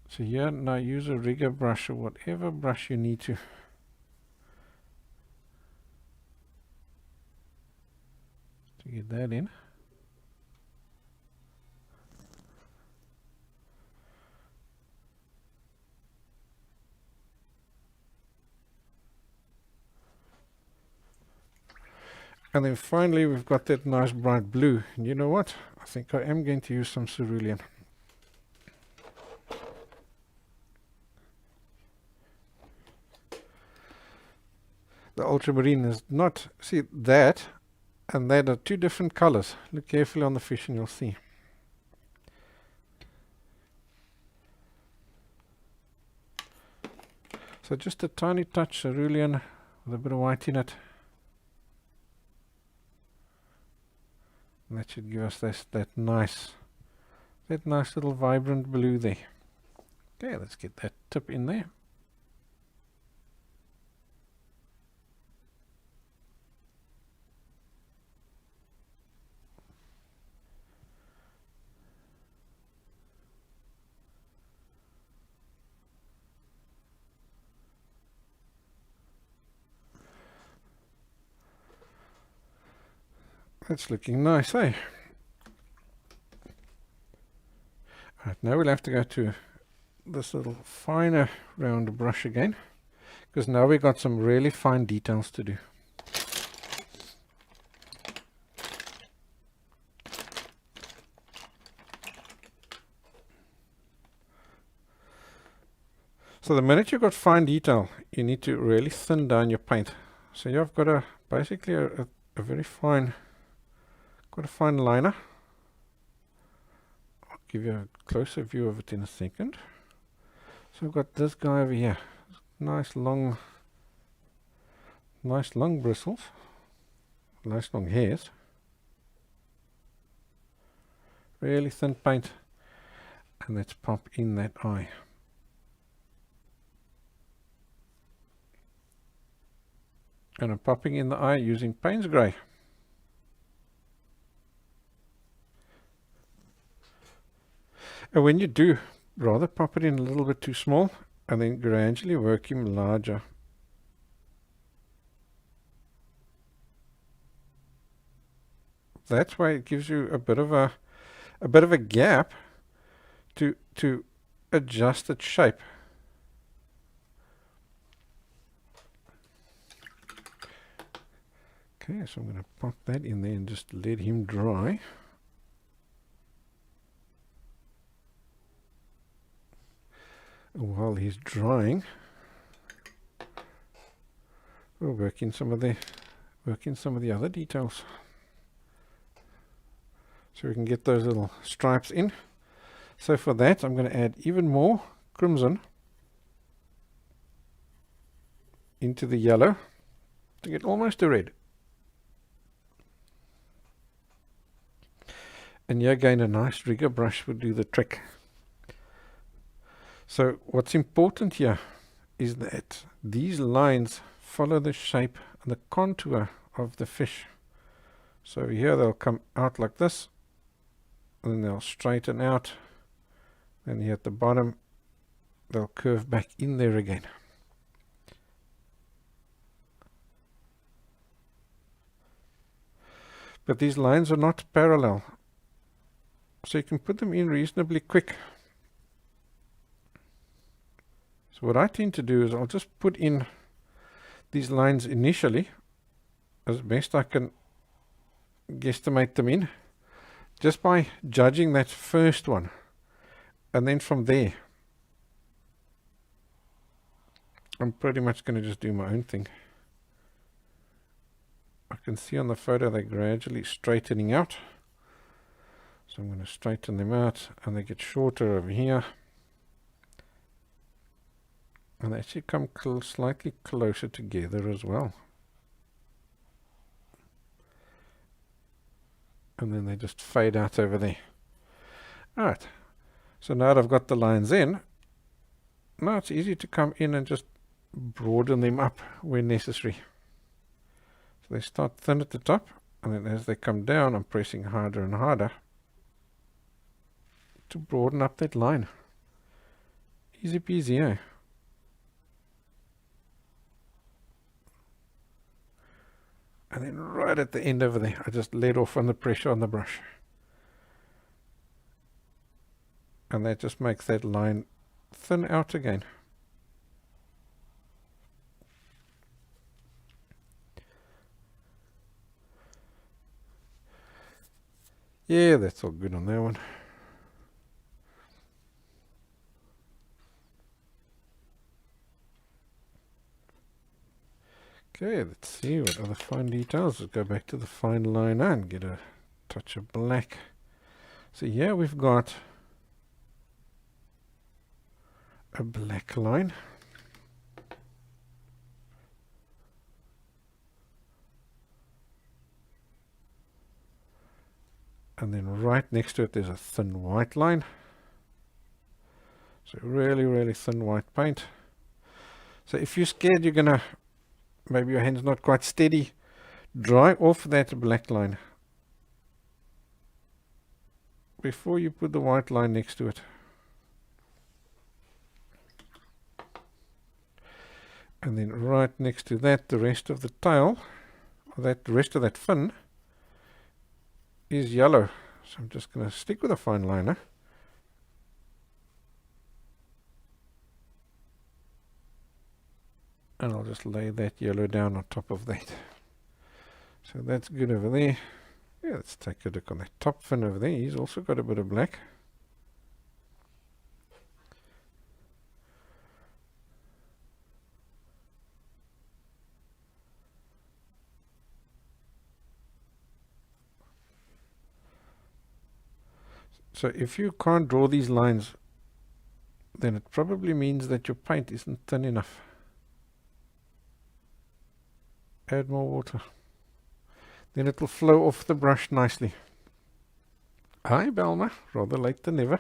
So here, now use a rigger brush or whatever brush you need to get that in. And then finally we've got that nice bright blue. And you know what? I think I am going to use some cerulean. The ultramarine is not, see that and that are two different colors. Look carefully on the fish and you'll see. So just a tiny touch cerulean with a bit of white in it. And that should give us that nice little vibrant blue there. Okay, let's get that tip in there. That's looking nice, eh? Right, now we'll have to go to this little finer round brush again, because now we've got some really fine details to do. So the minute you've got fine detail, you need to really thin down your paint. So here I've got basically a very fine, quite a fine liner. I'll give you a closer view of it in a second. So I've got this guy over here, nice long bristles, nice long hairs, really thin paint, and let's pop in that eye. And I'm popping in the eye using Paynes grey. And when you do, rather pop it in a little bit too small and then gradually work him larger. That's why it gives you a bit of a gap to adjust its shape. Okay, so I'm going to pop that in there and just let him dry. While he's drying, We'll work in some of the other details, so we can get those little stripes in. So for that, I'm going to add even more crimson into the yellow to get almost a red. And here again, a nice rigger brush would do the trick. So what's important here is that these lines follow the shape and the contour of the fish. So here they'll come out like this, and then they'll straighten out, and here at the bottom they'll curve back in there again. But these lines are not parallel, so you can put them in reasonably quick. So what I tend to do is I'll just put in these lines initially as best I can guesstimate them in, just by judging that first one, and then from there I'm pretty much going to just do my own thing. I can see on the photo they're gradually straightening out, so I'm going to straighten them out, and they get shorter over here, and they actually come slightly closer together as well. And then they just fade out over there. Alright, so now that I've got the lines in, now it's easy to come in and just broaden them up where necessary. So they start thin at the top, and then as they come down, I'm pressing harder and harder to broaden up that line. Easy peasy, eh? And then right at the end over there, I just let off on the pressure on the brush. And that just makes that line thin out again. Yeah, that's all good on that one. Okay, let's see what other fine details. Let's go back to the fine liner and get a touch of black. So here we've got a black line. And then right next to it there's a thin white line. So really, really thin white paint. So if you're scared you're gonna, maybe your hand's not quite steady, dry off that black line before you put the white line next to it. And then right next to that, the rest of the tail, the rest of that fin is yellow. So I'm just going to stick with a fine liner. And I'll just lay that yellow down on top of that. So that's good over there. Yeah, let's take a look on that top fin over there. He's also got a bit of black. So if you can't draw these lines, then it probably means that your paint isn't thin enough. Add more water. Then it will flow off the brush nicely. Hi, Belma. Rather late than never.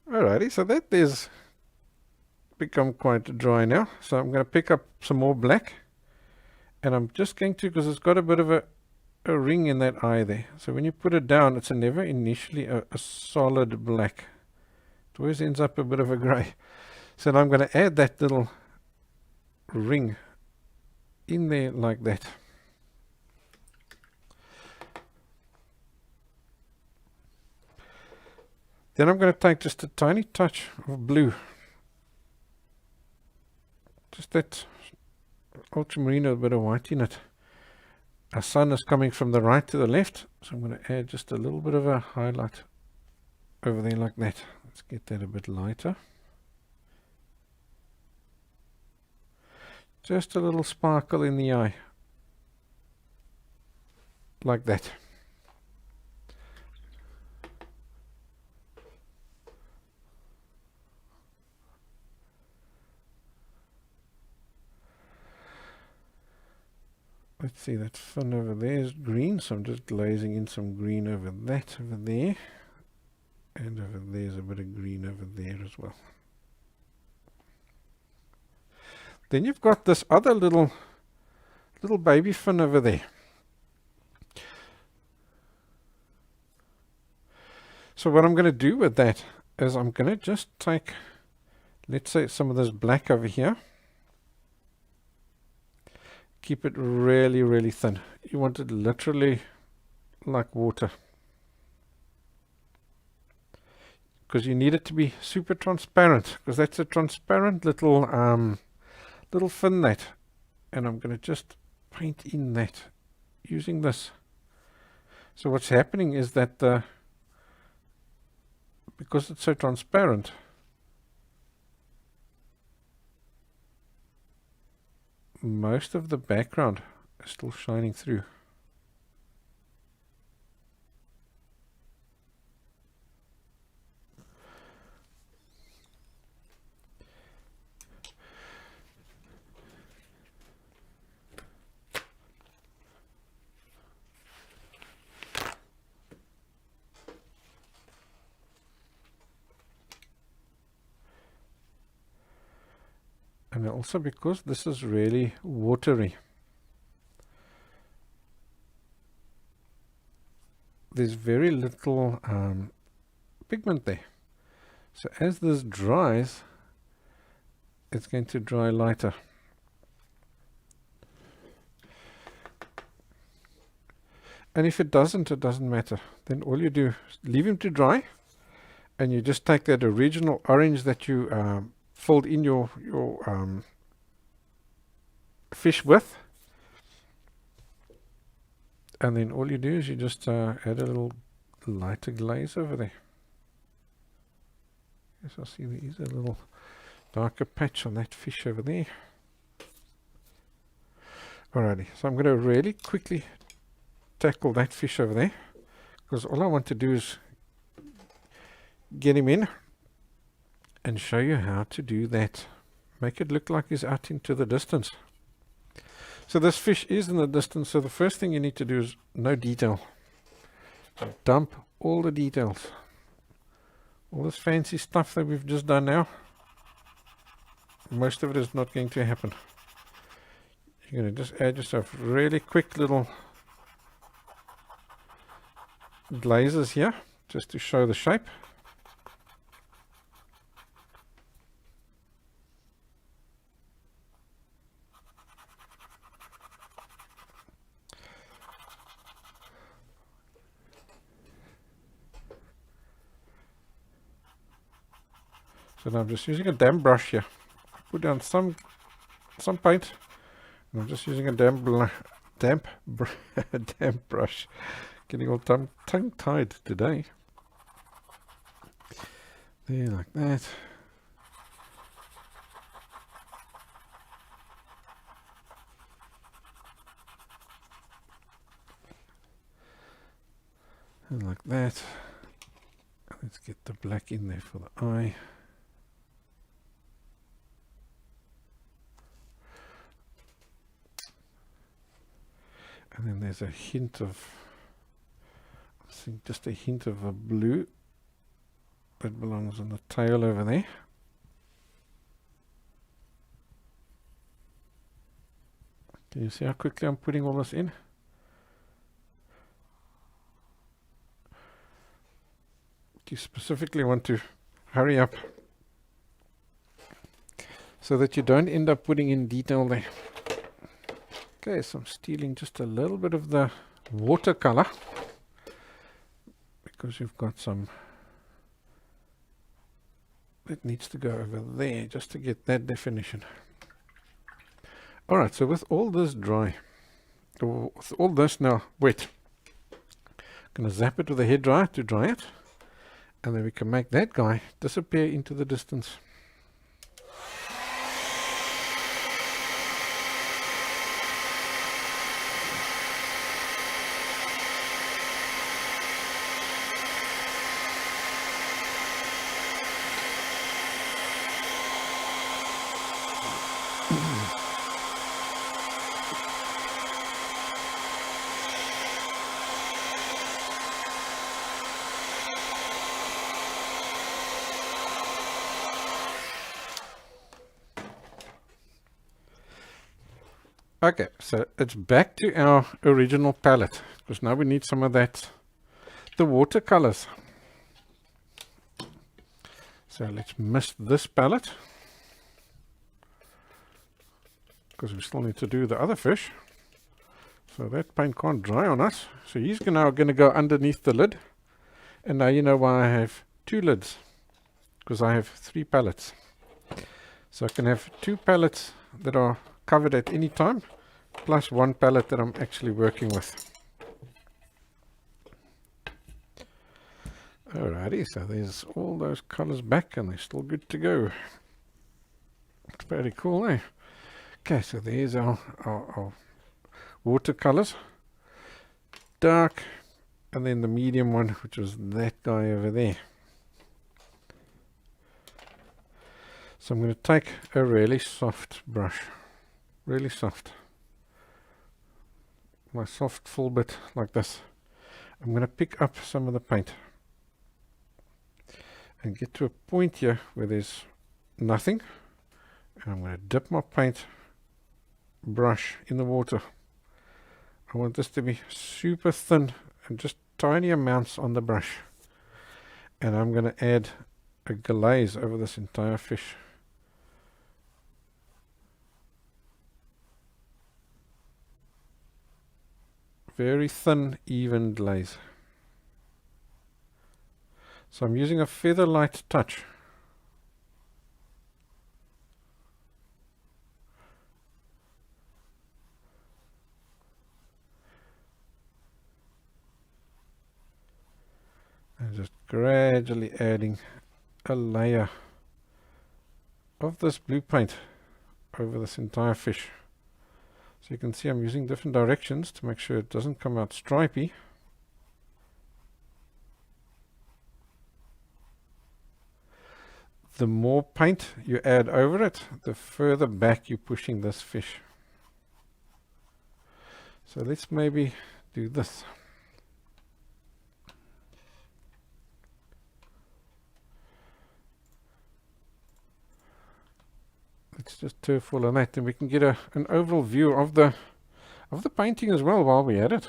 Alrighty, so that is become quite dry now. So I'm going to pick up some more black. And I'm just going to, because it's got a bit of a ring in that eye there. So when you put it down, it's never initially a solid black. It always ends up a bit of a grey. So now I'm going to add that little ring in there like that. Then I'm going to take just a tiny touch of blue. Just that ultramarine with a bit of white in it. Our sun is coming from the right to the left, so I'm going to add just a little bit of a highlight over there like that. Let's get that a bit lighter. Just a little sparkle in the eye. Like that. Let's see, that fin over there is green, so I'm just glazing in some green over that over there. And over there's a bit of green over there as well. Then you've got this other little baby fin over there. So what I'm going to do with that is I'm going to just take, let's say, some of this black over here. Keep it really, really thin. You want it literally like water. Because you need it to be super transparent. Because that's a transparent little fin that. And I'm going to just paint in that using this. So what's happening is that because it's so transparent, most of the background is still shining through. And also because this is really watery, there's very little pigment there. So as this dries, it's going to dry lighter. And if it doesn't matter. Then all you do is leave him to dry, and you just take that original orange that you filled in your fish with, and then all you do is you just add a little lighter glaze over there. Yes, I see there is a little darker patch on that fish over there. Alrighty, so I'm going to really quickly tackle that fish over there, because all I want to do is get him in and show you how to do that. Make it look like he's out into the distance. So this fish is in the distance, so the first thing you need to do is no detail. Dump all the details. All this fancy stuff that we've just done now, most of it is not going to happen. You're going to just add yourself really quick little glazes here, just to show the shape. So now I'm just using a damp brush here. Put down some paint, and I'm just using a damp brush. Getting all tongue-tied today. There, like that. And like that. Let's get the black in there for the eye. And then there's a hint of, I think just a hint of a blue that belongs on the tail over there. Can you see how quickly I'm putting all this in? You specifically want to hurry up so that you don't end up putting in detail there. Okay, so I'm stealing just a little bit of the watercolor because you've got some that needs to go over there just to get that definition. Alright, so with all this dry, or with all this now wet, I'm going to zap it with a hairdryer to dry it, and then we can make that guy disappear into the distance. Okay, so it's back to our original palette, because now we need some of that, the watercolors. So let's mist this palette, because we still need to do the other fish. So that paint can't dry on us. So he's now going to go underneath the lid. And now you know why I have 2 lids, because I have 3 palettes. So I can have 2 palettes that are covered at any time, plus 1 palette that I'm actually working with. Alrighty, so there's all those colors back and they're still good to go. It's very cool, eh? Okay, so there's our watercolors. Dark, and then the medium one, which was that guy over there. So I'm going to take a really soft brush, really soft, my soft filbert like this. I'm going to pick up some of the paint and get to a point here where there's nothing, and I'm going to dip my paint brush in the water. I want this to be super thin and just tiny amounts on the brush, and I'm going to add a glaze over this entire fish. Very thin, even glaze. So I'm using a feather light touch. And just gradually adding a layer of this blue paint over this entire fish. So you can see I'm using different directions to make sure it doesn't come out stripy. The more paint you add over it, the further back you're pushing this fish. So let's maybe do this. Let's just turf all of that, and we can get an overall view of the painting as well while we're at it.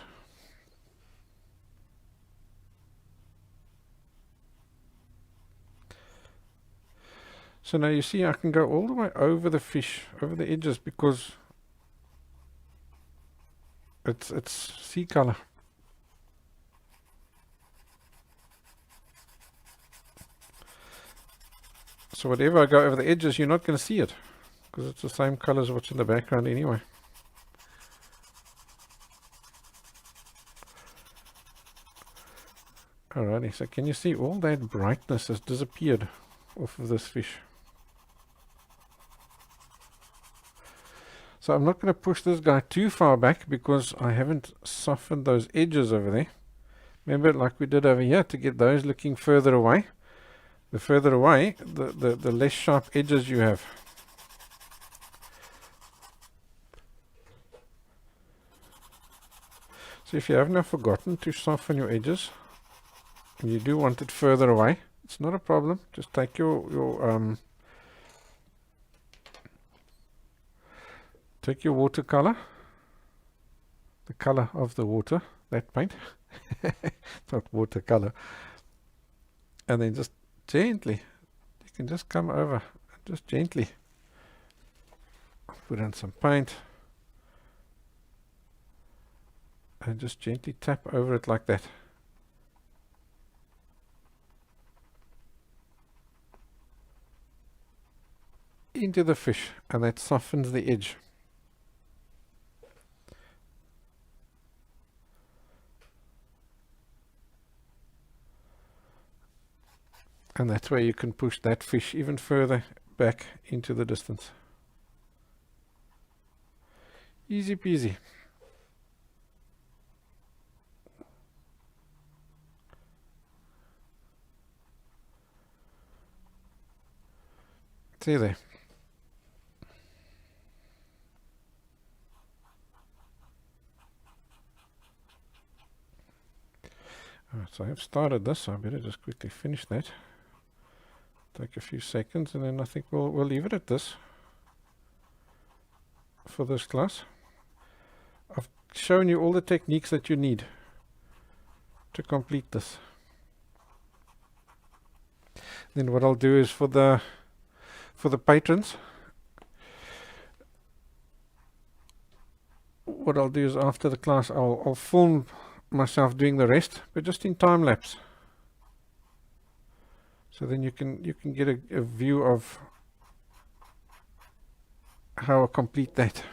So now you see I can go all the way over the fish, over the edges, because it's sea color. So whatever I go over the edges, you're not going to see it, because it's the same color as what's in the background anyway. Alrighty, so can you see all that brightness has disappeared off of this fish? So I'm not going to push this guy too far back, because I haven't softened those edges over there. Remember, like we did over here, to get those looking further away. The further away, the less sharp edges you have. So if you have now forgotten to soften your edges, and you do want it further away, it's not a problem. Just take your watercolor, the color of the water, that paint, not watercolor, and then just gently, you can just come over and just gently put in some paint and just gently tap over it like that. Into the fish, and that softens the edge. And that's where you can push that fish even further back into the distance. Easy peasy. See there. Alright, so I've started this, so I better just quickly finish that. Take a few seconds, and then I think we'll leave it at this for this class. shown you all the techniques that you need to complete this. Then what I'll do is for the patrons, what I'll do is after the class I'll film myself doing the rest, but just in time lapse. So then you can get a view of how I complete that.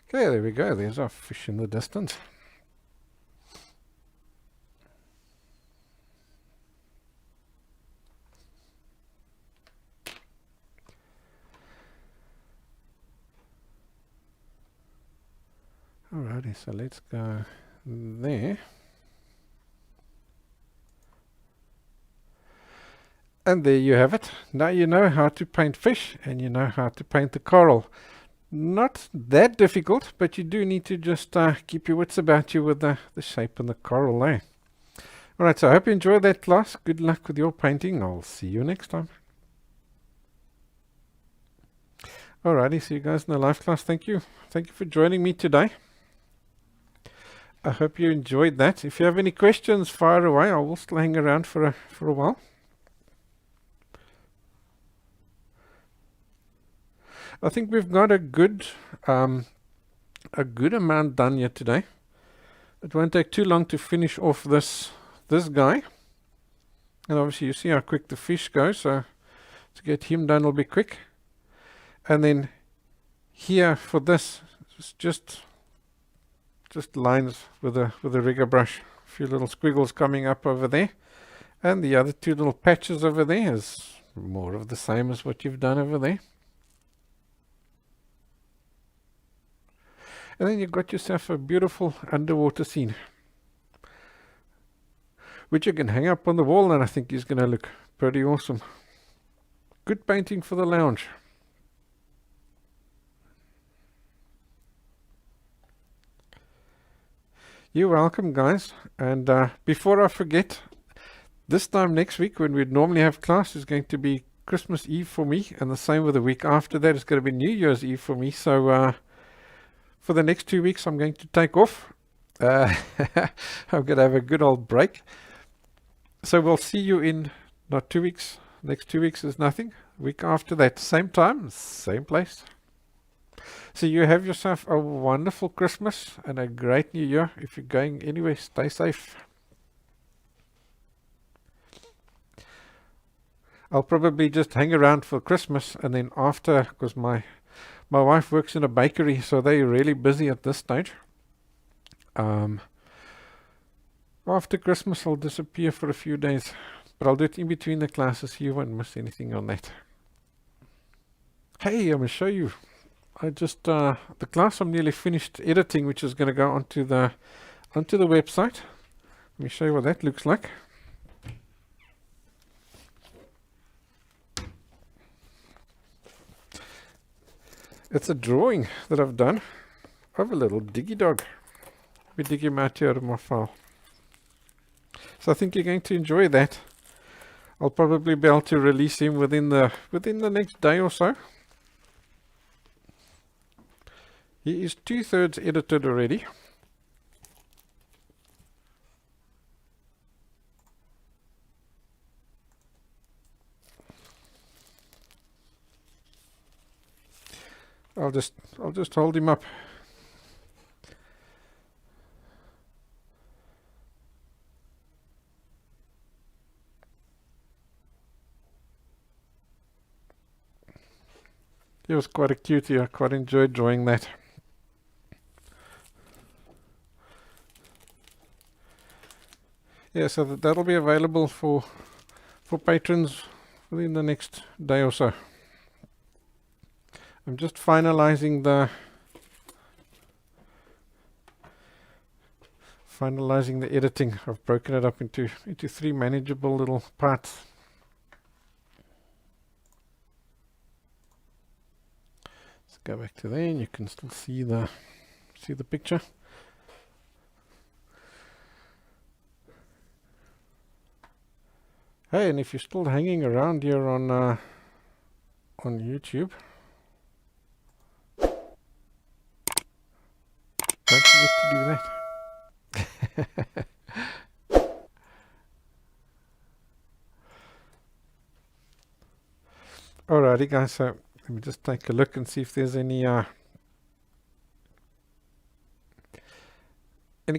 Okay, there we go. There's our fish in the distance. Alrighty, so let's go there. And there you have it. Now you know how to paint fish and you know how to paint the coral. Not that difficult, but you do need to just keep your wits about you with the shape and the coral there. Alright, so I hope you enjoyed that class. Good luck with your painting. I'll see you next time. Alrighty, see you guys in the live class. Thank you. Thank you for joining me today. I hope you enjoyed that. If you have any questions, fire away. I will still hang around for a while. I think we've got a good amount done here today. It won't take too long to finish off this guy. And obviously you see how quick the fish goes, so to get him done will be quick. And then here for this, it's just lines with a rigger brush. A few little squiggles coming up over there. And the other two little patches over there is more of the same as what you've done over there. And then you've got yourself a beautiful underwater scene, which you can hang up on the wall, and I think is going to look pretty awesome. Good painting for the lounge. You're welcome, guys. And before I forget, this time next week when we'd normally have class is going to be Christmas Eve for me, and the same with the week after that. It's going to be New Year's Eve for me. So for the next 2 weeks, I'm going to take off. I'm going to have a good old break. So we'll see you in not 2 weeks. Next 2 weeks is nothing. Week after that, same time, same place. So you have yourself a wonderful Christmas and a great New Year. If you're going anywhere, stay safe. I'll probably just hang around for Christmas, and then after, because my wife works in a bakery, so they're really busy at this stage. After Christmas, I'll disappear for a few days, but I'll do it in between the classes. You won't miss anything on that. Hey, I'm going to show you. I just the class I'm nearly finished editing, which is going to go onto the website. Let me show you what that looks like. It's a drawing that I've done of a little diggy dog. Let me dig him out here out of my file. So I think you're going to enjoy that. I'll probably be able to release him within the next day or so. He is 2/3 edited already. I'll just hold him up. He was quite a cutie. I quite enjoyed drawing that. Yeah, so that'll be available for patrons within the next day or so. I'm just finalizing finalizing the editing. I've broken it up into 3 manageable little parts. Let's go back to there, and you can still see the picture. Hey, and if you're still hanging around here on YouTube, don't forget to do that. Alrighty guys, so let me just take a look and see if there's any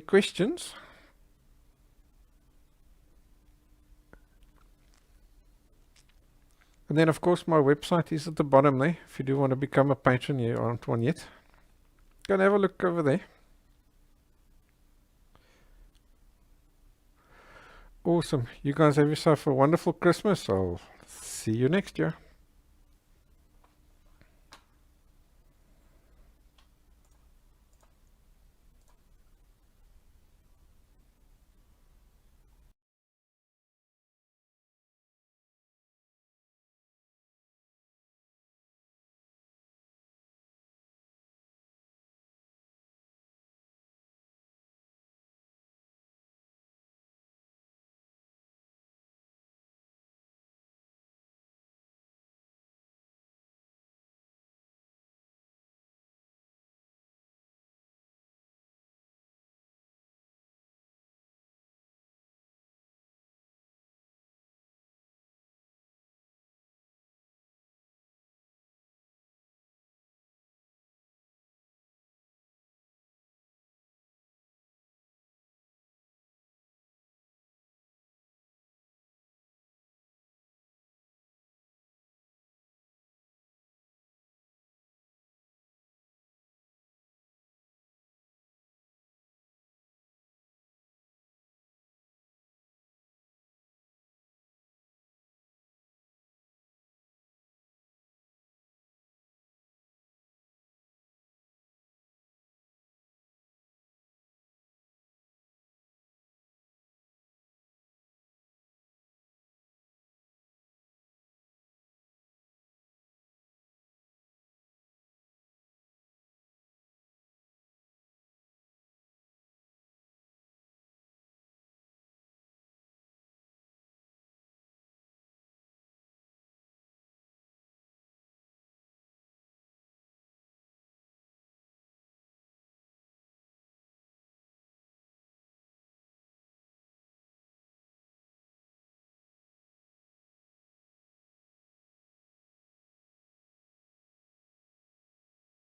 questions. And then of course my website is at the bottom there. If you do want to become a patron, you aren't one yet, go and have a look over there. Awesome. You guys have yourself a wonderful Christmas. I'll see you next year.